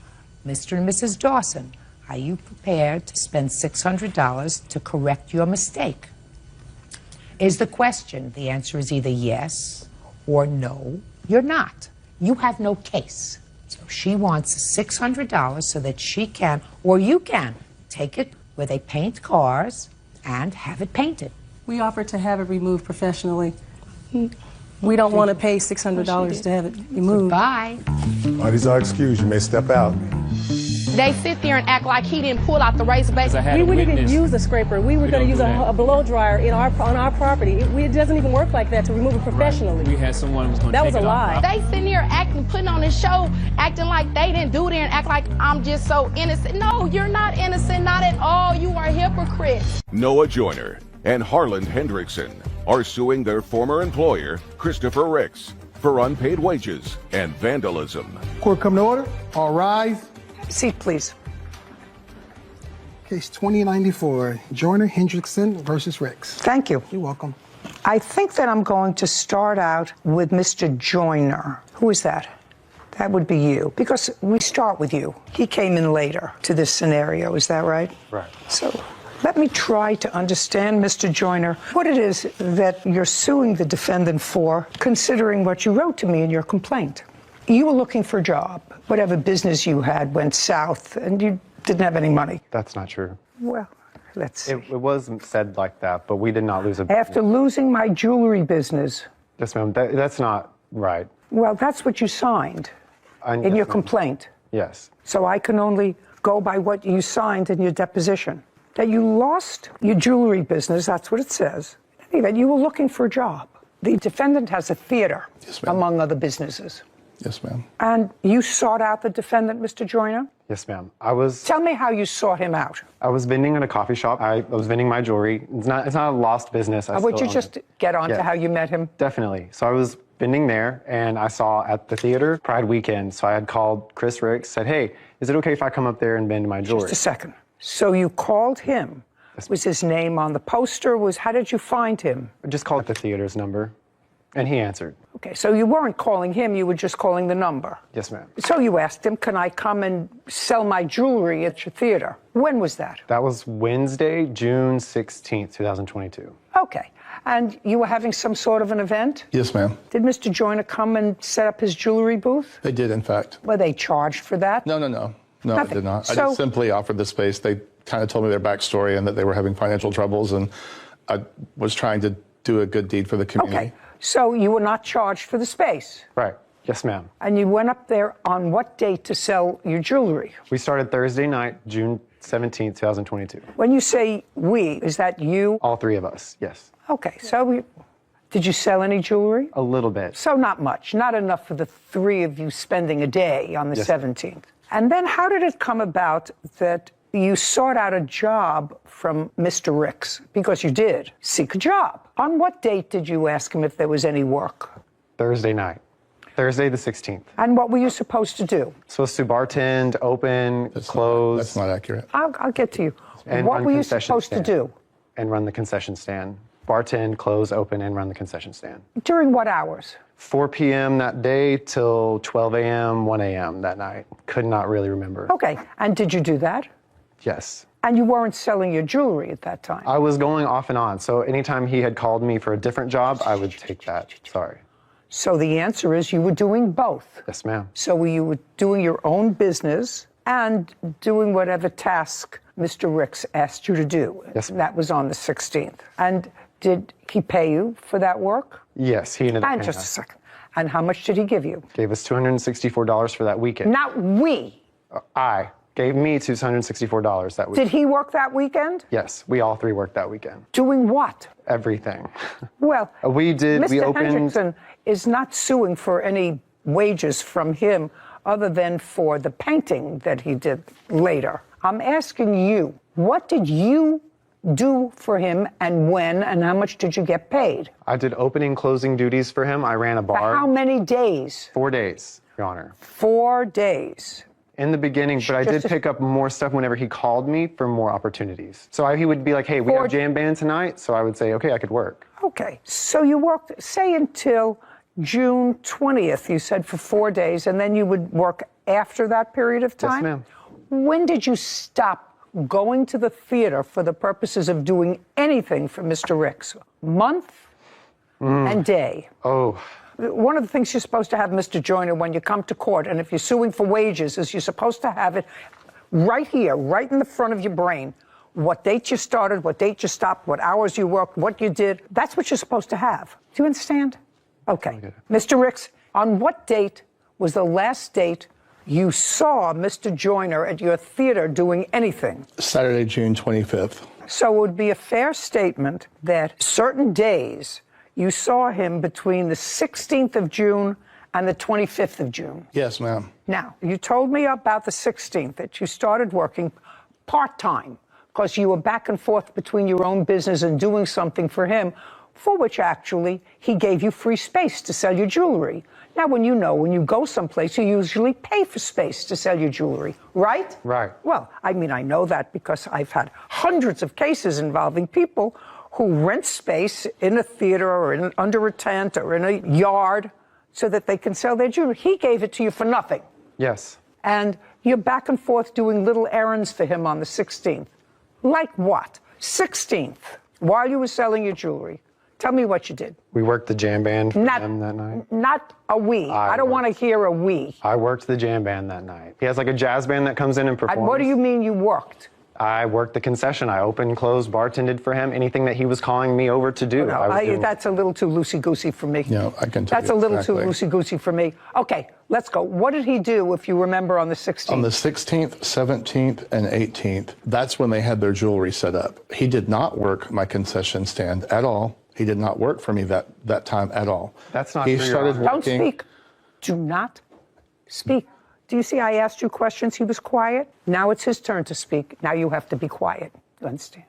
Speaker 3: Mr. and Mrs. Dawson, are you prepared to spend $600 to correct your mistake? Is the question. The answer is either yes or no. You're not. You have no case. So she wants $600 so that she can, or you can, take it where they paint cars and have it painted.
Speaker 12: We offered to have it removed professionally. We don't want to pay $600 to have it removed.
Speaker 3: Goodbye.
Speaker 2: Parties are excused. You may step out.
Speaker 13: They sit there and act like he didn't pull out the razor blade.
Speaker 12: We wouldn't even use a scraper. We were going to use a blow dryer on our property. It doesn't even work like that to remove it professionally.
Speaker 26: We had someone who was going to
Speaker 12: That
Speaker 26: take
Speaker 12: was a
Speaker 26: it off.
Speaker 12: lie.
Speaker 13: They sitting here acting, putting on this show, acting like they didn't do it and act like I'm just so innocent. No, you're not innocent, not at all. You are hypocrites.
Speaker 1: Noah Joyner and Harlan Hendrickson are suing their former employer, Christopher Ricks, for unpaid wages and vandalism.
Speaker 14: Court come to order. All rise.
Speaker 3: Seat, please.
Speaker 14: Case 2094, Joyner Hendrickson versus Ricks.
Speaker 3: Thank you.
Speaker 14: You're welcome.
Speaker 3: I think that I'm going to start out with Mr. Joyner. Who is that? That would be you, because we start with you. He came in later to this scenario, is that right?
Speaker 16: Right.
Speaker 3: So let me try to understand, Mr. Joyner, what it is that you're suing the defendant for, considering what you wrote to me in your complaint. You were looking for a job. Whatever business you had went south, and you didn't have any money.
Speaker 16: That's not true.
Speaker 3: Well, let's see.
Speaker 16: It wasn't said like that, but we did not lose a business.
Speaker 3: After losing my jewelry business.
Speaker 16: Yes, ma'am. That's not right.
Speaker 3: Well, that's what you signed in
Speaker 16: Yes,
Speaker 3: your
Speaker 16: ma'am.
Speaker 3: complaint.
Speaker 16: Yes.
Speaker 3: So I can only go by what you signed in your deposition. That you lost your jewelry business, that's what it says. That you were looking for a job. The defendant has a theater, among other businesses.
Speaker 14: Yes, ma'am.
Speaker 3: And you sought out the defendant, Mr. Joyner?
Speaker 16: Yes, ma'am.
Speaker 3: Tell me how you sought him out.
Speaker 16: I was vending in a coffee shop. I was vending my jewelry. It's not a lost business.
Speaker 3: Would you just get on to how you met him?
Speaker 16: Definitely. So I was vending there, and I saw at the theater Pride Weekend. So I had called Chris Ricks, said, hey, is it okay if I come up there and vend my jewelry?
Speaker 3: Just a second. So you called him. Was his name on the poster? How did you find him?
Speaker 16: I just called the theater's number, and he answered.
Speaker 3: Okay, so you weren't calling him, you were just calling the number.
Speaker 16: Yes, ma'am.
Speaker 3: So you asked him, can I come and sell my jewelry at your theater? When was that?
Speaker 16: That was Wednesday, June 16th, 2022.
Speaker 3: Okay, and you were having some sort of an event?
Speaker 14: Yes, ma'am.
Speaker 3: Did Mr. Joyner come and set up his jewelry booth?
Speaker 14: They did, in fact.
Speaker 3: Were they charged for that?
Speaker 14: No, I
Speaker 3: Nothing.
Speaker 14: did not. I
Speaker 3: So-
Speaker 14: just simply offered the space. They kind of told me their backstory and that they were having financial troubles, and I was trying to do a good deed for the community.
Speaker 3: Okay, so you were not charged for the space?
Speaker 16: Right. Yes, ma'am.
Speaker 3: And you went up there on what date to sell your jewelry?
Speaker 16: We started Thursday night, June 17th, 2022.
Speaker 3: When you say we, is that you?
Speaker 16: All three of us, yes.
Speaker 3: Okay, so did you sell any jewelry?
Speaker 16: A little bit.
Speaker 3: So not much, not enough for the three of you spending a day on the
Speaker 16: Yes.
Speaker 3: 17th. And then how did it come about that you sought out a job from Mr. Ricks? Because you did seek a job. On what date did you ask him if there was any work?
Speaker 16: Thursday night. Thursday the 16th.
Speaker 3: And what were you supposed to do?
Speaker 16: Supposed to bartend, open, close.
Speaker 14: That's not accurate.
Speaker 3: I'll get to you.
Speaker 16: And
Speaker 3: What
Speaker 16: run
Speaker 3: were you
Speaker 16: concession
Speaker 3: supposed
Speaker 16: stand.
Speaker 3: to do?
Speaker 16: And run the concession stand. Bartend, close, open, and run the concession stand.
Speaker 3: During what hours?
Speaker 16: 4 p.m. that day till 12 a.m., 1 a.m. that night. Could not really remember.
Speaker 3: Okay. And did you do that?
Speaker 16: Yes.
Speaker 3: And you weren't selling your jewelry at that time?
Speaker 16: I was going off and on. So anytime he had called me for a different job, I would take that. Sorry.
Speaker 3: So the answer is you were doing both.
Speaker 16: Yes, ma'am.
Speaker 3: So you were doing your own business and doing whatever task Mr. Ricks asked you to do.
Speaker 16: Yes, ma'am.
Speaker 3: That was on the 16th. And did he pay you for that work?
Speaker 16: Yes, he ended up
Speaker 3: And
Speaker 16: paying
Speaker 3: just a
Speaker 16: us.
Speaker 3: second. And how much did he give you?
Speaker 16: Gave us $264 for that weekend.
Speaker 3: Not we.
Speaker 16: I gave me $264 that week.
Speaker 3: Did he work that weekend?
Speaker 16: Yes, we all three worked that weekend.
Speaker 3: Doing what?
Speaker 16: Everything.
Speaker 3: Well,
Speaker 16: we did.
Speaker 3: Mr.
Speaker 16: We opened.
Speaker 3: Hendrickson is not suing for any wages from him other than for the painting that he did later. I'm asking you, what did you do for him and when, and how much did you get paid?
Speaker 16: I did opening, closing duties for him. I ran a
Speaker 3: For
Speaker 16: bar.
Speaker 3: how many days?
Speaker 16: 4 days, Your Honor.
Speaker 3: 4 days.
Speaker 16: In the beginning, but I did pick up more stuff whenever he called me for more opportunities. So he would be like, hey, we have jam band tonight. So I would say, okay, I could work.
Speaker 3: Okay, so you worked, say, until June 20th, you said, for 4 days, and then you would work after that period of time?
Speaker 16: Yes, ma'am.
Speaker 3: When did you stop going to the theater for the purposes of doing anything for Mr. Ricks? Month and day?
Speaker 16: Oh.
Speaker 3: One of the things you're supposed to have, Mr. Joyner, when you come to court, and if you're suing for wages, is you're supposed to have it right here, right in the front of your brain. What date you started, what date you stopped, what hours you worked, what you did. That's what you're supposed to have. Do you understand? Okay. Mr. Ricks, on what date was the last date you saw Mr. Joyner at your theater doing anything?
Speaker 14: Saturday, June 25th.
Speaker 3: So it would be a fair statement that certain days you saw him between the 16th of June and the 25th of June.
Speaker 14: Yes, ma'am.
Speaker 3: Now, you told me about the 16th that you started working part-time because you were back and forth between your own business and doing something for him, for which actually he gave you free space to sell your jewelry. Now, when you go someplace, you usually pay for space to sell your jewelry, right?
Speaker 16: Right.
Speaker 3: Well, I mean, I know that because I've had hundreds of cases involving people who rent space in a theater or under a tent or in a yard so that they can sell their jewelry. He gave it to you for nothing.
Speaker 16: Yes.
Speaker 3: And you're back and forth doing little errands for him on the 16th. Like what? 16th, while you were selling your jewelry. Tell me what you did.
Speaker 16: We worked the jam band for him that night.
Speaker 3: Not a we. I don't want to hear a we.
Speaker 16: I worked the jam band that night. He has like a jazz band that comes in and performs.
Speaker 3: What do you mean you worked?
Speaker 16: I worked the concession. I opened, closed, bartended for him. Anything that he was calling me over to do.
Speaker 3: That's a little too loosey-goosey for me.
Speaker 14: No, I can tell
Speaker 3: That's a little
Speaker 14: exactly.
Speaker 3: too loosey-goosey for me. Okay, let's go. What did he do, if you remember, on the 16th?
Speaker 14: On the 16th, 17th, and 18th, that's when they had their jewelry set up. He did not work my concession stand at all. He did not work for me that time at all.
Speaker 16: That's not
Speaker 14: he
Speaker 16: true,
Speaker 14: started
Speaker 3: Don't
Speaker 14: working.
Speaker 3: speak. Do not speak. Do you see I asked you questions? He was quiet. Now it's his turn to speak. Now you have to be quiet. You understand?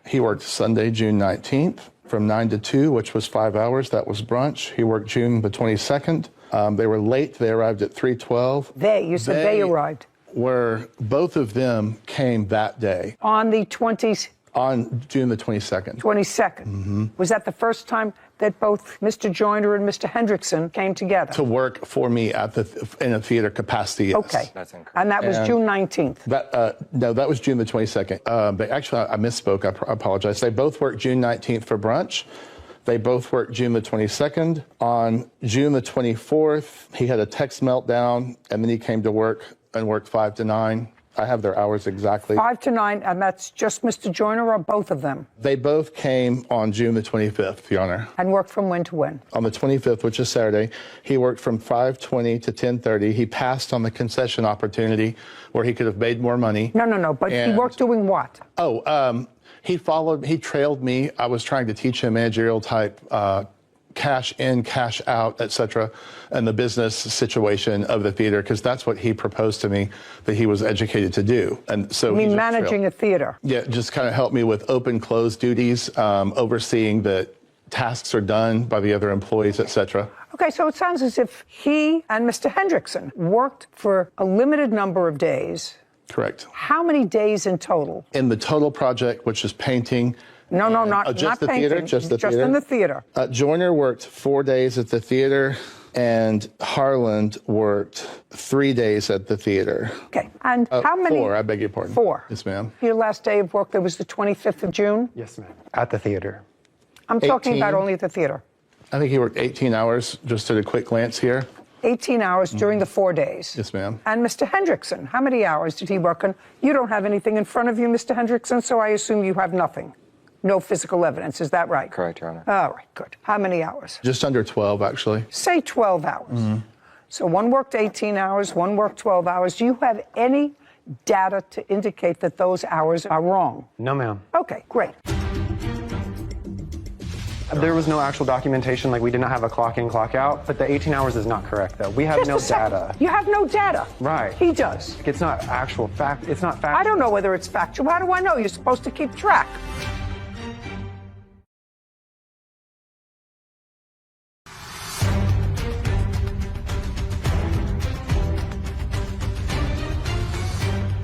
Speaker 14: He worked Sunday, June 19th, from 9 to 2, which was 5 hours. That was brunch. He worked June the 22nd. They were late. They arrived at 3:12.
Speaker 3: You said they arrived.
Speaker 14: Both of them came that day.
Speaker 3: On the 20th?
Speaker 14: On June the 22nd.
Speaker 3: 22nd.
Speaker 14: Mm-hmm.
Speaker 3: Was that the first time that both Mr. Joyner and Mr. Hendrickson came together?
Speaker 14: To work for me in a theater capacity, yes.
Speaker 3: Okay. And that was June 19th.
Speaker 14: No, that was June the 22nd. But actually, I misspoke. I apologize. They both worked June 19th for brunch. They both worked June the 22nd. On June the 24th, he had a text meltdown, and then he came to work and worked 5 to 9. I have their hours exactly.
Speaker 3: 5 to 9, and that's just Mr. Joyner or both of them?
Speaker 14: They both came on June the 25th, Your Honor.
Speaker 3: And worked from when to when?
Speaker 14: On the 25th, which is Saturday, he worked from 5:20 to 10:30. He passed on the concession opportunity where he could have made more money.
Speaker 3: No, but he worked doing what?
Speaker 14: He trailed me. I was trying to teach him managerial type cash in, cash out, etc., and the business situation of the theater, because that's what he proposed to me that he was educated to do. And so
Speaker 17: you mean managing a theater?
Speaker 14: Yeah, just kind of help me with open close duties, overseeing that tasks are done by the other employees, etc.
Speaker 17: Okay, so it sounds as if he and Mr. Hendrickson worked for a limited number of days.
Speaker 14: Correct.
Speaker 17: How many days in total?
Speaker 14: In the total project, which is painting.
Speaker 17: No, not
Speaker 14: just
Speaker 17: not
Speaker 14: the
Speaker 17: painting.
Speaker 14: theater. Just the theater.
Speaker 17: Just in the theater.
Speaker 14: Joyner worked 4 days at the theater, and Harland worked 3 days at the theater.
Speaker 17: Okay, and how many?
Speaker 14: 4, I beg your pardon.
Speaker 17: 4.
Speaker 14: Yes, ma'am.
Speaker 17: Your last day of work, there was the 25th of June?
Speaker 16: Yes, ma'am. At the theater.
Speaker 17: I'm talking
Speaker 14: 18.
Speaker 17: about only at the theater.
Speaker 14: I think he worked 18 hours, just at a quick glance here.
Speaker 17: 18 hours during the 4 days.
Speaker 14: Yes, ma'am.
Speaker 17: And Mr. Hendrickson, how many hours did he work on? You don't have anything in front of you, Mr. Hendrickson, so I assume you have nothing. No physical evidence, is that right?
Speaker 16: Correct, Your Honor.
Speaker 17: All right, good. How many hours?
Speaker 14: Just under 12, actually.
Speaker 17: Say 12 hours. So one worked 18 hours, one worked 12 hours. Do you have any data to indicate that those hours are wrong?
Speaker 16: No, ma'am.
Speaker 17: Okay, great.
Speaker 16: There was no actual documentation, like we did not have a clock in, clock out, but the 18 hours is not correct, though. We have
Speaker 17: Just
Speaker 16: no
Speaker 17: a second.
Speaker 16: data.
Speaker 17: You have no data.
Speaker 16: Right.
Speaker 17: He does.
Speaker 16: It's not actual fact. It's not fact.
Speaker 17: I don't know whether it's factual. How do I know? You're supposed to keep track.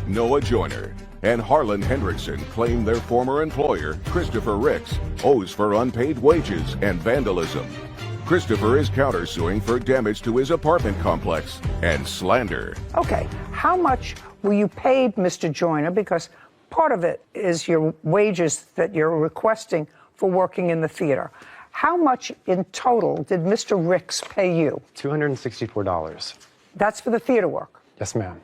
Speaker 1: Noah Joyner and Harlan Hendrickson claim their former employer, Christopher Ricks, owes for unpaid wages and vandalism. Christopher is countersuing for damage to his apartment complex and slander.
Speaker 17: Okay, how much were you paid, Mr. Joyner? Because part of it is your wages that you're requesting for working in the theater. How much in total did Mr. Ricks pay you?
Speaker 16: $264.
Speaker 17: That's for the theater work.
Speaker 16: Yes, ma'am.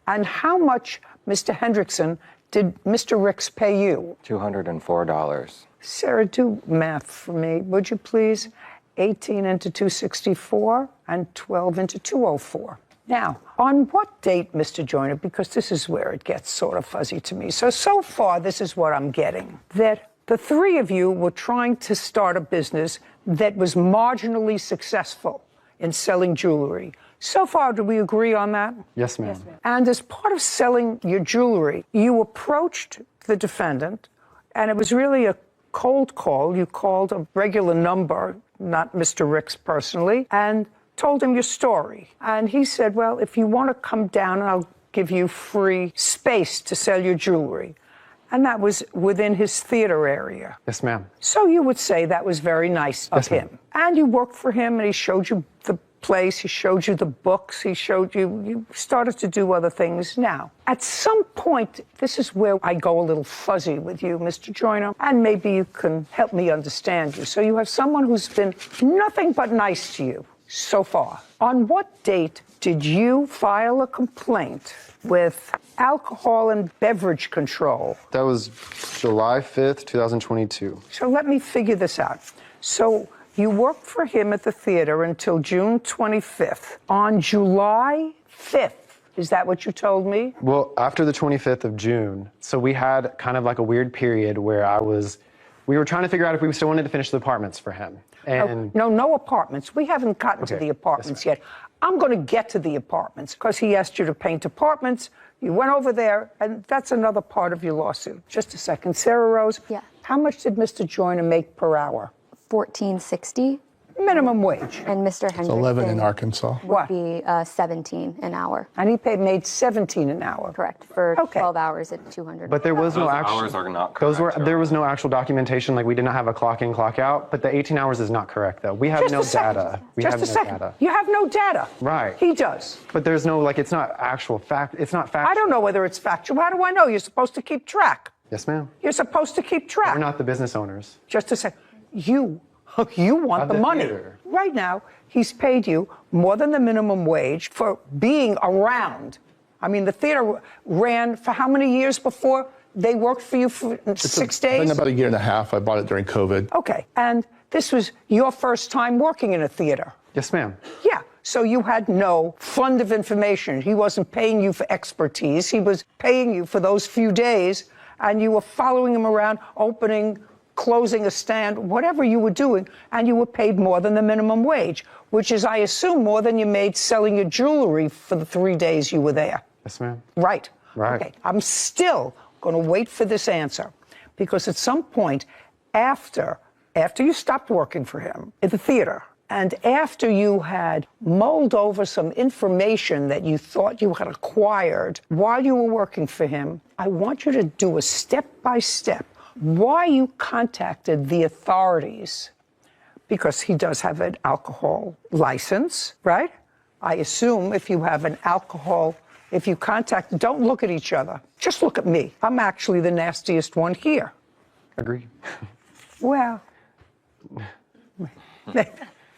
Speaker 17: And how much, Mr. Hendrickson, did Mr. Ricks pay you?
Speaker 18: $204.
Speaker 17: Sarah, do math for me, would you please? 18 into 264 and 12 into 204. Now, on what date, Mr. Joyner, because this is where it gets sort of fuzzy to me. So far, this is what I'm getting. That the three of you were trying to start a business that was marginally successful in selling jewelry. So far, do we agree on that?
Speaker 16: Yes, ma'am.
Speaker 17: And as part of selling your jewelry, you approached the defendant, and it was really a cold call. You called a regular number, not Mr. Ricks personally, and told him your story. And he said, well, if you want to come down, I'll give you free space to sell your jewelry. And that was within his theater area.
Speaker 16: Yes, ma'am.
Speaker 17: So you would say that was very nice of him. And you worked for him, and he showed you the place, he showed you the books, he showed you, you started to do other things. Now, at some point, this is where I go a little fuzzy with you, Mr. Joyner, and maybe you can help me understand you. So you have someone who's been nothing but nice to you so far. On what date did you file a complaint with Alcohol and Beverage Control?
Speaker 16: That was July 5th, 2022.
Speaker 17: So let me figure this out. So you worked for him at the theater until June 25th. On July 5th, is that what you told me?
Speaker 16: Well, after the 25th of June, so we had kind of like a weird period where we were trying to figure out if we still wanted to finish the apartments for him. And
Speaker 17: No apartments. We haven't gotten to the apartments yet. I'm going to get to the apartments because he asked you to paint apartments. You went over there, and that's another part of your lawsuit. Just a second. Sarah Rose, how much did Mr. Joyner make per hour?
Speaker 18: $14.60.
Speaker 17: Minimum wage.
Speaker 18: And Mr. Hendrickson
Speaker 14: It's 11 in Arkansas.
Speaker 18: would be 17 an hour.
Speaker 17: And he made 17 an hour.
Speaker 18: Correct, for 12 hours at 200.
Speaker 16: But there was no actual.
Speaker 18: hours are not
Speaker 16: There was no actual documentation. Like we did not have a clock in, clock out. But the 18 hours is not correct, though. We have
Speaker 17: Just
Speaker 16: no
Speaker 17: a second.
Speaker 16: data. We
Speaker 17: Just
Speaker 16: have
Speaker 17: a
Speaker 16: no
Speaker 17: second.
Speaker 16: data.
Speaker 17: You have no data.
Speaker 16: Right.
Speaker 17: He does.
Speaker 16: But there's no it's not actual fact. It's not fact.
Speaker 17: I don't know whether it's factual. How do I know? You're supposed to keep track.
Speaker 16: Yes, ma'am.
Speaker 17: You're supposed to keep track.
Speaker 16: We're not the business owners.
Speaker 17: Just a second. You want
Speaker 16: Of
Speaker 17: the
Speaker 16: the
Speaker 17: money.
Speaker 16: theater.
Speaker 17: Right now, he's paid you more than the minimum wage for being around. I mean, the theater ran for how many years before they worked for you for 6 days?
Speaker 14: Been about a year and a half. I bought it during COVID.
Speaker 17: Okay, and this was your first time working in a theater.
Speaker 16: Yes, ma'am.
Speaker 17: Yeah, so you had no fund of information. He wasn't paying you for expertise. He was paying you for those few days, and you were following him around, opening closing a stand, whatever you were doing, and you were paid more than the minimum wage, which is, I assume, more than you made selling your jewelry for the 3 days you were there.
Speaker 16: Yes, ma'am.
Speaker 17: Right.
Speaker 16: Right.
Speaker 17: Okay. I'm still going to wait for this answer, because at some point after you stopped working for him at the theater, and after you had mulled over some information that you thought you had acquired while you were working for him, I want you to do a step-by-step why you contacted the authorities, because he does have an alcohol license, right? I assume if you have an alcohol, if you contact, don't look at each other. Just look at me. I'm actually the nastiest one here.
Speaker 16: Agreed.
Speaker 17: Well,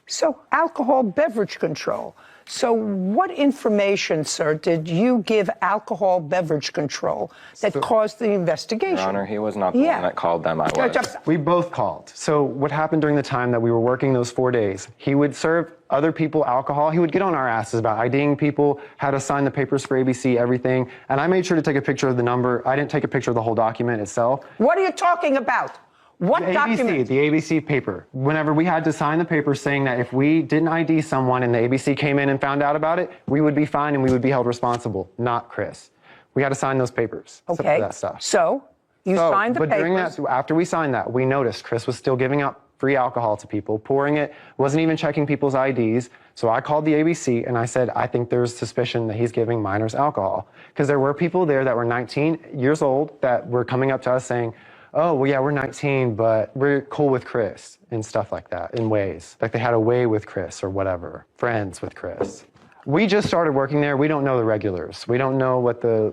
Speaker 17: so alcohol beverage control. So what information, sir, did you give alcohol beverage control that caused the investigation?
Speaker 7: Your Honor, he was not the one that called them. I was.
Speaker 16: We both called. So what happened during the time that we were working those 4 days, he would serve other people alcohol. He would get on our asses about IDing people, how to sign the papers for ABC, everything. And I made sure to take a picture of the number. I didn't take a picture of the whole document itself.
Speaker 17: What are you talking about? What document?
Speaker 16: The ABC paper. Whenever we had to sign the paper saying that if we didn't ID someone and the ABC came in and found out about it, we would be fined and we would be held responsible, not Chris. We had to sign those papers.
Speaker 17: Okay.
Speaker 16: For that stuff.
Speaker 17: So you signed the
Speaker 16: papers. But during that, after we signed that, we noticed Chris was still giving out free alcohol to people, pouring it, wasn't even checking people's IDs. So I called the ABC and I said, I think there's suspicion that he's giving minors alcohol. Because there were people there that were 19 years old that were coming up to us saying, oh, well, yeah, we're 19, but we're cool with Chris and stuff like that in ways. Like they had a way with Chris or whatever, friends with Chris. We just started working there. We don't know the regulars. We don't know what the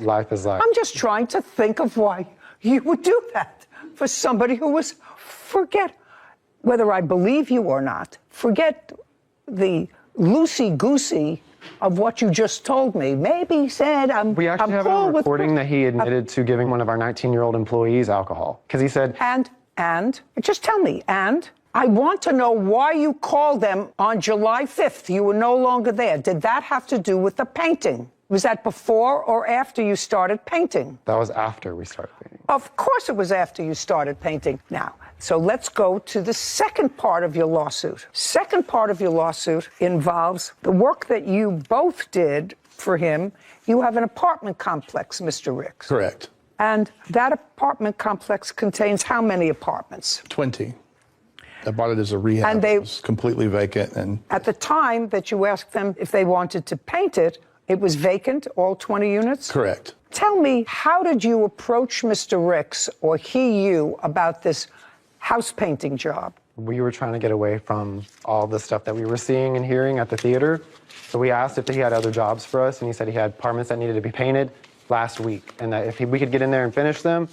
Speaker 16: life is like.
Speaker 17: I'm just trying to think of why you would do that for somebody who was, forget whether I believe you or not, forget the loosey-goosey of what you just told me. Maybe he said,
Speaker 16: we actually have a recording that he admitted to giving one of our 19-year-old employees alcohol. Because he said...
Speaker 17: And? Just tell me, and? I want to know why you called them on July 5th. You were no longer there. Did that have to do with the painting? Was that before or after you started painting?
Speaker 16: That was after we started painting.
Speaker 17: Of course it was after you started painting. Now, so let's go to the second part of your lawsuit. Second part of your lawsuit involves the work that you both did for him. You have an apartment complex, Mr. Ricks.
Speaker 14: Correct.
Speaker 17: And that apartment complex contains how many apartments?
Speaker 14: 20. I bought it as a rehab.
Speaker 17: And
Speaker 14: it was completely vacant. And
Speaker 17: at the time that you asked them if they wanted to paint it, it was vacant, all 20 units?
Speaker 14: Correct.
Speaker 17: Tell me, how did you approach Mr. Ricks, or he you, about this house painting job?
Speaker 16: We were trying to get away from all the stuff that we were seeing and hearing at the theater. So we asked if he had other jobs for us, and he said he had apartments that needed to be painted last week, and that if we could get in there and finish them,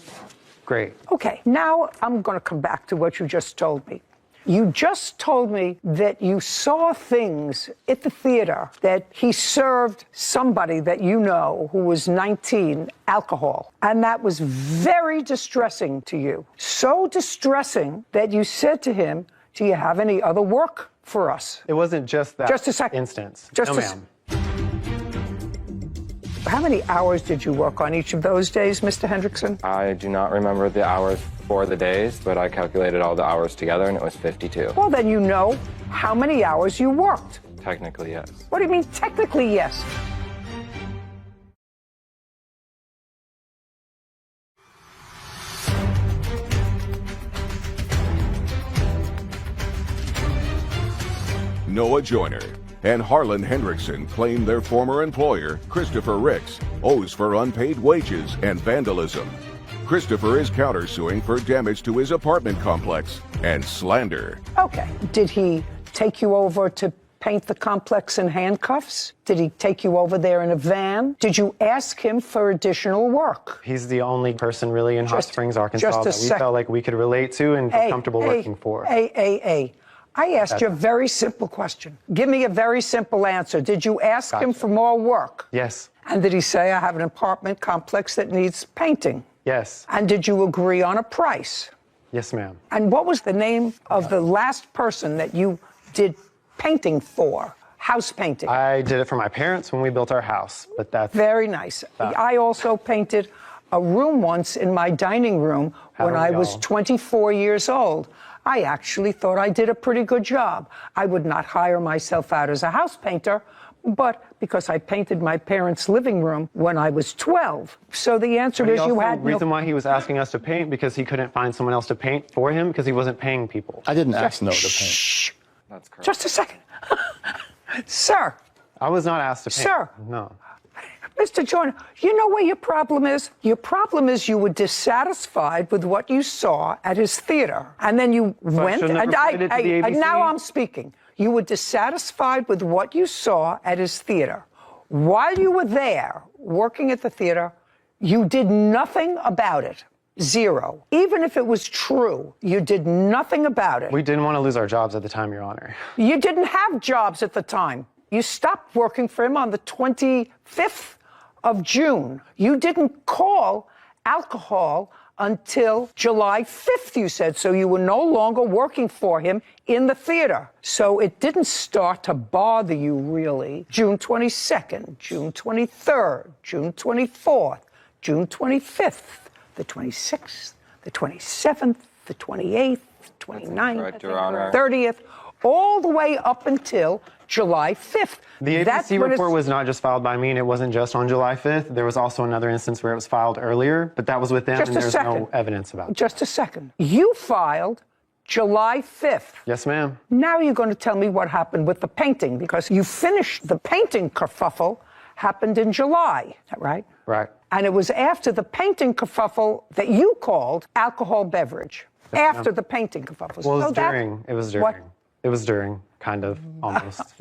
Speaker 16: great.
Speaker 17: Okay, now I'm going to come back to what you just told me. You just told me that you saw things at the theater, that he served somebody that you know who was 19 alcohol. And that was very distressing to you. So distressing that you said to him, do you have any other work for us?
Speaker 16: It wasn't just that
Speaker 17: just a second.
Speaker 16: Instance.
Speaker 17: Just
Speaker 16: no,
Speaker 17: a
Speaker 16: ma'am.
Speaker 17: How many hours did you work on each of those days, Mr. Hendrickson?
Speaker 7: I do not remember the hours for the days, but I calculated all the hours together, and it was 52.
Speaker 17: Well, then you know how many hours you worked.
Speaker 7: Technically, yes.
Speaker 17: What do you mean, technically, yes?
Speaker 1: Noah Joyner and Harlan Hendrickson claim their former employer, Christopher Ricks, owes for unpaid wages and vandalism. Christopher is countersuing for damage to his apartment complex and slander.
Speaker 17: Okay. Did he take you over to paint the complex in handcuffs? Did he take you over there in a van? Did you ask him for additional work?
Speaker 16: He's the only person really in Hot Springs, Arkansas that we felt like we could relate to and feel comfortable working for.
Speaker 17: I asked you a very simple question. Give me a very simple answer. Did you ask him for more work?
Speaker 16: Yes.
Speaker 17: And did he say, I have an apartment complex that needs painting?
Speaker 16: Yes.
Speaker 17: And did you agree on a price?
Speaker 16: Yes, ma'am.
Speaker 17: And what was the name of the last person that you did painting for? House painting.
Speaker 16: I did it for my parents when we built our house, but that's...
Speaker 17: Very nice. I also painted a room once in my dining room when I was 24 years old. I actually thought I did a pretty good job. I would not hire myself out as a house painter, but because I painted my parents' living room when I was 12. So the answer is you had
Speaker 16: The reason why he was asking us to paint because he couldn't find someone else to paint for him because he wasn't paying people.
Speaker 14: I didn't ask no to paint.
Speaker 17: Shh.
Speaker 16: That's correct.
Speaker 17: Just a second. Sir.
Speaker 16: I was not asked to paint.
Speaker 17: Sir.
Speaker 16: No.
Speaker 17: Mr. Joyner, you know what your problem is? Your problem is you were dissatisfied with what you saw at his theater. And then you went, and now I'm speaking. You were dissatisfied with what you saw at his theater. While you were there, working at the theater, you did nothing about it. Zero. Even if it was true, you did nothing about it.
Speaker 16: We didn't want to lose our jobs at the time, Your Honor.
Speaker 17: You didn't have jobs at the time. You stopped working for him on the 25th of June. You didn't call alcohol until July 5th, you said, so you were no longer working for him in the theater. So it didn't start to bother you, really. June 22nd, June 23rd, June 24th, June 25th, the 26th, the 27th, the 28th, 29th, 30th, all the way up until July 5th.
Speaker 16: The ABC report was not just filed by me, and it wasn't just on July 5th. There was also another instance where it was filed earlier, but that was with them, and there's no evidence about it.
Speaker 17: Just a second. You filed July 5th.
Speaker 16: Yes, ma'am.
Speaker 17: Now you're going to tell me what happened with the painting, because you finished the painting kerfuffle happened in July, is that right?
Speaker 16: Right.
Speaker 17: And it was after the painting kerfuffle that you called alcohol beverage.
Speaker 16: Yes,
Speaker 17: after the painting kerfuffle.
Speaker 16: Well, it was during. It was during.
Speaker 17: What?
Speaker 16: It was during, kind of, almost.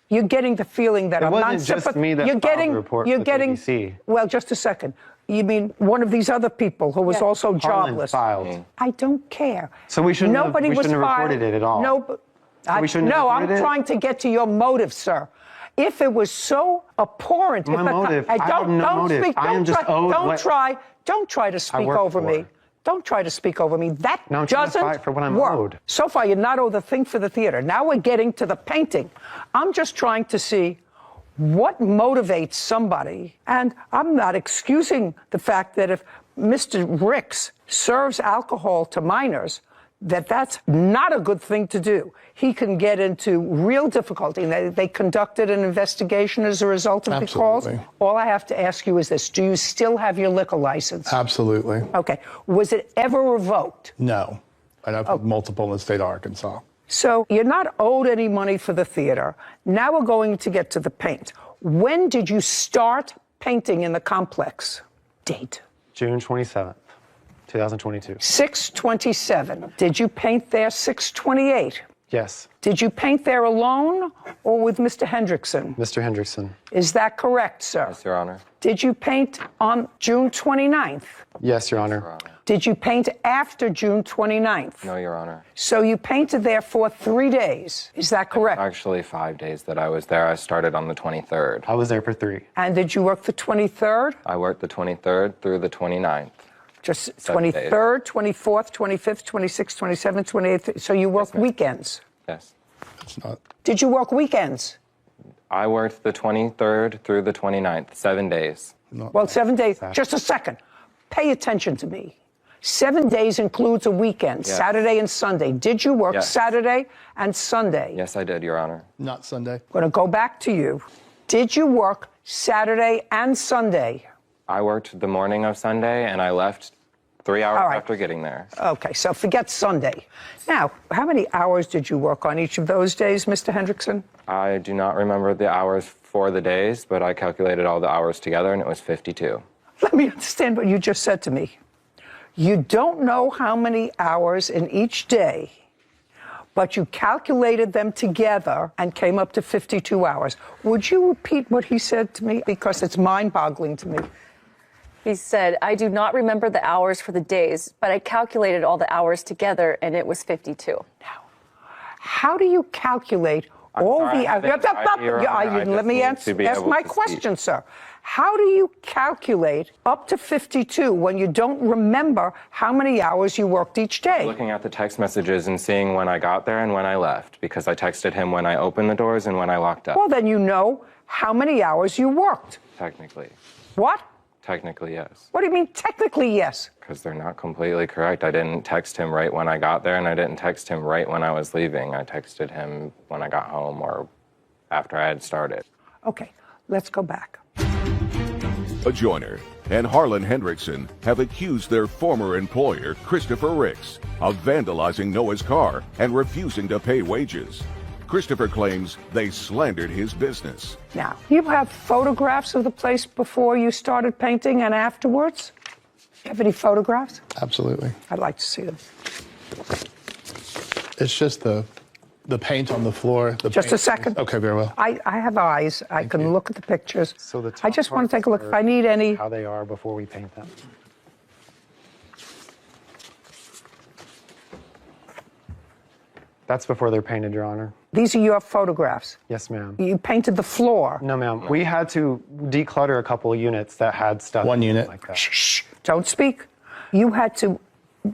Speaker 17: You're getting the feeling that I'm not
Speaker 16: sympathetic. It wasn't just me that filed the report with ABC.
Speaker 17: Well, just a second. You mean one of these other people who was also jobless?
Speaker 16: Filed.
Speaker 17: I don't care.
Speaker 16: So we shouldn't
Speaker 17: Nobody
Speaker 16: have
Speaker 17: was
Speaker 16: reported it at all.
Speaker 17: No,
Speaker 16: we shouldn't have
Speaker 17: I'm
Speaker 16: reported it?
Speaker 17: trying to get to your motive, sir. If it was so abhorrent,
Speaker 16: My motive? I have no motive.
Speaker 17: Speak,
Speaker 16: I am just owed
Speaker 17: don't try to speak over me. Don't try to speak over me. That
Speaker 16: now I'm trying
Speaker 17: doesn't
Speaker 16: to fight for what I'm
Speaker 17: work.
Speaker 16: owed.
Speaker 17: So far, you're not owed a thing for the theater. Now we're getting to the painting. I'm just trying to see what motivates somebody. And I'm not excusing the fact that if Mr. Ricks serves alcohol to minors, that's not a good thing to do. He can get into real difficulty. They conducted an investigation as a result of the calls. All I have to ask you is this. Do you still have your liquor license?
Speaker 14: Absolutely.
Speaker 17: Okay. Was it ever revoked?
Speaker 14: No. And I've had multiple in the state of Arkansas.
Speaker 17: So you're not owed any money for the theater. Now we're going to get to the paint. When did you start painting in the complex? Date?
Speaker 16: June 27th, 2022.
Speaker 17: 6/27. Did you paint there 6/28?
Speaker 16: Yes.
Speaker 17: Did you paint there alone or with Mr. Hendrickson?
Speaker 16: Mr. Hendrickson.
Speaker 17: Is that correct, sir?
Speaker 16: Yes, Your Honor.
Speaker 17: Did you paint on June 29th?
Speaker 16: Yes, Your Honor.
Speaker 17: Did you paint after June 29th?
Speaker 16: No, Your Honor.
Speaker 17: So you painted there for 3 days. Is that correct?
Speaker 7: Actually, 5 days that I was there. I started on the 23rd.
Speaker 16: I was there for 3.
Speaker 17: And did you work the 23rd?
Speaker 7: I worked the 23rd through the 29th.
Speaker 17: Just 23rd, 24th, 25th, 26th, 27th, 28th. So you work weekends?
Speaker 7: Yes.
Speaker 14: That's not.
Speaker 17: Did you work weekends?
Speaker 7: I worked the 23rd through the 29th, 7 days.
Speaker 17: Well, 7 days. Just a second. Pay attention to me. 7 days includes a weekend,
Speaker 7: Yes.
Speaker 17: Saturday and Sunday. Did you work Saturday and Sunday?
Speaker 7: Yes, I did, Your Honor.
Speaker 14: Not Sunday.
Speaker 17: I'm going to go back to you. Did you work Saturday and Sunday?
Speaker 7: I worked the morning of Sunday, and I left 3 hours after getting there.
Speaker 17: Okay, so forget Sunday. Now, how many hours did you work on each of those days, Mr. Hendrickson?
Speaker 7: I do not remember the hours for the days, but I calculated all the hours together, and it was 52.
Speaker 17: Let me understand what you just said to me. You don't know how many hours in each day, but you calculated them together and came up to 52 hours. Would you repeat what he said to me? Because it's mind-boggling to me.
Speaker 6: He said, I do not remember the hours for the days, but I calculated all the hours together, and it was 52.
Speaker 17: Now, how do you calculate all the hours? Let me ask my question, sir. How do you calculate up to 52 when you don't remember how many hours you worked each day?
Speaker 7: Looking at the text messages and seeing when I got there and when I left, because I texted him when I opened the doors and when I locked up.
Speaker 17: Well, then you know how many hours you worked.
Speaker 7: Technically.
Speaker 17: What?
Speaker 7: Technically, yes.
Speaker 17: What do you mean, technically, yes?
Speaker 7: Because they're not completely correct. I didn't text him right when I got there, and I didn't text him right when I was leaving. I texted him when I got home or after I had started.
Speaker 17: Okay, let's go back.
Speaker 4: A Joyner and Harlan Hendrickson have accused their former employer, Christopher Ricks, of vandalizing Noah's car and refusing to pay wages. Christopher claims they slandered his business.
Speaker 17: Now, you have photographs of the place before you started painting and afterwards? You have any photographs?
Speaker 14: Absolutely.
Speaker 17: I'd like to see them.
Speaker 14: It's just the paint on the floor.
Speaker 17: Just a second.
Speaker 14: Okay, very well.
Speaker 17: I have eyes. I can look at the pictures.
Speaker 16: So the
Speaker 17: I just want to take a look. If I need any...
Speaker 16: How they are before we paint them. That's before they're painted, Your Honor.
Speaker 17: These are your photographs?
Speaker 16: Yes, ma'am.
Speaker 17: You painted the floor?
Speaker 16: No, ma'am. We had to declutter a couple of units that had stuff.
Speaker 14: One unit.
Speaker 16: Like that.
Speaker 17: Shh, don't speak. You had to,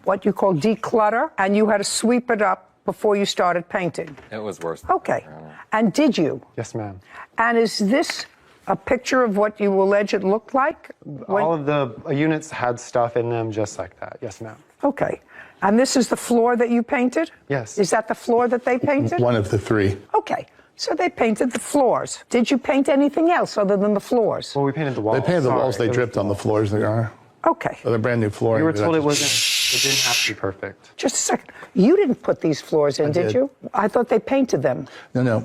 Speaker 17: what you call declutter, and you had to sweep it up before you started painting?
Speaker 7: It was worse.
Speaker 17: Okay. And did you?
Speaker 16: Yes, ma'am.
Speaker 17: And is this a picture of what you allege it looked like?
Speaker 16: All of the units had stuff in them just like that. Yes, ma'am.
Speaker 17: Okay. And this is the floor that you painted?
Speaker 16: Yes.
Speaker 17: Is that the floor that they painted?
Speaker 14: One of the three.
Speaker 17: Okay. So they painted the floors. Did you paint anything else other than the floors?
Speaker 16: Well, we painted the walls.
Speaker 14: They painted the walls. They dripped on the floors, Your Honor.
Speaker 17: Okay.
Speaker 14: So they're brand new flooring.
Speaker 16: We were told it didn't have to be perfect.
Speaker 17: Just a second. You didn't put these floors in, did you? I thought they painted them.
Speaker 14: No.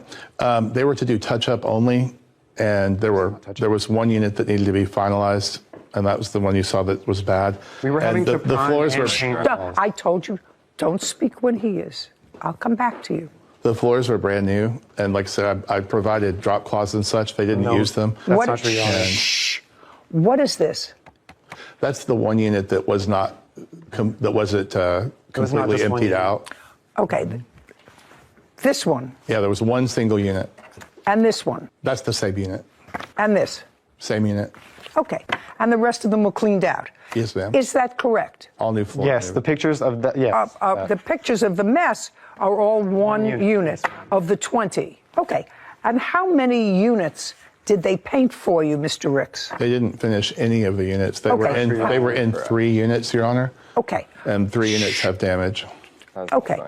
Speaker 14: They were to do touch-up only, and there was one unit that needed to be finalized, and that was the one you saw that was bad.
Speaker 16: We were having to
Speaker 14: the floors were.
Speaker 17: No, I told you, don't speak when he is. I'll come back to you.
Speaker 14: The floors were brand new, and like I said, I provided drop cloths and such. They didn't use them.
Speaker 17: That's not true. Shh. What is this?
Speaker 14: That's the one unit that was not completely emptied out.
Speaker 17: Okay. This one.
Speaker 14: Yeah, there was one single unit.
Speaker 17: And this one.
Speaker 14: That's the same unit.
Speaker 17: And this.
Speaker 14: Same unit.
Speaker 17: Okay. And the rest of them were cleaned out.
Speaker 14: Yes, ma'am.
Speaker 17: Is that correct?
Speaker 14: All new floor.
Speaker 16: Yes, the pictures of the yes.
Speaker 17: The pictures of the mess are all one unit of the 20. Okay. And how many units did they paint for you, Mr. Ricks?
Speaker 14: They didn't finish any of the units. They were in 3 units, Your Honor.
Speaker 17: Okay.
Speaker 14: And 3 units have damage.
Speaker 17: Okay.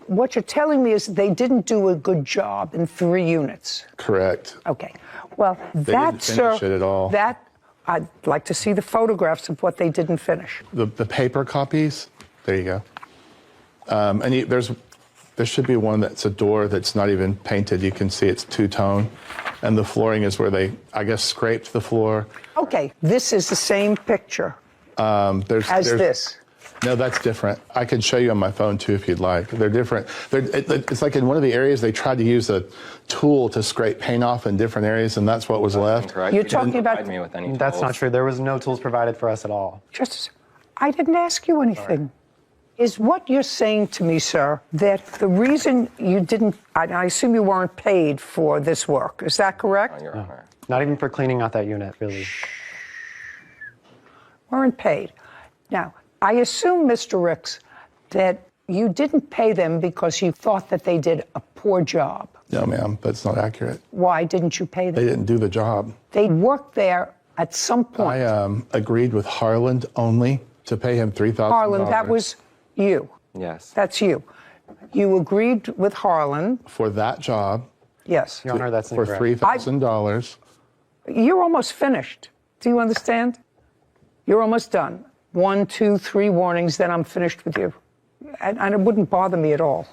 Speaker 17: What you're telling me is they didn't do a good job in 3 units.
Speaker 14: Correct.
Speaker 17: Okay. Well,
Speaker 14: They
Speaker 17: that,
Speaker 14: didn't finish it at all.
Speaker 17: That, I'd like to see the photographs of what they didn't finish.
Speaker 14: The paper copies, there you go. And there should be one that's a door that's not even painted. You can see it's two-tone. And the flooring is where they, I guess, scraped the floor.
Speaker 17: Okay, this is the same picture as this.
Speaker 14: No, that's different. I can show you on my phone, too, if you'd like. They're different. It's like in one of the areas, they tried to use a tool to scrape paint off in different areas, and that's what was left.
Speaker 17: You're talking about...
Speaker 16: That's not true. There was no tools provided for us at all.
Speaker 17: I didn't ask you anything. Is what you're saying to me, sir, that the reason you didn't... I assume you weren't paid for this work. Is that correct?
Speaker 16: No. Not even for cleaning out that unit, really.
Speaker 17: Weren't paid. Now, I assume, Mr. Ricks, that you didn't pay them because you thought that they did a poor job.
Speaker 14: No, ma'am, that's not accurate.
Speaker 17: Why didn't you pay them?
Speaker 14: They didn't do the job.
Speaker 17: They worked there at some point.
Speaker 14: I agreed with Harlan only to pay him $3,000.
Speaker 17: Harlan, that was you.
Speaker 7: Yes.
Speaker 17: That's you. You agreed with Harlan.
Speaker 14: For that job.
Speaker 17: Yes.
Speaker 16: Your Honor, that's
Speaker 14: for
Speaker 16: incorrect.
Speaker 14: $3,000.
Speaker 17: You're almost finished. Do you understand? You're almost done. 1, 2, 3 warnings, then I'm finished with you. And it wouldn't bother me at all.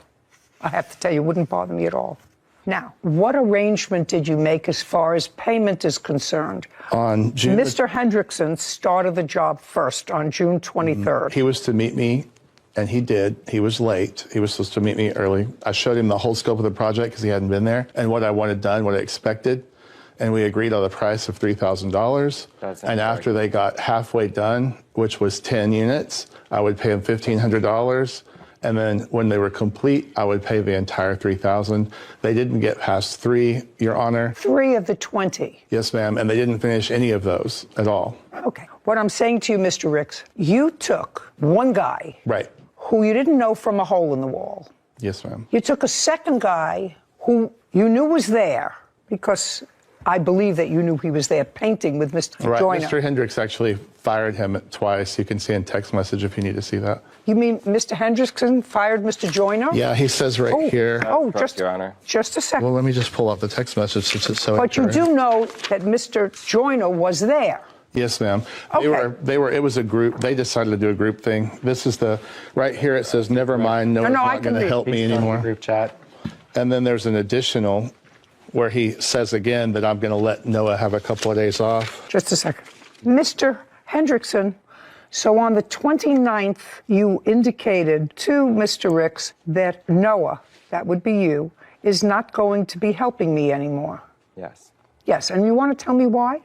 Speaker 17: I have to tell you, it wouldn't bother me at all. Now, what arrangement did you make as far as payment is concerned?
Speaker 14: On June...
Speaker 17: Mr. Hendrickson started the job first on June 23rd.
Speaker 14: He was to meet me, and he did. He was late. He was supposed to meet me early. I showed him the whole scope of the project because he hadn't been there, and what I wanted done, what I expected. And we agreed on the price of $3,000. And after they got halfway done, which was 10 units, I would pay them $1,500. And then when they were complete, I would pay the entire $3,000. They didn't get past 3, Your Honor.
Speaker 17: 3 of the 20.
Speaker 14: Yes, ma'am. And they didn't finish any of those at all.
Speaker 17: Okay. What I'm saying to you, Mr. Ricks, you took one guy.
Speaker 14: Right.
Speaker 17: Who you didn't know from a hole in the wall.
Speaker 14: Yes, ma'am.
Speaker 17: You took a second guy who you knew was there because I believe that you knew he was there painting with Mr.
Speaker 14: Right,
Speaker 17: Joyner.
Speaker 14: Mr. Hendricks actually fired him twice. You can see in text message if you need to see that.
Speaker 17: You mean Mr. Hendrickson fired Mr. Joyner?
Speaker 14: Yeah, he says right here.
Speaker 17: Just a second.
Speaker 14: Well, let me just pull up the text message so
Speaker 17: But you do know that Mr. Joyner was there.
Speaker 14: Yes, ma'am.
Speaker 17: Okay.
Speaker 14: It was a group. They decided to do a group thing. This is right here. It says, never mind. No one's not going to help me anymore.
Speaker 16: Group chat.
Speaker 14: And then there's an additional where he says again that I'm going to let Noah have a couple of days off.
Speaker 17: Just a second. Mr. Hendrickson, so on the 29th, you indicated to Mr. Ricks that Noah, that would be you, is not going to be helping me anymore.
Speaker 7: Yes.
Speaker 17: Yes, and you want to tell me why?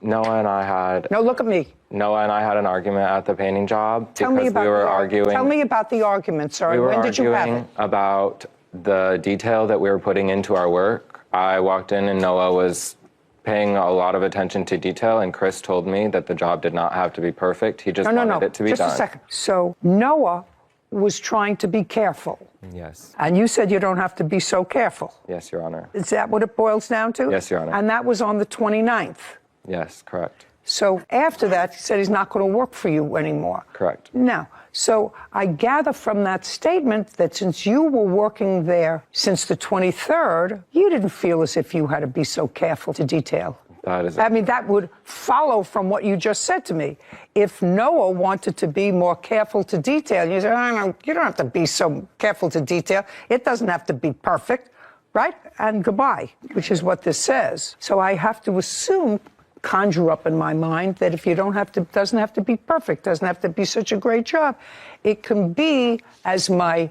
Speaker 7: Noah and I had...
Speaker 17: No, look at me.
Speaker 7: Noah and I had an argument at the painting job
Speaker 17: Tell me about
Speaker 7: we were arguing...
Speaker 17: Tell me about the argument, sorry.
Speaker 7: We were
Speaker 17: when did you have it?
Speaker 7: arguing about the detail that we were putting into our work. I walked in and Noah was paying a lot of attention to detail, and Chris told me that the job did not have to be perfect. He just wanted it to be done.
Speaker 17: Just a second. So Noah was trying to be careful.
Speaker 7: Yes.
Speaker 17: And you said you don't have to be so careful.
Speaker 7: Yes, Your Honor.
Speaker 17: Is that what it boils down to?
Speaker 7: Yes, Your Honor.
Speaker 17: And that was on the 29th.
Speaker 7: Yes, correct.
Speaker 17: So after that, he said he's not going to work for you anymore.
Speaker 7: Correct.
Speaker 17: Now, so I gather from that statement that since you were working there since the 23rd, you didn't feel as if you had to be so careful to detail.
Speaker 7: That is...
Speaker 17: I mean, that would follow from what you just said to me. If Noah wanted to be more careful to detail, you say, oh, no, you don't have to be so careful to detail. It doesn't have to be perfect, right? And goodbye, which is what this says. So I have to assume, conjure up in my mind that if you doesn't have to be perfect, doesn't have to be such a great job. It can be, as my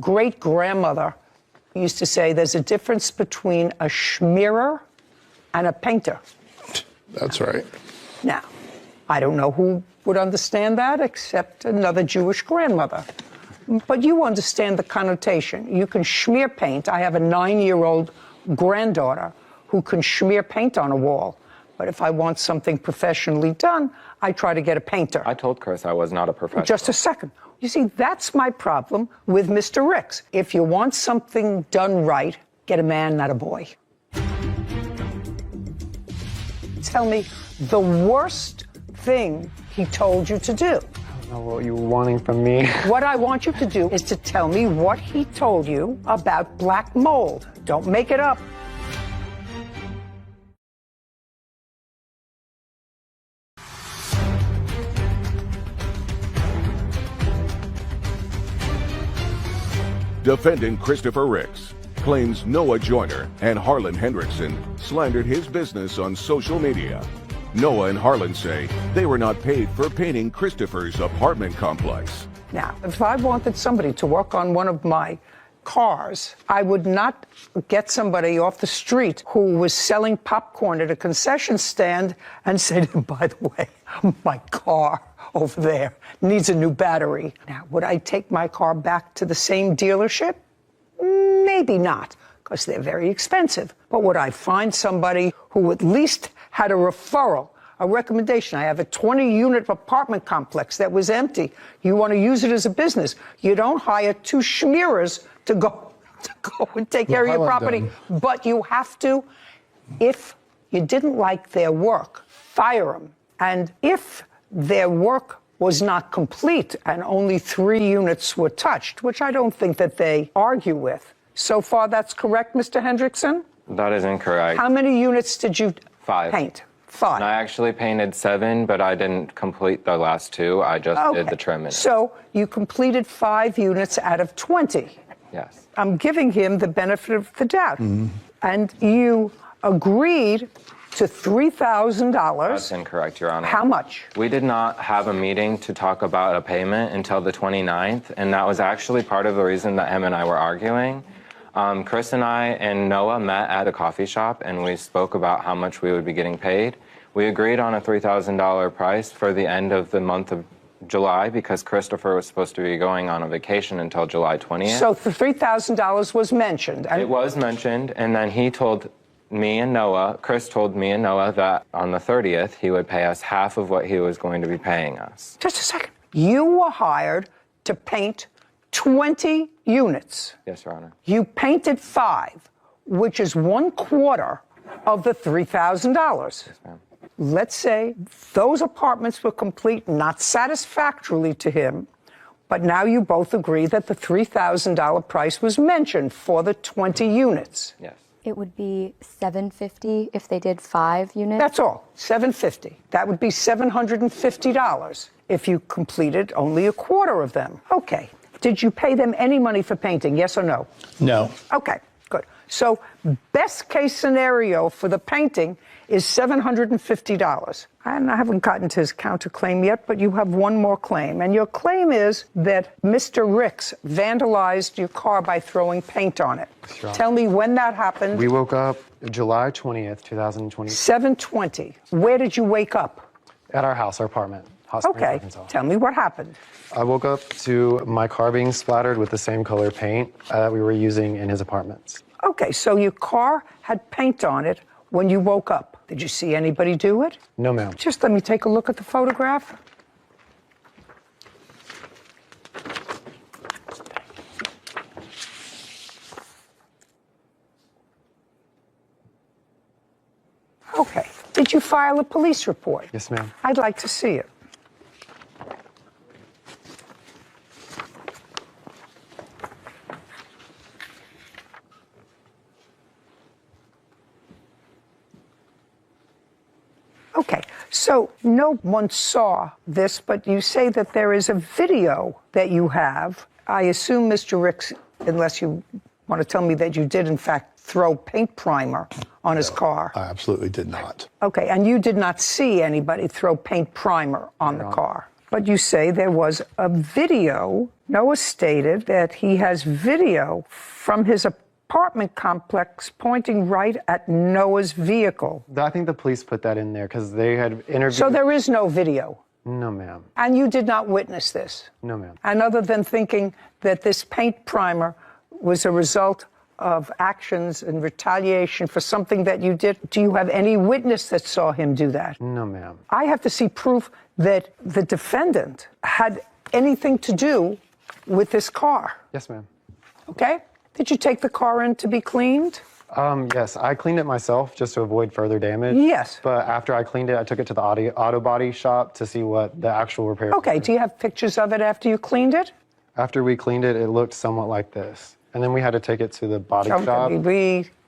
Speaker 17: great-grandmother used to say, there's a difference between a schmearer and a painter.
Speaker 14: That's right.
Speaker 17: Now, I don't know who would understand that except another Jewish grandmother. But you understand the connotation. You can smear paint. I have a 9-year-old granddaughter who can smear paint on a wall. But if I want something professionally done, I try to get a painter.
Speaker 7: I told Chris I was not a professional.
Speaker 17: Just a second. You see, that's my problem with Mr. Ricks. If you want something done right, get a man, not a boy. Tell me the worst thing he told you to do.
Speaker 16: I don't know what you were wanting from me.
Speaker 17: What I want you to do is to tell me what he told you about black mold. Don't make it up.
Speaker 4: Defendant Christopher Ricks claims Noah Joyner and Harlan Hendrickson slandered his business on social media. Noah and Harlan say they were not paid for painting Christopher's apartment complex.
Speaker 17: Now, if I wanted somebody to work on one of my cars, I would not get somebody off the street who was selling popcorn at a concession stand and say, by the way, my car over there needs a new battery. Now, would I take my car back to the same dealership? Maybe not, because they're very expensive. But would I find somebody who at least had a referral, a recommendation? I have a 20-unit apartment complex that was empty. You want to use it as a business. You don't hire 2 schmearers to go and take care of your property. But you have to, if you didn't like their work, fire them. And if their work was not complete and only 3 units were touched, which I don't think that they argue with. So far, that's correct, Mr. Hendrickson?
Speaker 7: That is incorrect.
Speaker 17: How many units did you
Speaker 7: 5.
Speaker 17: paint? 5.
Speaker 7: And I actually painted 7, but I didn't complete the last 2. I just did the trim in it.
Speaker 17: So you completed 5 units out of 20.
Speaker 7: Yes.
Speaker 17: I'm giving him the benefit of the doubt. Mm-hmm. And you agreed to $3,000.
Speaker 7: That's incorrect, Your Honor.
Speaker 17: How much?
Speaker 7: We did not have a meeting to talk about a payment until the 29th, and that was actually part of the reason that him and I were arguing. Chris and I and Noah met at a coffee shop, and we spoke about how much we would be getting paid. We agreed on a $3,000 price for the end of the month of July because Christopher was supposed to be going on a vacation until July 20th.
Speaker 17: So the $3,000 was mentioned.
Speaker 7: It was mentioned, and then he told me and Noah, Chris told me and Noah that on the 30th, he would pay us half of what he was going to be paying us.
Speaker 17: Just a second. You were hired to paint 20 units.
Speaker 7: Yes, Your Honor.
Speaker 17: You painted 5, which is 1/4 of the $3,000. Let's say those apartments were complete, not satisfactorily to him, but now you both agree that the $3,000 price was mentioned for the 20 units.
Speaker 7: Yes.
Speaker 18: It would be $750 if they did 5 units.
Speaker 17: That's all, $750. That would be $750 if you completed only a quarter of them. Okay. Did you pay them any money for painting, yes or no?
Speaker 14: No.
Speaker 17: Okay, good. So best case scenario for the painting is $750. And I haven't gotten to his counterclaim yet, but you have one more claim. And your claim is that Mr. Ricks vandalized your car by throwing paint on it.
Speaker 16: Sure.
Speaker 17: Tell me when that happened.
Speaker 16: We woke up July 20th, 2020.
Speaker 17: 7:20. Where did you wake up?
Speaker 16: At our house, our apartment. Hot Springs,
Speaker 17: Okay,
Speaker 16: Arkansas.
Speaker 17: tell me what happened.
Speaker 16: I woke up to my car being splattered with the same color paint that we were using in his apartments.
Speaker 17: Okay, so your car had paint on it when you woke up. Did you see anybody do it?
Speaker 16: No, ma'am.
Speaker 17: Just let me take a look at the photograph. Okay. Did you file a police report?
Speaker 16: Yes, ma'am.
Speaker 17: I'd like to see it. Okay, so no one saw this, but you say that there is a video that you have. I assume, Mr. Ricks, unless you want to tell me that you did, in fact, throw paint primer on his car.
Speaker 14: I absolutely did not.
Speaker 17: Okay, and you did not see anybody throw paint primer on the car. But you say there was a video. Noah stated that he has video from his apartment complex pointing right at Noah's vehicle.
Speaker 16: I think the police put that in there because they had interviewed.
Speaker 17: So there is no video?
Speaker 16: No, ma'am.
Speaker 17: And you did not witness this?
Speaker 16: No, ma'am.
Speaker 17: And other than thinking that this paint primer was a result of actions and retaliation for something that you did, do you have any witness that saw him do that?
Speaker 16: No, ma'am.
Speaker 17: I have to see proof that the defendant had anything to do with this car.
Speaker 16: Yes, ma'am.
Speaker 17: Okay? Did you take the car in to be cleaned?
Speaker 16: Yes, I cleaned it myself just to avoid further damage.
Speaker 17: Yes.
Speaker 16: But after I cleaned it, I took it to the auto body shop to see what the actual repair.
Speaker 17: Okay, do you have pictures of it after you cleaned it?
Speaker 16: After we cleaned it, it looked somewhat like this. And then we had to take it to the body shop.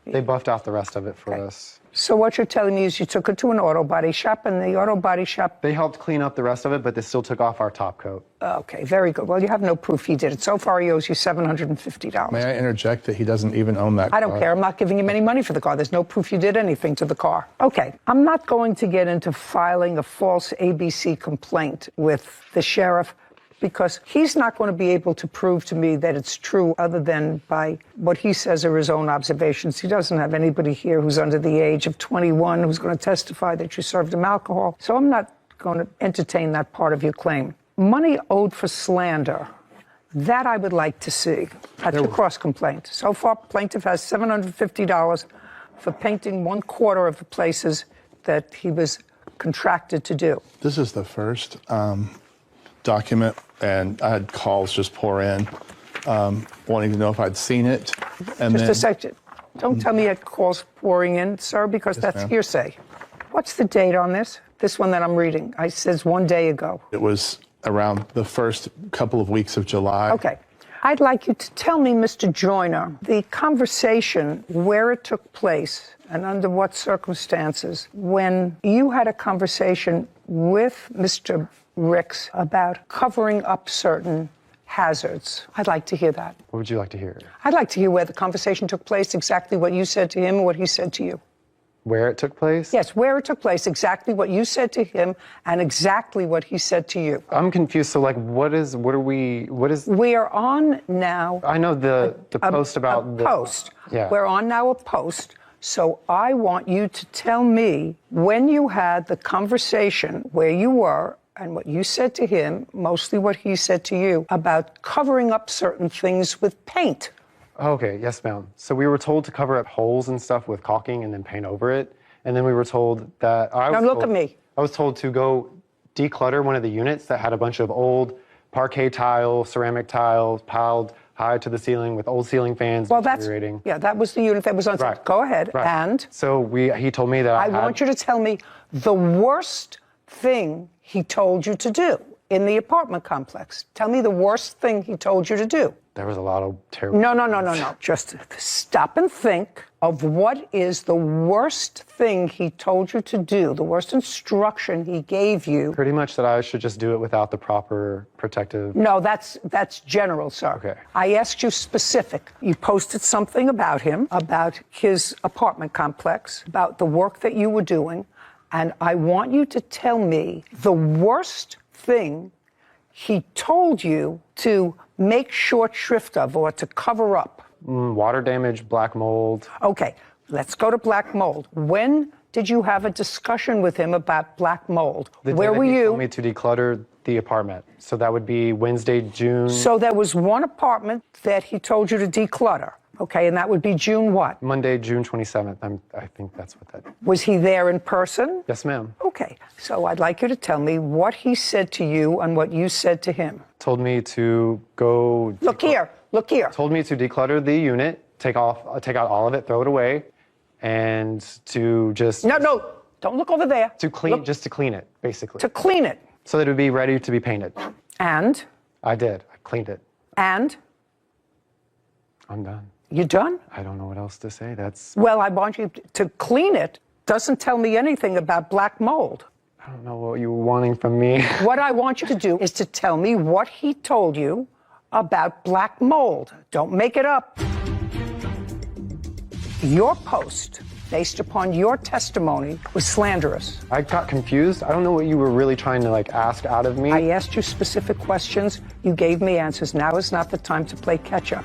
Speaker 16: They buffed out the rest of it for us.
Speaker 17: So what you're telling me is you took it to an auto body shop, and the auto body shop...
Speaker 16: They helped clean up the rest of it, but they still took off our top coat.
Speaker 17: Okay, very good. Well, you have no proof he did it. So far, he owes you $750.
Speaker 14: May I interject that he doesn't even own that car?
Speaker 17: I don't care. I'm not giving him any money for the car. There's no proof you did anything to the car. Okay, I'm not going to get into filing a false ABC complaint with the sheriff, because he's not going to be able to prove to me that it's true other than by what he says are his own observations. He doesn't have anybody here who's under the age of 21 who's going to testify that you served him alcohol. So I'm not going to entertain that part of your claim. Money owed for slander, that I would like to see. That's the cross complaint. So far, plaintiff has $750 for painting 1/4 of the places that he was contracted to do.
Speaker 14: This is the first document, and I had calls just pour in, wanting to know if I'd seen it. And
Speaker 17: Just a second. Don't tell me it calls pouring in, sir, because
Speaker 14: Yes,
Speaker 17: that's
Speaker 14: ma'am.
Speaker 17: hearsay. What's the date on this? This one that I'm reading. It says 1 day ago.
Speaker 14: It was around the first couple of weeks of July.
Speaker 17: Okay. I'd like you to tell me, Mr. Joyner, the conversation, where it took place and under what circumstances, when you had a conversation with Mr. Ricks about covering up certain hazards. I'd like to hear that.
Speaker 16: What would you like to hear?
Speaker 17: I'd like to hear where the conversation took place, exactly what you said to him and what he said to you.
Speaker 16: Where it took place?
Speaker 17: Yes, where it took place, exactly what you said to him and exactly what he said to you.
Speaker 16: I'm confused. So, like, what is?
Speaker 17: We are on now.
Speaker 16: I know the post about
Speaker 17: a post.
Speaker 16: Yeah.
Speaker 17: We're on now a post. So I want you to tell me when you had the conversation where you were and what you said to him, mostly what he said to you, about covering up certain things with paint.
Speaker 16: Okay, yes, ma'am. So we were told to cover up holes and stuff with caulking and then paint over it. And then we were told that...
Speaker 17: Now look at me.
Speaker 16: I was told to go declutter one of the units that had a bunch of old parquet tile, ceramic tiles piled high to the ceiling with old ceiling fans
Speaker 17: Well,
Speaker 16: deteriorating.
Speaker 17: that was the unit that was on sale.
Speaker 16: Right.
Speaker 17: Go ahead.
Speaker 16: Right.
Speaker 17: And?
Speaker 16: So he told me that
Speaker 17: I want you to tell me the worst thing he told you to do in the apartment complex. Tell me the worst thing he told you to do.
Speaker 16: There was a lot of terrible...
Speaker 17: No. Just stop and think of what is the worst thing he told you to do, the worst instruction he gave you.
Speaker 16: Pretty much that I should just do it without the proper protective...
Speaker 17: No, that's general, sir.
Speaker 16: Okay.
Speaker 17: I asked you specific. You posted something about him, about his apartment complex, about the work that you were doing, and I want you to tell me the worst thing he told you to make short shrift of or to cover up.
Speaker 16: Water damage, black mold.
Speaker 17: Okay, let's go to black mold. When did you have a discussion with him about black mold? Where were you?
Speaker 16: He told me to declutter the apartment. So that would be Wednesday, June.
Speaker 17: So there was one apartment that he told you to declutter. Okay, and that would be June what?
Speaker 16: Monday, June 27th. I think that's what that...
Speaker 17: Was he there in person?
Speaker 16: Yes, ma'am.
Speaker 17: Okay, so I'd like you to tell me what he said to you and what you said to him.
Speaker 16: Told me to go...
Speaker 17: Look here.
Speaker 16: Told me to declutter the unit, take out all of it, throw it away, and to just...
Speaker 17: No, don't look over there.
Speaker 16: Just to clean it, basically.
Speaker 17: To clean it.
Speaker 16: So that it would be ready to be painted.
Speaker 17: And?
Speaker 16: I did. I cleaned it.
Speaker 17: And?
Speaker 16: I'm done.
Speaker 17: You done?
Speaker 16: I don't know what else to say.
Speaker 17: Well, I want you to clean it. Doesn't tell me anything about black mold.
Speaker 16: I don't know what you were wanting from me.
Speaker 17: What I want you to do is to tell me what he told you about black mold. Don't make it up. Your post, based upon your testimony, was slanderous.
Speaker 16: I got confused. I don't know what you were really trying to ask out of me.
Speaker 17: I asked you specific questions. You gave me answers. Now is not the time to play catch up.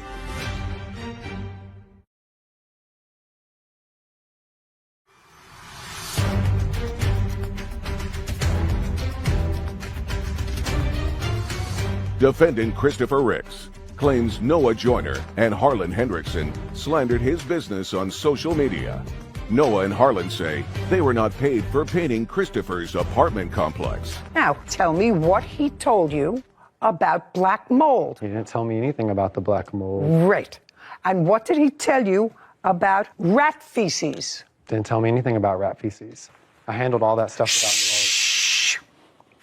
Speaker 4: Defendant Christopher Ricks claims Noah Joyner and Harlan Hendrickson slandered his business on social media. Noah and Harlan say they were not paid for painting Christopher's apartment complex.
Speaker 17: Now, tell me what he told you about black mold.
Speaker 16: He didn't tell me anything about the black mold.
Speaker 17: Great. And what did he tell you about rat feces?
Speaker 16: Didn't tell me anything about rat feces. I handled all that stuff without
Speaker 17: Shh.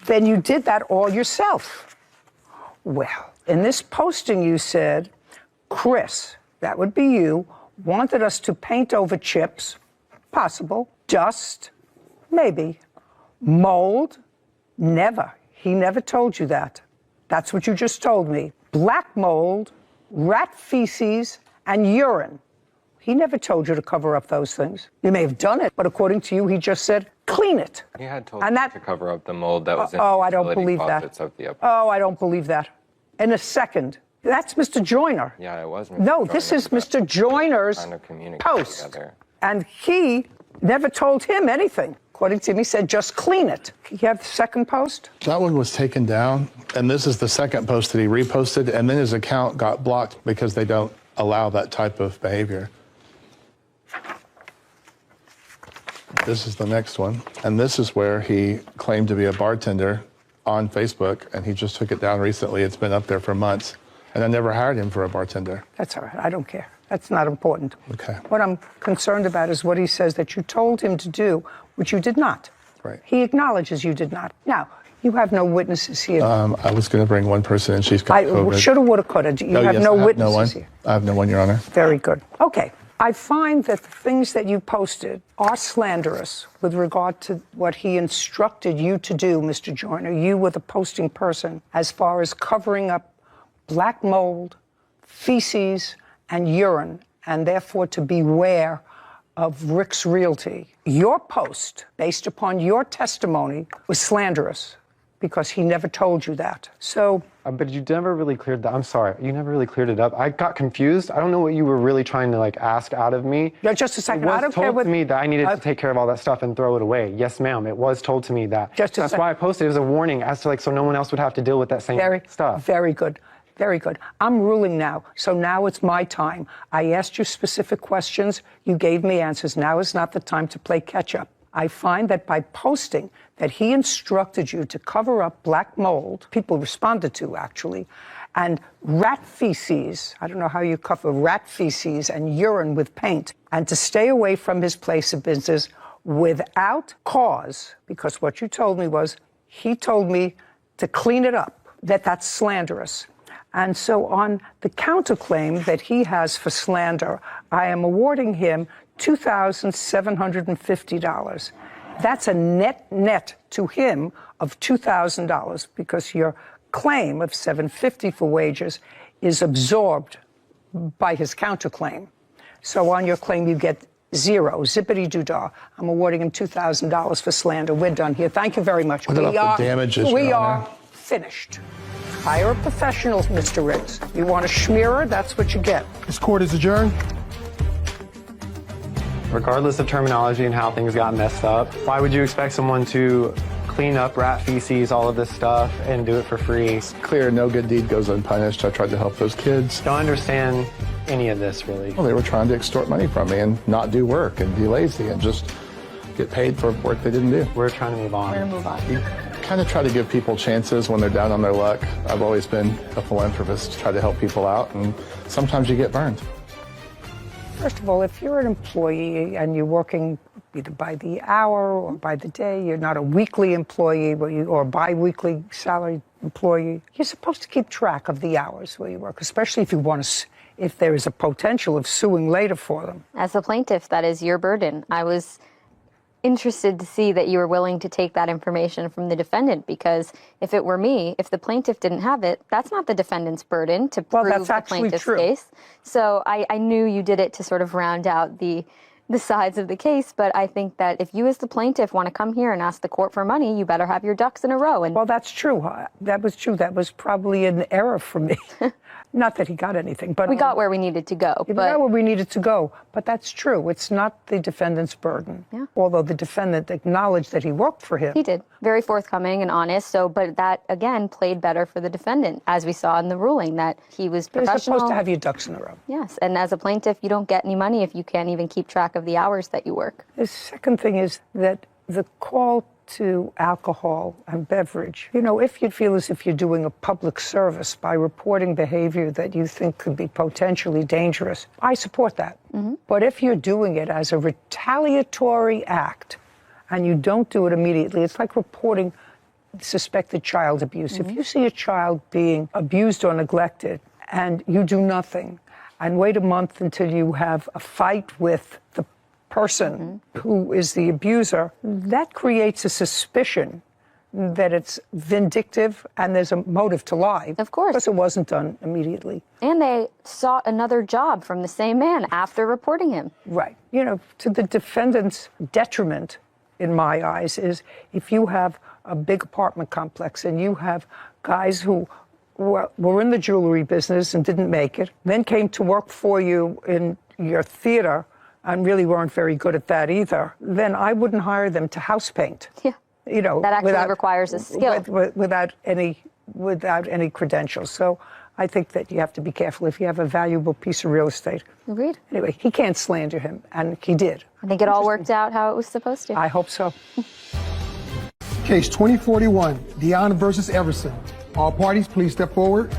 Speaker 17: Then you did that all yourself. Well, in this posting you said, Chris, that would be you, wanted us to paint over chips, possible, dust, maybe, mold, never. He never told you that. That's what you just told me. Black mold, rat feces, and urine. He never told you to cover up those things. You may have done it, but according to you, he just said, clean it.
Speaker 7: He had told me to cover up the mold that was in
Speaker 17: I
Speaker 7: the
Speaker 17: don't believe that.
Speaker 7: of the apartment.
Speaker 17: Oh, I don't believe that. In a second. That's Mr. Joyner.
Speaker 7: Yeah, it was Mr.
Speaker 17: No,
Speaker 7: Joyner,
Speaker 17: this is Mr. Joyner's
Speaker 7: trying to communicate
Speaker 17: post.
Speaker 7: together.
Speaker 17: And he never told him anything. According to him, he said, just clean it. You have the second post?
Speaker 14: That one was taken down, and this is the second post that he reposted, and then his account got blocked because they don't allow that type of behavior. This is the next one, and this is where he claimed to be a bartender on Facebook, and he just took it down recently. It's been up there for months, and I never hired him for a bartender.
Speaker 17: That's all right. I don't care. That's not important.
Speaker 14: Okay.
Speaker 17: What I'm concerned about is what he says that you told him to do, which you did not.
Speaker 14: Right.
Speaker 17: He acknowledges you did not. Now, you have no witnesses here.
Speaker 14: I was going to bring one person, and she's got COVID.
Speaker 17: Shoulda, woulda, coulda. You have
Speaker 14: yes,
Speaker 17: no
Speaker 14: I have
Speaker 17: witnesses
Speaker 14: no one.
Speaker 17: here.
Speaker 14: I have no one, Your Honor.
Speaker 17: Very good. Okay. I find that the things that you posted are slanderous with regard to what he instructed you to do, Mr. Joyner. You were the posting person as far as covering up black mold, feces, and urine, and therefore to beware of Rick's Realty. Your post, based upon your testimony, was slanderous because he never told you that. So...
Speaker 16: but you never really cleared that. I'm sorry. You never really cleared it up. I got confused. I don't know what you were really trying to ask out of me.
Speaker 17: No, just a second.
Speaker 16: It was
Speaker 17: I don't care
Speaker 16: told to me that I needed to take care of all that stuff and throw it away. Yes, ma'am. It was told to me that. That's why I posted. It was a warning as to so no one else would have to deal with that same stuff.
Speaker 17: Very good. Very good. I'm ruling now. So now it's my time. I asked you specific questions. You gave me answers. Now is not the time to play catch up. I find that by posting that he instructed you to cover up black mold, people responded to actually, and rat feces. I don't know how you cover rat feces and urine with paint. And to stay away from his place of business without cause, because what you told me was he told me to clean it up, that's slanderous. And so on the counterclaim that he has for slander, I am awarding him $2,750. That's a net to him of $2,000 because your claim of $750 for wages is absorbed by his counterclaim. So on your claim, you get zero, zippity-doo-dah. I'm awarding him $2,000 for slander. We're done here. Thank you very much.
Speaker 14: What about the damages,
Speaker 17: we
Speaker 14: Your
Speaker 17: are
Speaker 14: Honor?
Speaker 17: finished. Hire a professional, Mr. Riggs. You want a schmearer, that's what you get.
Speaker 8: This court is adjourned.
Speaker 16: Regardless of terminology and how things got messed up, why would you expect someone to clean up rat feces, all of this stuff, and do it for free?
Speaker 14: It's clear no good deed goes unpunished. I tried to help those kids.
Speaker 16: Don't understand any of this, really.
Speaker 14: Well, they were trying to extort money from me and not do work and be lazy and just get paid for work they didn't do.
Speaker 16: We're trying to move on.
Speaker 13: We're going to move on.
Speaker 14: You kind of try to give people chances when they're down on their luck. I've always been a philanthropist, try to help people out, and sometimes you get burned.
Speaker 17: First of all, if you're an employee and you're working either by the hour or by the day, you're not a weekly employee or bi-weekly salaried employee, you're supposed to keep track of the hours where you work, especially if you want to, if there is a potential of suing later for them.
Speaker 18: As a plaintiff, that is your burden. I was interested to see that you were willing to take that information from the defendant, because if it were me, if the plaintiff didn't have it, that's not the defendant's burden to prove the plaintiff's case. So I knew you did it to sort of round out the sides of the case, but I think that if you as the plaintiff want to come here and ask the court for money, you better have your ducks in a row. And
Speaker 17: well, that's true. That was true. That was probably an error for me. Not that he got anything, but
Speaker 18: we got where we needed to go.
Speaker 17: We got where we needed to go, but that's true. It's not the defendant's burden.
Speaker 18: Yeah.
Speaker 17: Although the defendant acknowledged that he worked for him.
Speaker 18: He did. Very forthcoming and honest. So, but that again played better for the defendant, as we saw in the ruling, that he was professional.
Speaker 17: You're supposed to have your ducks in a row.
Speaker 18: Yes, and as a plaintiff, you don't get any money if you can't even keep track of the hours that you work.
Speaker 17: The second thing is that the call to alcohol and beverage, if you feel as if you're doing a public service by reporting behavior that you think could be potentially dangerous, I support that. Mm-hmm. But if you're doing it as a retaliatory act and you don't do it immediately, it's like reporting suspected child abuse. Mm-hmm. If you see a child being abused or neglected and you do nothing and wait a month until you have a fight with the person who is the abuser, that creates a suspicion that it's vindictive and there's a motive to lie.
Speaker 18: Of course.
Speaker 17: Because it wasn't done immediately.
Speaker 18: And they sought another job from the same man after reporting him.
Speaker 17: Right. To the defendant's detriment, in my eyes, is if you have a big apartment complex and you have guys who were in the jewelry business and didn't make it, then came to work for you in your theater and really weren't very good at that either, then I wouldn't hire them to house paint.
Speaker 18: Yeah. That actually requires a skill.
Speaker 17: Without any credentials. So I think that you have to be careful if you have a valuable piece of real estate.
Speaker 18: Agreed.
Speaker 17: Anyway, he can't slander him, and he did.
Speaker 18: I think it all worked out how it was supposed to.
Speaker 17: I hope so.
Speaker 8: Case 2041, Dion versus Everson. All parties, please step forward.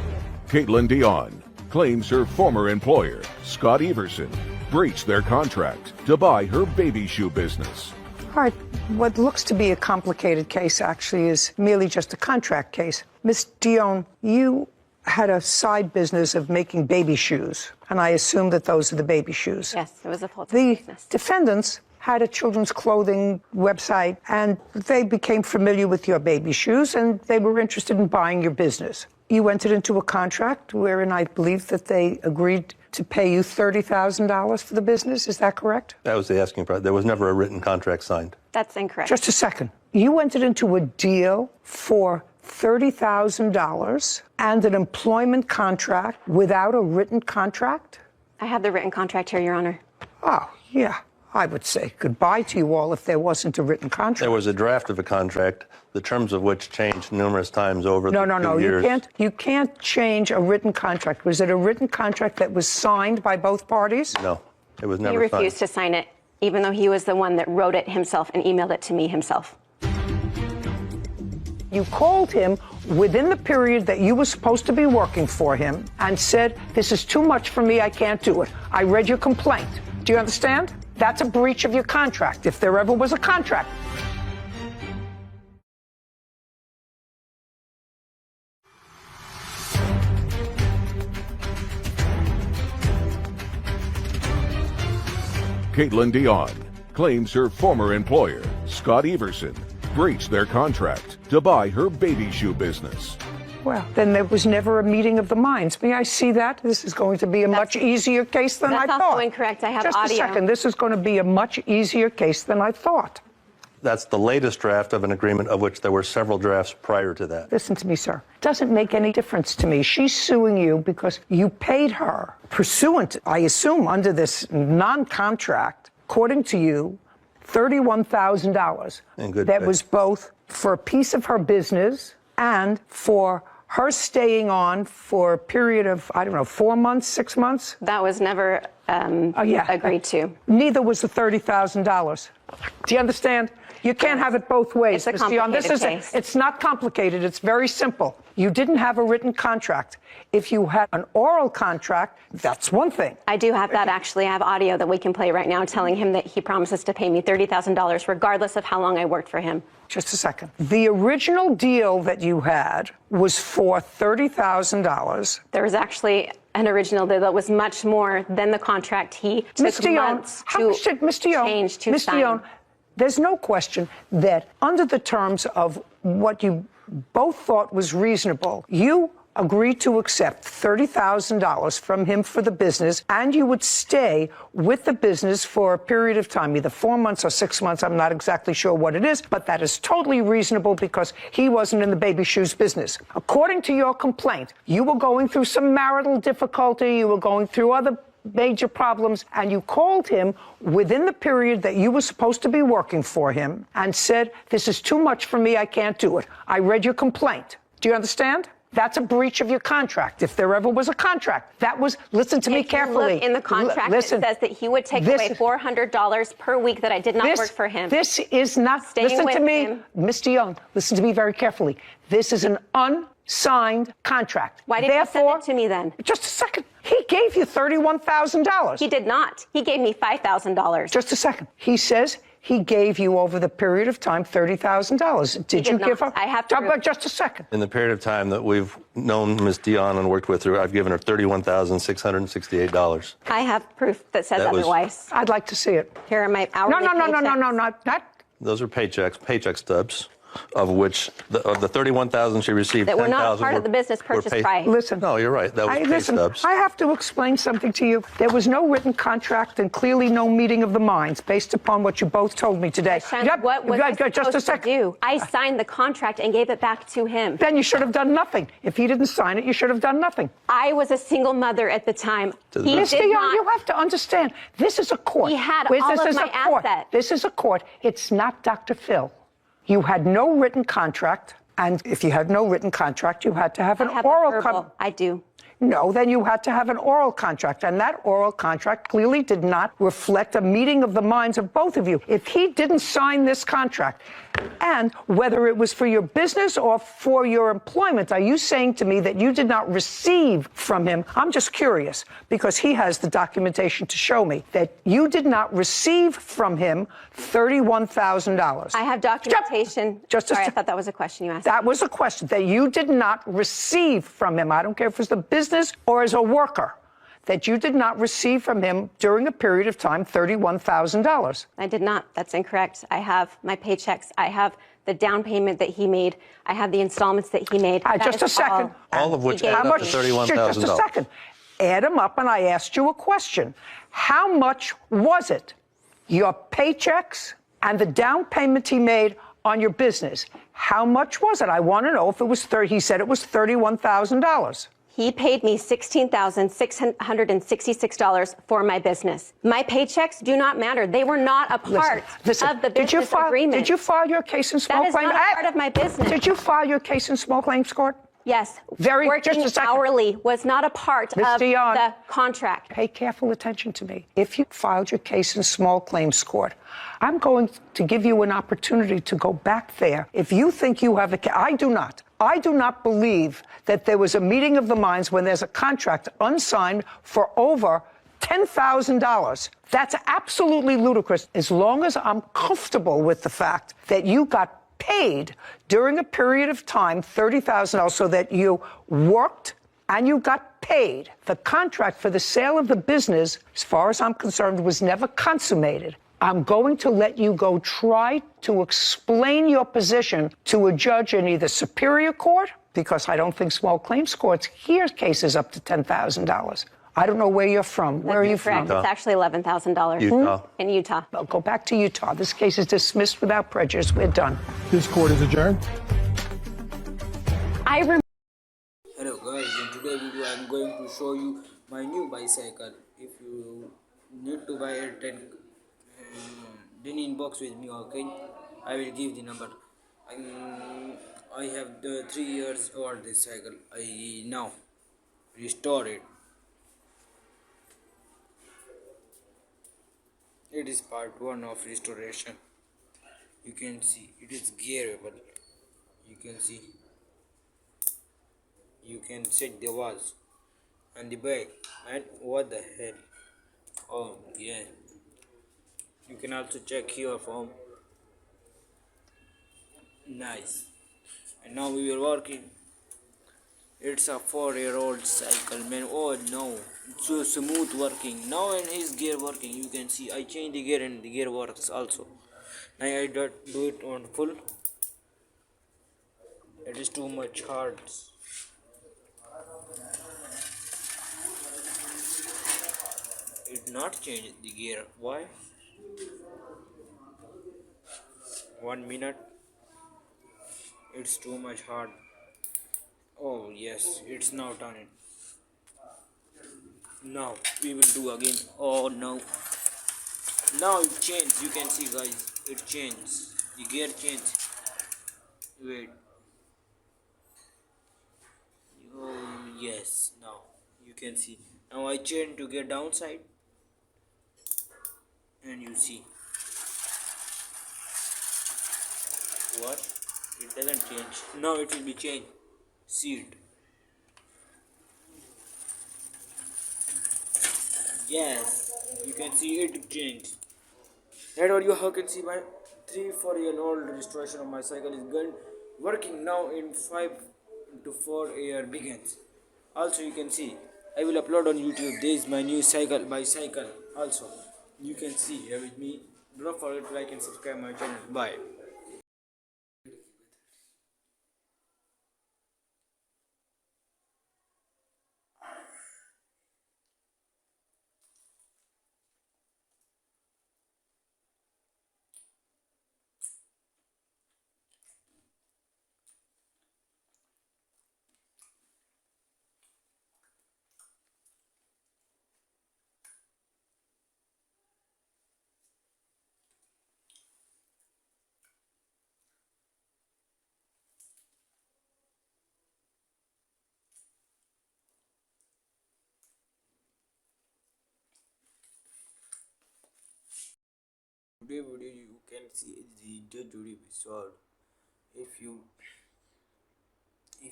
Speaker 4: Caitlin Dion claims her former employer, Scott Everson, breached their contract to buy her baby shoe business.
Speaker 17: All right, what looks to be a complicated case actually is merely just a contract case. Miss Dion, you had a side business of making baby shoes, and I assume that those are the baby shoes.
Speaker 9: Yes, it was a full-time business.
Speaker 17: The defendants had a children's clothing website, and they became familiar with your baby shoes, and they were interested in buying your business. You entered into a contract wherein I believe that they agreed to pay you $30,000 for the business. Is that correct?
Speaker 19: That was the asking price. There was never a written contract signed.
Speaker 9: That's incorrect.
Speaker 17: Just a second. You entered into a deal for $30,000 and an employment contract without a written contract?
Speaker 9: I have the written contract here, Your Honor.
Speaker 17: Oh, yeah. I would say goodbye to you all if there wasn't a written contract.
Speaker 19: There was a draft of a contract, the terms of which changed numerous times over the 2 years.
Speaker 17: You can't change a written contract. Was it a written contract that was signed by both parties?
Speaker 19: No, it was never
Speaker 9: signed. He refused to sign it, even though he was the one that wrote it himself and emailed it to me himself.
Speaker 17: You called him within the period that you were supposed to be working for him and said, this is too much for me, I can't do it. I read your complaint. Do you understand? That's a breach of your contract, if there ever was a contract.
Speaker 4: Caitlin Dion claims her former employer, Scott Everson, breached their contract to buy her baby shoe business.
Speaker 17: Well, then there was never a meeting of the minds. May I see that? This is going to be a much easier case than I thought.
Speaker 9: That's also incorrect. I have
Speaker 17: audio. Just a second. This is going to be a much easier case than I thought.
Speaker 19: That's the latest draft of an agreement of which there were several drafts prior to that.
Speaker 17: Listen to me, sir. It doesn't make any difference to me. She's suing you because you paid her pursuant, I assume, under this non-contract, according to you, $31,000. That was both for a piece of her business and for her staying on for a period of, I don't know, 4 months, 6 months?
Speaker 9: That was never agreed to.
Speaker 17: Neither was the $30,000. Do you understand? You can't have it both ways.
Speaker 9: It's a complicated case.
Speaker 17: It's not complicated. It's very simple. You didn't have a written contract. If you had an oral contract, that's one thing.
Speaker 9: I do have that, actually. I have audio that we can play right now telling him that he promises to pay me $30,000 regardless of how long I worked for him.
Speaker 17: Just a second. The original deal that you had was for $30,000.
Speaker 9: There was actually an original deal that was much more than the contract he took months to change to sign.
Speaker 17: There's no question that under the terms of what you both thought was reasonable, you agreed to accept $30,000 from him for the business, and you would stay with the business for a period of time, either 4 months or 6 months. I'm not exactly sure what it is, but that is totally reasonable because he wasn't in the baby shoes business. According to your complaint, you were going through some marital difficulty, you were going through other major problems, and you called him within the period that you were supposed to be working for him and said, this is too much for me, I can't do it. I read your complaint. Do you understand? That's a breach of your contract, if there ever was a contract. That was, listen to me carefully.
Speaker 9: Look in the contract, it says that he would take away $400 per week that I did not work for him.
Speaker 17: This is not, listen to me, Ms. Dion, listen to me very carefully. This is an unsigned contract.
Speaker 9: Why did you send it to me then?
Speaker 17: Just a second. He gave you $31,000.
Speaker 9: He did not. He gave me $5,000.
Speaker 17: Just a second. He says he gave you over the period of time $30,000. Did you give her?
Speaker 9: I have to.
Speaker 17: Just a second.
Speaker 19: In the period of time that we've known Ms. Dion and worked with her, I've given her $31,668.
Speaker 9: I have proof that says otherwise.
Speaker 17: I'd like to see it.
Speaker 9: Here are my hourly
Speaker 17: No, not.
Speaker 19: Those are paycheck stubs, of which of the $31,000 she received,
Speaker 9: that were not part of the business purchase price.
Speaker 17: Listen.
Speaker 19: No, you're right. That was pay stubs.
Speaker 17: I have to explain something to you. There was no written contract and clearly no meeting of the minds based upon what you both told me today.
Speaker 9: What was I supposed to do? I signed the contract and gave it back to him.
Speaker 17: Then you should have done nothing. If he didn't sign it, you should have done nothing.
Speaker 9: I was a single mother at the time.
Speaker 17: Ms. Dion, you have to understand, this is a court.
Speaker 9: He had all of my assets.
Speaker 17: This is a court. It's not Dr. Phil. You had no written contract, and if you had no written contract, you had to have an oral contract.
Speaker 9: I do.
Speaker 17: No, then you had to have an oral contract, and that oral contract clearly did not reflect a meeting of the minds of both of you. If he didn't sign this contract, and whether it was for your business or for your employment, are you saying to me that you did not receive from him? I'm just curious, because he has the documentation to show me that you did not receive from him $31,000.
Speaker 9: I have documentation. Sorry, I thought that was a question you asked.
Speaker 17: That was a question that you did not receive from him. I don't care if it's the business or as a worker, that you did not receive from him during a period of time $31,000.
Speaker 9: I did not. That's incorrect. I have my paychecks. I have the down payment that he made. I have the installments that he made.
Speaker 17: Just a second.
Speaker 19: All of which added up to $31,000.
Speaker 17: Just a second. Add them up, and I asked you a question. How much was it? Your paychecks and the down payment he made on your business. How much was it? I want to know if it was he said it was $31,000.
Speaker 9: He paid me $16,666 for my business. My paychecks do not matter. They were not a part of the business agreement.
Speaker 17: Did you file your case in small claims?
Speaker 9: That is not a part of my business.
Speaker 17: Did you file your case in small claims court?
Speaker 9: Yes,
Speaker 17: Very
Speaker 9: working
Speaker 17: just a second.
Speaker 9: hourly was not a part
Speaker 17: Ms.
Speaker 9: of
Speaker 17: Dion,
Speaker 9: the contract.
Speaker 17: Pay careful attention to me. If you filed your case in small claims court, I'm going to give you an opportunity to go back there. If you think you have I do not. I do not believe that there was a meeting of the minds when there's a contract unsigned for over $10,000. That's absolutely ludicrous. As long as I'm comfortable with the fact that you got paid during a period of time $30,000 so that you worked and you got paid. The contract for the sale of the business, as far as I'm concerned, was never consummated. I'm going to let you go try to explain your position to a judge in either Superior Court, because I don't think small claims courts hear cases up to $10,000. I don't know where you're from. Where are you
Speaker 9: Correct.
Speaker 17: from?
Speaker 9: It's actually $11,000.
Speaker 19: Utah.
Speaker 9: In Utah.
Speaker 17: Well, go back to Utah. This case is dismissed without prejudice. We're done.
Speaker 8: This court is adjourned.
Speaker 9: Hello
Speaker 5: guys, in today's video I'm going to show you my new bicycle. If you need to buy it, then inbox with me, okay? I will give the number. I have the 3 years old this cycle. I now restore it. It is part 1 of restoration. You can see it is gearable. You can see. You can set the walls and the back. And what the hell? Oh yeah. You can also check here from. Nice. And now we will working. It's a 4-year-old cycle, man. Oh no, it's so smooth working. Now in his gear working, you can see I change the gear and the gear works also. Now I do it on full. It is too much hard. It not change the gear. Why? 1 minute. It's too much hard. Oh yes, it's now done it. Now we will do again. Oh no. Now it changed. You can see guys. It changed. The gear changed. Wait. Oh yes. Now you can see. Now I change to get downside. And you see. What? It doesn't change. Now it will be changed. See it. Yes, you can see it changed. That all you can see my 3-4-year-old restoration of my cycle is good, working now in 5 to 4 year begins. Also you can see I will upload on YouTube. This is my new cycle bicycle. Also you can see here with me. Don't forget to like and subscribe my channel. Bye. Today video you can see the Judge Judy episode. If you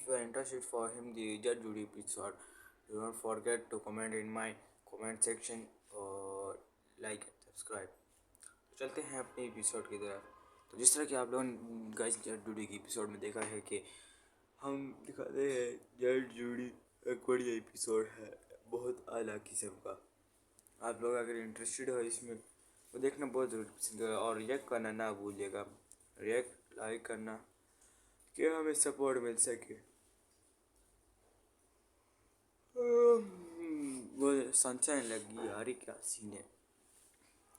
Speaker 5: are interested for him the Judge Judy episode, do not forget to comment in my comment section और like subscribe. तो चलते हैं अपने episode की तरफ। तो जिस तरह कि आप लोगों गाइस जज जूडी की एपिसोड में देखा है कि हम दिखाते हैं जज जूडी एक बढ़िया एपिसोड है, बहुत आला किस्म का। आप लोग अगर इंटरेस्टेड हो इसमें वो देखना बहुत ज़रूरी पसंद है और रिएक्ट करना ना भूलिएगा, रिएक्ट लाइक करना कि हमें सपोर्ट मिल सके। वो सनशाइन लगी यार, क्या सीन है,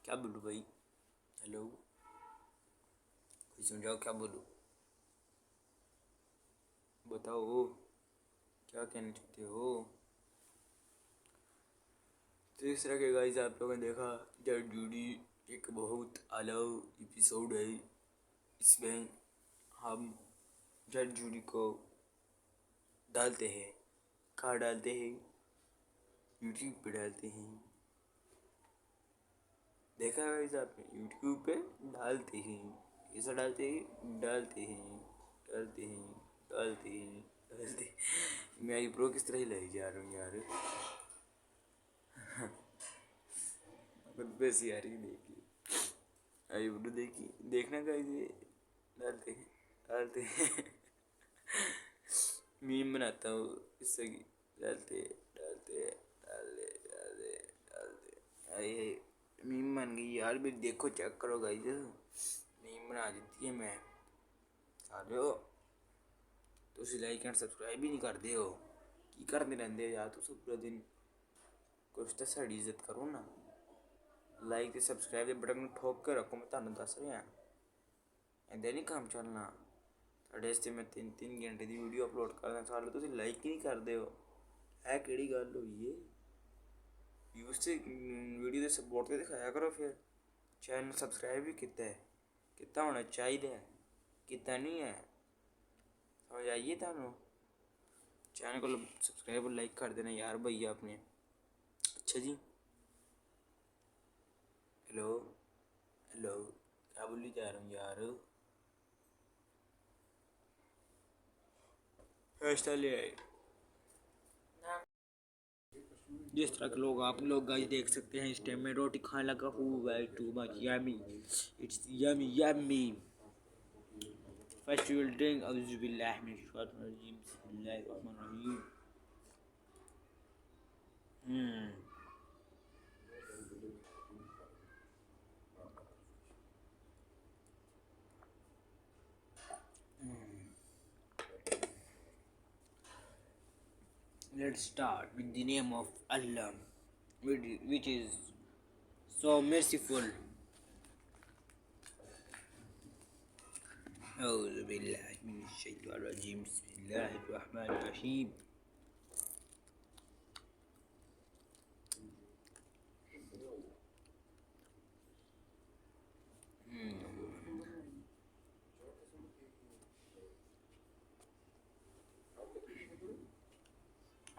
Speaker 5: क्या बोलूँ भाई। हेलो कोई समझाओ क्या बोलूँ, बताओ क्या कहना चाहते हो। तो इस तरह के गाइस आप लोगों ने देखा जज जूडी एक बहुत अलग एपिसोड है। इसमें हम जज जूडी को डालते हैं। कहाँ डालते हैं? यूट्यूब पे डालते हैं। देखा गाइस आपने, यूट्यूब पे डालते हैं। ऐसा डालते हैं, डालते हैं, डालते हैं, डालते हैं, डालते हैं। मैं आईब्रो किस तरह हिलाई जा रहा हूँ यार। खुद पे सी आ रही देखी, आईब्रो देखी, देखना गाइस ये डालते हैं, डालते हैं। मीम बनाता हूँ इससे कि डालते डालते डालते डालते डालते। अरे मीम बन गई यार, भी देखो चेक करो गाइस, मीम बना देती है मैं सारे हो। तो लाइक एंड सब्सक्राइब भी नहीं करते हो, की करते रहते हो यार तो सब पूरा दिन। कुछ तो साड़ी इज्जत करो ना। लाइक ते सब्सक्राइब के बटन ठोक के रखो, मैं ਤੁਹਾਨੂੰ ਦੱਸ ਰਿਹਾ। ऐसे नहीं काम चलना। ਤੁਹਾਡੇ ਵਾਸਤੇ मैं 3-3 घंटे की वीडियो अपलोड करदा, साले तुसीं लाइक ही नहीं करते हो। है केड़ी गल हुई है? व्यूज से वीडियो के सपोर्ट तो दिखाया करो फिर। चैनल सब्सक्राइब भी कितना होना चाहिए, कितना नहीं है, समझ आइए थानू? चैनल को सब्सक्राइब और लाइक कर देना यार भैया अपने। अच्छा जी, हेलो हेलो, क्या बोली जा रहा हूँ यार। हैशटैग ले आए। जिस तरह के लोग आप लोग गाइस देख सकते हैं, इस टाइम में रोटी खाने लगा हुआ है। Too much yummy, it's yummy yummy. First you will drink औज़ु बिल्लाहि मिनश शैतानिर रजीम, बिस्मिल्लाहिर रहमानिर रहीम। Let's start with the name of Allah, which is so merciful. أعوذ بالله من الشيطان الرجيم، بسم الله الرحمن الرحيم.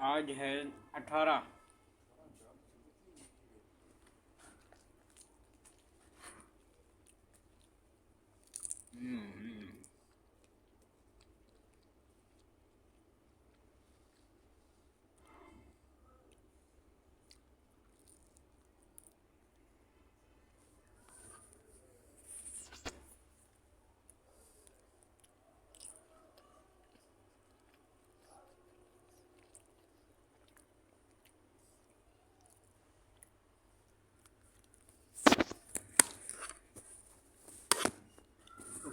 Speaker 5: आज है 18।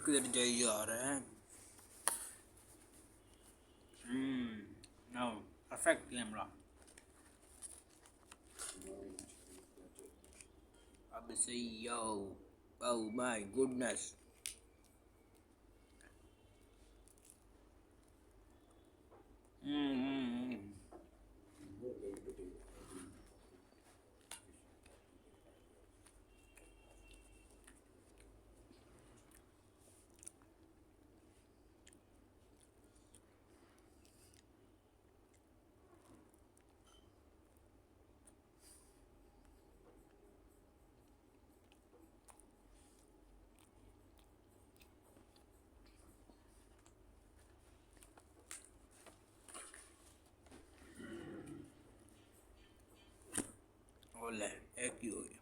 Speaker 5: किधर जाइए जा रहे हैं? No, perfect camera. अब से yo, oh my goodness. एक ही हो गया।